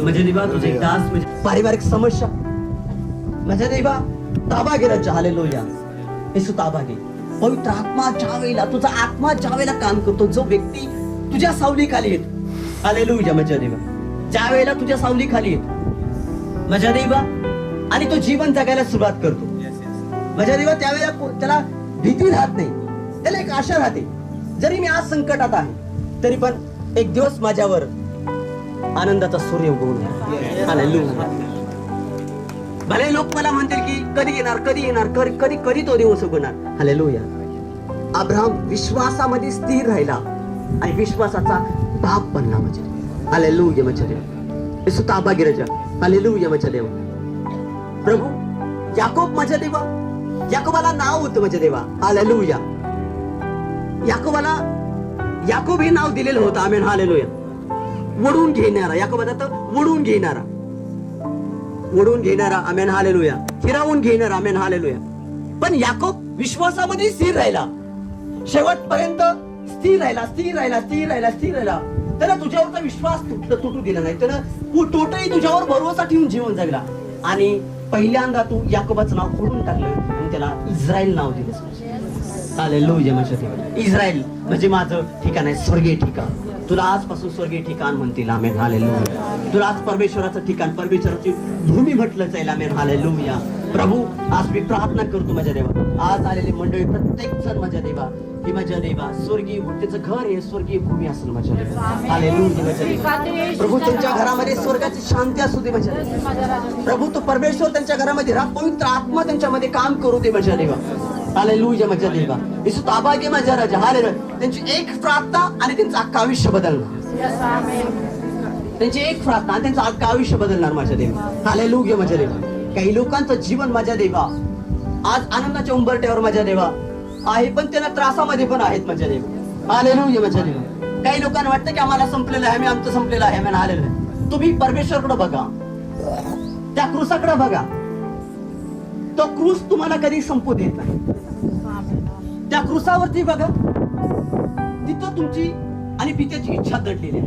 माझ्या देवा तुझे दास म्हणजे पारिवारिक समस्या माझ्या देवा ताबा घे राजा. हालेलुया. येशू ताबा घे. पवित्र आत्मा ज्या वेळेला तुझा आत्मा ज्या वेळेला काम करतो, जो व्यक्ती तुझ्या सावलीखाली येतो, हालेलुया माझ्या देवा, ज्या वेळेला तुझ्या सावलीखाली येतो माझ्या देवा आणि तो जीवन जगायला सुरुवात करतो माझ्या देवा, त्यावेळेला त्याला भीती राहत नाही, त्याला एक आशा राहते. जरी मी आज संकटात आहे तरी पण एक दिवस माझ्यावर आनंदाचा सूर्य उगवून येईल. हालेलुया. भले लोक मला म्हणतील की कधी येणार कधी येणार, कधी कधी तो दिवस उगवणार. हालेलुया. अब्राहम विश्वासामध्ये स्थिर राहिला आणि विश्वासाचा बाप बनला माझ्या. हालेलुया माझ्या देवा. येशू ताबा घे राजा. हालेलुया माझ्या देवा. प्रभू याकोब माझ्या देवा, याकोबाला नाव होतं माझ्या देवा. हालेलुया. याकोब हे नाव दिलेलं होतं. आमेन. हालेलुया. वडून घेणारा याकोबाचा तर वडून घेणारा. आमेन. हालेलुया. हिरावून घेणारा. आमेन. हालेलुया. पण याकोब विश्वासामध्ये स्थिर राहिला, शेवटपर्यंत स्थिर राहिला. त्याला तुझ्यावरचा विश्वास तुटू दिला नाही. त्यानं तोटही तुझ्यावर भरोसा ठेवून जीवन जगला आणि पहिल्यांदा तू याकोबाचं नाव खोडून टाकलं आणि त्याला इस्रायल नाव दिलं. हालेलुया माझ्या देवा. इस्रायल म्हणजे माझं ठिकाण आहे, स्वर्गीय ठिकाण. तुला आजपासून स्वर्गीय ठिकाण म्हणतील. आमेन. हालेलुया. तुला आज परमेश्वराचं ठिकाण, परमेश्वराची भूमी म्हटलं जाईल. आमेन. हालेलुया. प्रभू आज मी प्रार्थना करतो माझ्या देवा, आज आलेली मंडळी प्रत्येक जण माझ्या देवा, की माझ्या देवा स्वर्गीय त्याचं घर हे स्वर्गीय भूमी असेल माझ्या देवा. हालेलुया माझ्या देवा. प्रभू त्यांच्या घरामध्ये स्वर्गाची शांती असू दे माझ्या देवा. प्रभू तो परमेश्वर त्यांच्या घरामध्ये राहा, पवित्र आत्मा त्यांच्यामध्ये काम करू दे माझ्या देवा. हालेलुया माझ्या देवा. येशू ताबा घे माझ्या राजा. हालेलुया. त्यांची एक प्रार्थना आणि त्यांचं अख्खं आयुष्य बदलणार. त्यांची एक प्रार्थना आणि त्यांचं अख्खं आयुष्य बदलणार माझ्या देवा. हालेलुया माझ्या देवा. काही लोकांचं जीवन माझ्या देवा आज आनंदाच्या उंबरट्यावर माझ्या देवा आहे, पण त्यांना त्रासामध्ये पण आहेत माझ्या देवा. हालेलुया माझ्या देवा. काही लोकांना वाटतं की आम्हाला संपलेलं आहे, आमचं संपलेलं आहे. आम्ही हालेलुया. तुम्ही परमेश्वरकडे बघा, त्या क्रूसाकडे बघा. तो क्रूस तुम्हाला कधी संपू देत नाही. त्या क्रूसावरती बघा, तिथं तुमची आणि पित्याची इच्छा दडलेली आहे.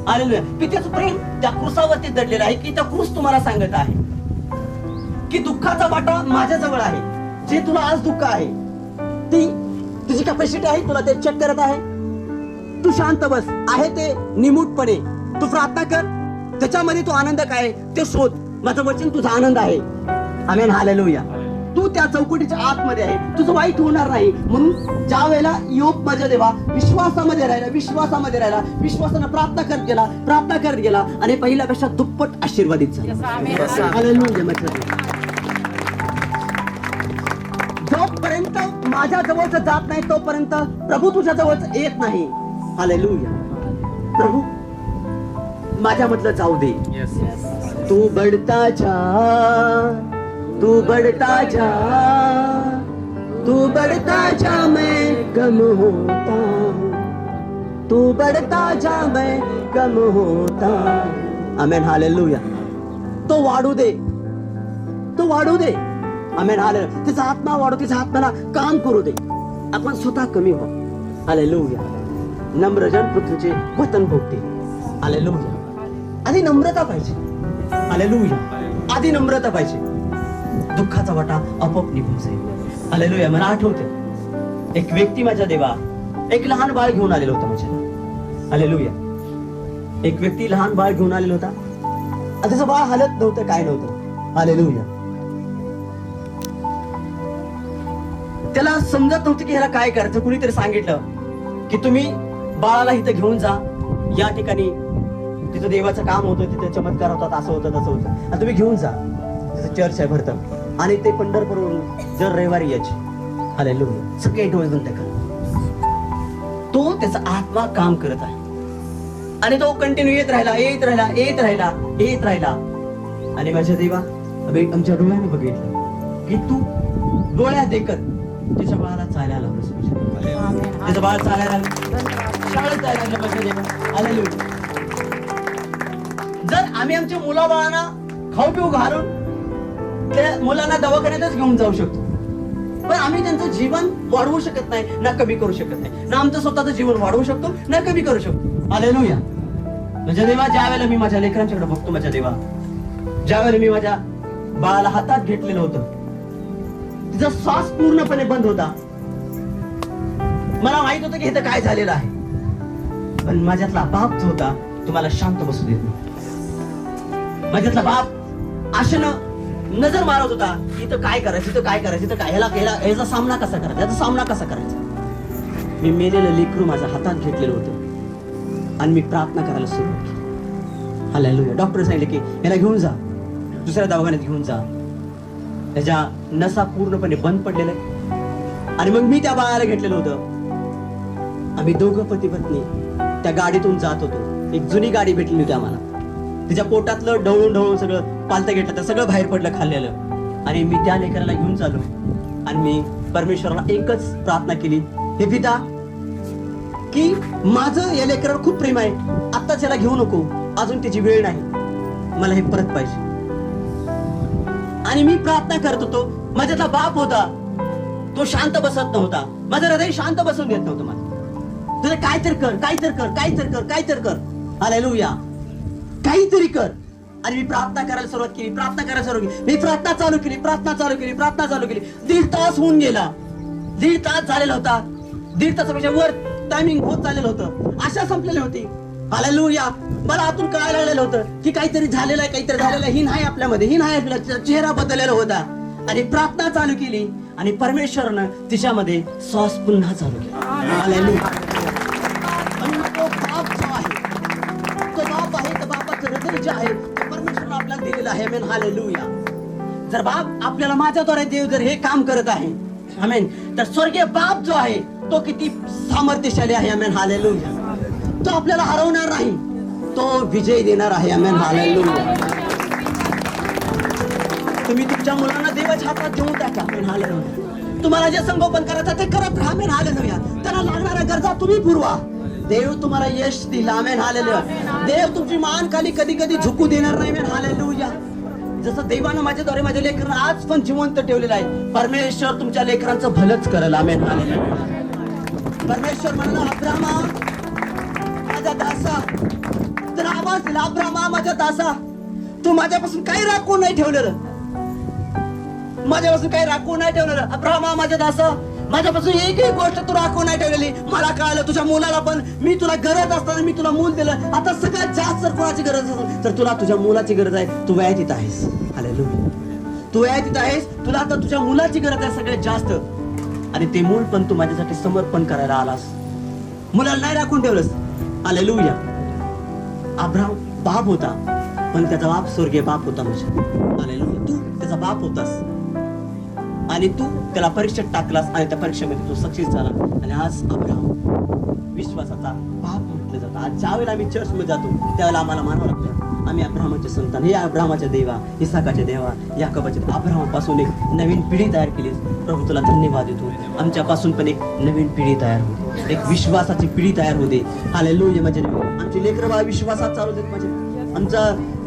हालेलुया. पित्याचं प्रेम त्या क्रूसावरती दडलेलं आहे, की त्या क्रूस तुम्हाला सांगत आहे की दुःखाचा वाटा माझ्या जवळ आहे. जे तुला आज दुःख आहे ती तुझी कॅपॅसिटी आहे, तुला ते चेक करत आहे. तू शांत बस, आहे ते निमूटपणे तू प्रार्थना कर, त्याच्यामध्ये तू आनंद काय ते शोध. माझं वचन तुझा आनंद आहे. आमेन. हालेलुया. तू त्या चौकटीच्या आतमध्ये आहे, तुझं वाईट होणार नाही. म्हणून ज्या वेळेला योग माझ्या देवा विश्वासामध्ये राहिला, विश्वासानं प्रार्थना करत गेला आणि पहिल्यापेक्षा दुप्पट आशीर्वादित झाला. हालेलुया माझ्या देवा. जोपर्यंत माझ्या जवळच जात नाही तोपर्यंत प्रभू तुझ्या जवळच येत नाही. हालेलुया. प्रभू माझ्यामधलं जाऊ दे. तू बढ़ता जा, तू बढ़ता जा, तू बढ़ता जा, मैं कम होता. तू बढ़ता जा, मैं कम होता. आमेन. हालेलुया. तो वाढू दे. आमेन. हालेलुया. तिचा आत्मा वाढू, तिच्या आत्म्याला काम करू दे. आपण स्वतः कमी हो. हालेलुया. नम्र जन पृथ्वीचे वतन भोगते. हालेलुया. आधी नम्रता पाहिजे. हालेलुया. आधी नम्रता पाहिजे. दुःखाचा वाटा आपोआप निघून जाईल. हालेलुया. मला आठवतं एक व्यक्ती माझ्या देवा एक लहान बाळ घेऊन आलेलं होतं माझ्या. हालेलुया. एक व्यक्ती लहान बाळ घेऊन आलेला होता. त्याचं बाळ हालत नव्हतं, काय नव्हतं. हालेलुया. त्याला समजत नव्हतं की ह्याला काय करायचं. कुणीतरी सांगितलं की तुम्ही बाळाला इथं घेऊन जा, या ठिकाणी तिथं देवाचं काम होतं, तिथे चमत्कार होतात, असं होतं तसं होतं, आणि तुम्ही घेऊन जा. तिथं चर्च आहे भरतं आणि ते पंढरपूरवरून दर रविवारी यायचे. हालेलुया. सगळे डोळे बंद करा. तो त्याचा आत्मा काम करत आहे. आणि तो कंटिन्यू येत राहिला. आणि माझ्या देवा आमच्या डोळ्याने बघितलं की तू डोळ्यात देखत त्याच्या बाळाला चालायला लावलंस. त्याचं बाळ चालायला लागलं, शाळेत जायला लागलं. माझ्या देवा हालेलुया. जर आम्ही आमच्या मुलाबाळांना खाऊ पिऊ घालून त्या मुलांना दवाखान्यातच घेऊन जाऊ शकतो, पण आम्ही त्यांचं जीवन वाढवू शकत नाही, ना कमी करू शकत नाही. ना आमचं स्वतःचं जीवन वाढवू शकतो, ना कमी करू शकतो. हालेलुया. माझ्या देवा, ज्या वेळेला मी माझ्या लेकरांच्याकडे बघतो, माझ्या देवा, ज्या वेळेला मी माझ्या बाळाला हातात घेतलेलं होतं, तिचा श्वास पूर्णपणे बंद होता. मला माहित होतं की इथं काय झालेलं आहे, पण माझ्यातला बाप जो होता तो मला शांत बसू देत नाही. माझ्यातला बाप आशेनं नजर मारत होता, इथं काय करायचं, ह्याचा सामना कसा करायचा. मी मेलेलं लेकरू माझ्या हातात घेतलेलं होतं आणि मी प्रार्थना करायला सुरुवात केली. हालेलुया. डॉक्टर सांगितले की याला घेऊन जा, दुसऱ्या दवाखान्यात घेऊन जा, त्याच्या नसा पूर्णपणे बंद पडलेल्या आहे. आणि मग मी त्या बाळाला घेतलेलं होतं. आम्ही दोघं पती पत्नी त्या गाडीतून जात होतो. एक जुनी गाडी भेटली होती आम्हाला. तिच्या पोटातलं ढवळून सगळं पालतं घेतलं, तर सगळं बाहेर पडलं खाल्लेलं. आणि मी त्या लेकराला घेऊन चाललो आणि मी परमेश्वराला एकच प्रार्थना केली, हे पिता, की माझं या लेकरावर खूप प्रेम आहे, आत्ताच याला घेऊ नको, अजून त्याची वेळ नाही, मला हे परत पाहिजे. आणि मी प्रार्थना करत होतो. माझ्यातला बाप होता, तो शांत बसत नव्हता. माझं हृदय शांत बसून देत नव्हतं. मला तुझं काहीतरी कर. हालेलुया. काहीतरी कर. आणि मी प्रार्थना करायला सुरुवात केली. मी प्रार्थना चालू केली. 1.5 तास होऊन गेला. 1.5 तास झालेला होता. 1.5 तासापेक्षा वर टायमिंग होत चाललेलं होतं. आशा संपलेली होती. हालेलुया. मला आतून कळायला लागलेलं होतं की काहीतरी झालेलं आहे. ही नाही आपल्यामध्ये, आपला चेहरा बदललेला होता. आणि प्रार्थना चालू केली आणि परमेश्वरनं तिच्यामध्ये श्वास पुन्हा चालू केला. हालेलुया. आणि तो बाप जो आहे, तर बापाचं हृदय जे आहे ते परमेश्वरनं आपल्याला दिलेलं आहे. आमेन. हालेलुया. जर बाप आपल्याला माझ्याद्वारे देव जर हे काम करत आहे, आमेन, तर स्वर्गीय बाप जो आहे तो किती सामर्थ्यशाली आहे. आमेन. हालेलुया. तो आपल्याला हरवणार नाही, तो विजय देणार आहे. आमेन. हालेलुया. तुम्ही तुमच्या मुलांना देवाच्या हातात घेऊन टाका. आमेन. हालेलुया. तुम्हाला जे संगोपन करायचं ते करत राहा. आमेन. हालेलुया. त्यांना लागणाऱ्या गरजा तुम्ही पुरवा. देव तुम्हाला यश दिला. आमेन. हालेलुया. देव तुमची मान खाली कधी कधी झुकू देणार नाही. आमेन. हालेलुया. जसं देवानं माझ्याद्वारे माझ्या लेकरांना आज पण जिवंत ठेवलेलं आहे, परमेश्वर तुमच्या लेकरांचं भलंच करेल. आमेन. हालेलुया. परमेश्वर म्हणला, अब्रामा माझा दासा, तर आवाज दिला, अब्रामा माझा दासा, तू माझ्यापासून काही राखून नाही ठेवलेलं. अब्रामा माझ्या दासा, माझ्यापासून एकही गोष्ट तू राखून नाही ठेवलेली. मला कळालं तुझ्या मुलाला पण मी तुला गरज असताना मी तुला मूल दिलं. आता सगळ्यात जास्त जर कोणाची गरज असेल तर तुला तुझ्या मुलाची गरज आहे. तू वयातीत आहेस. हालेलुया. तू वयातीत आहेस. तुला आता तुझ्या मुलाची गरज आहे सगळ्यात जास्त. आणि ते मूल पण तू माझ्यासाठी समर्पण करायला आलास. मुलाला नाही राखून ठेवलंस. हालेलुया. अब्राम बाप होता, पण त्याचा बाप स्वर्गीय बाप होता. हालेलुया. तू त्याचा बाप होतास आणि तू त्याला परीक्षेत टाकलास आणि त्या परीक्षेमध्ये तू सक्सेस झाला. आणि आज अब्राम विश्वासाचा बाप म्हटलं जातं. आज ज्यावेळेला आम्ही चर्चमध्ये जातो त्यावेळेला आम्हाला मानावं लागतं, आम्ही अब्रामाचे संतान. हे अब्रामाच्या देवा, इसाकाच्या देवा, याकोबाच्या देवा. अब्रामापासून एक नवीन पिढी तयार केली. प्रभू तुला धन्यवाद देतो. आमच्यापासून पण एक नवीन पिढी तयार होते, एक विश्वासाची पिढी तयार होते. हालेलुया. म्हणजे आमची लेकरं बाळ विश्वासात चालू देत. म्हणजे आमचा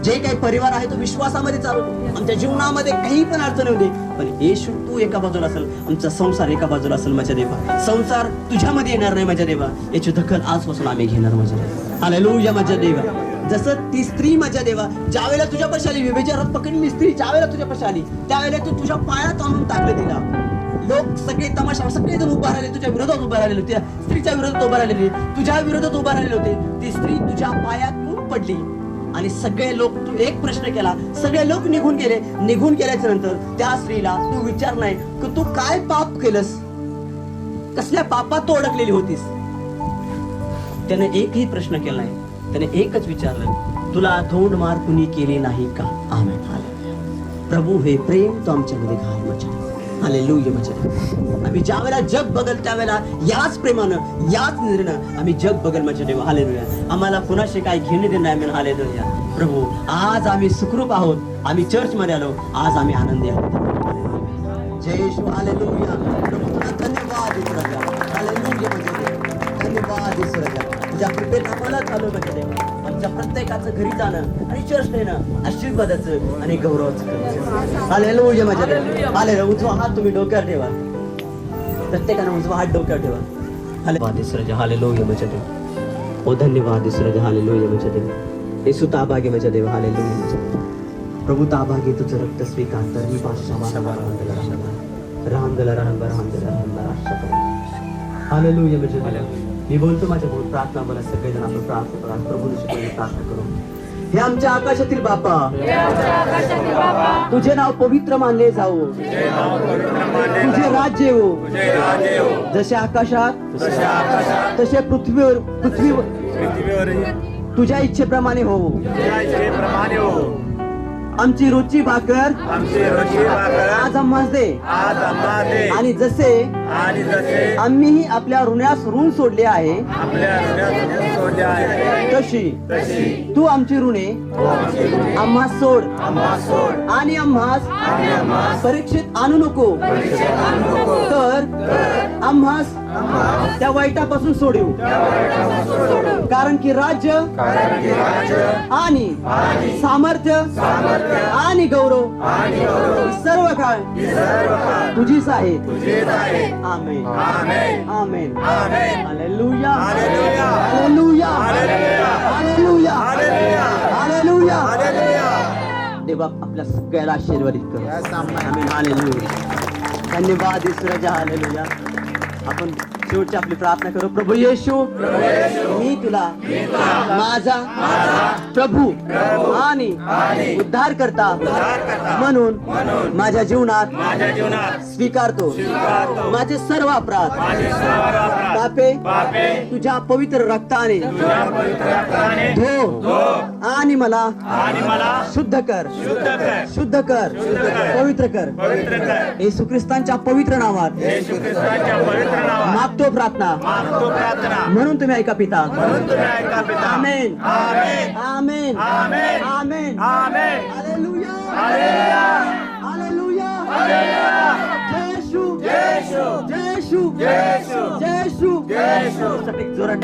जे काही परिवार आहे तो विश्वासामध्ये चालू दे. आमच्या जीवनामध्ये काही पण अडचण होते, पण येशू तू एका बाजूला असेल, आमचा संसार एका बाजूला असेल. माझ्या देवा, संसार तुझ्यामध्ये येणार नाही. माझ्या देवा, याची दखल आजपासून आम्ही घेणार. माझ्या देवा. हालेलुया. माझ्या देवा, जसं ती स्त्री माझ्या देवा ज्यावेळेला तुझ्या पाशी आली, व्यभिचारात पकडलेली स्त्री ज्यावेळेला तुझ्या पाशी आली, त्यावेळेला तू तुझ्या पायात आणून टाकलं तिला. लोक सगळे तमाशा, सगळे जण उभा राहिले, तुझ्या विरोधात उभा राहिलेले होते, स्त्रीच्या विरोधात उभा राहिलेले, तुझ्या विरोधात उभा राहिलेले होते. ती स्त्री तुझ्या पायात पडली आणि सगळे लोक, तू एक प्रश्न केला, सगळे लोक निघून गेले. निघून गेल्याच्या नंतर त्या स्त्रीला तू विचार नाही की तू काय पाप केलंस, कसल्या पापात तू अडकलेली होतीस. त्याने एकही प्रश्न केला नाही. त्याने एकच विचारलं, तुला धोंड कुणी केली नाही का? आमेन. प्रभू हे प्रेम तो आमच्यामध्ये घाल. हालेलुया माझ्या देवा. आम्ही ज्या वेळेला जग बघल त्यावेळेला याच प्रेमानं याच नजरेनं आम्ही जग बघल माझ्या देवा. हालेलुया. आम्हाला कुणाशी काही घेणे देणं नाही. हालेलुया. प्रभू आज आम्ही सुखरूप आहोत. आम्ही चर्च मध्ये आलो. आज आम्ही आनंदी आहोत. जय येशू. हालेलुया. प्रभू तुला धन्यवाद येशू राजा. हालेलुया माझ्या देवा. धन्यवाद येशू राजा. तुझ्या कृपेत आम्हाला चालू माझ्या देवा. आमच्या प्रत्येकाचं घरी जाणं आणि चर्च येणं आशीर्वादाचं आणि गौरवाचं. हालेलुया माझ्या देवा. हालेलुया. उजवा हात तुम्ही डोक्यावर ठेवा. प्रत्येकानं उजवा हात डोक्यावर ठेवा. धन्यवाद येशू राजा. हालेलुया माझ्या देवा. ओ धन्यवाद येशू राजा. हालेलुया माझ्या देवा. येशू ताबा घे माझ्या देवा. हालेलुया माझ्या देवा. प्रभू ताबा घे. तुझं रक्त स्वीकार कर. मी हालेलुया माझ्या देवा. मी बोलतो माझ्या भाऊ प्रार्थना बोला. सगळेजण आपण प्रार्थना करा. प्रभू शिकवले प्रार्थना करू. हे आमच्या आकाशातील बापा, तुझे नाव पवित्र मानले जाऊ. तुझे राज्य येऊ. जसे आकाशात तसे पृथ्वीवर तुझ्या इच्छेप्रमाणे हो. आमची रोजची भाकर आज आम्हास दे. आणि जसे आम्हीही आपल्या ऋणास ऋण सोडले आहे तशी तू आमची ऋणे आम्हास सोड. आणि आम्हास परीक्षेत आणू नको, तर आम्हास त्या वाईटापासून सोडू. कारण की राज्य आणि सामर्थ्य आणि गौरव सर्व काळ तुझीच आहे. आमेन. आमेन. हालेलुया. हालेलुया. हालेलुया. हालेलुया. देवा आपल्या सगळ्याला आशीर्वादित कर. आमेन. हालेलुया. धन्यवाद येशू राजा. हालेलुया. आपण शेवटची आपली प्रार्थना करू. प्रभू येशू, मी तुला माझा प्रभू आणि उद्धार करता म्हणून माझ्या जीवनात स्वीकारतो. माझे सर्व अपराध पापे तुझ्या पवित्र रक्ताने धो आणि मला शुद्ध कर. शुद्ध कर. पवित्र कर. येशू ख्रिस्तांच्या पवित्र नावात मागतो प्रार्थना. म्हणून तुम्ही ऐका पिता. आमेन. आमेन. आमेन. हालेलुया. हालेलुया. जय येशू. जय येशू. जय येशू. जय येशू. जोरात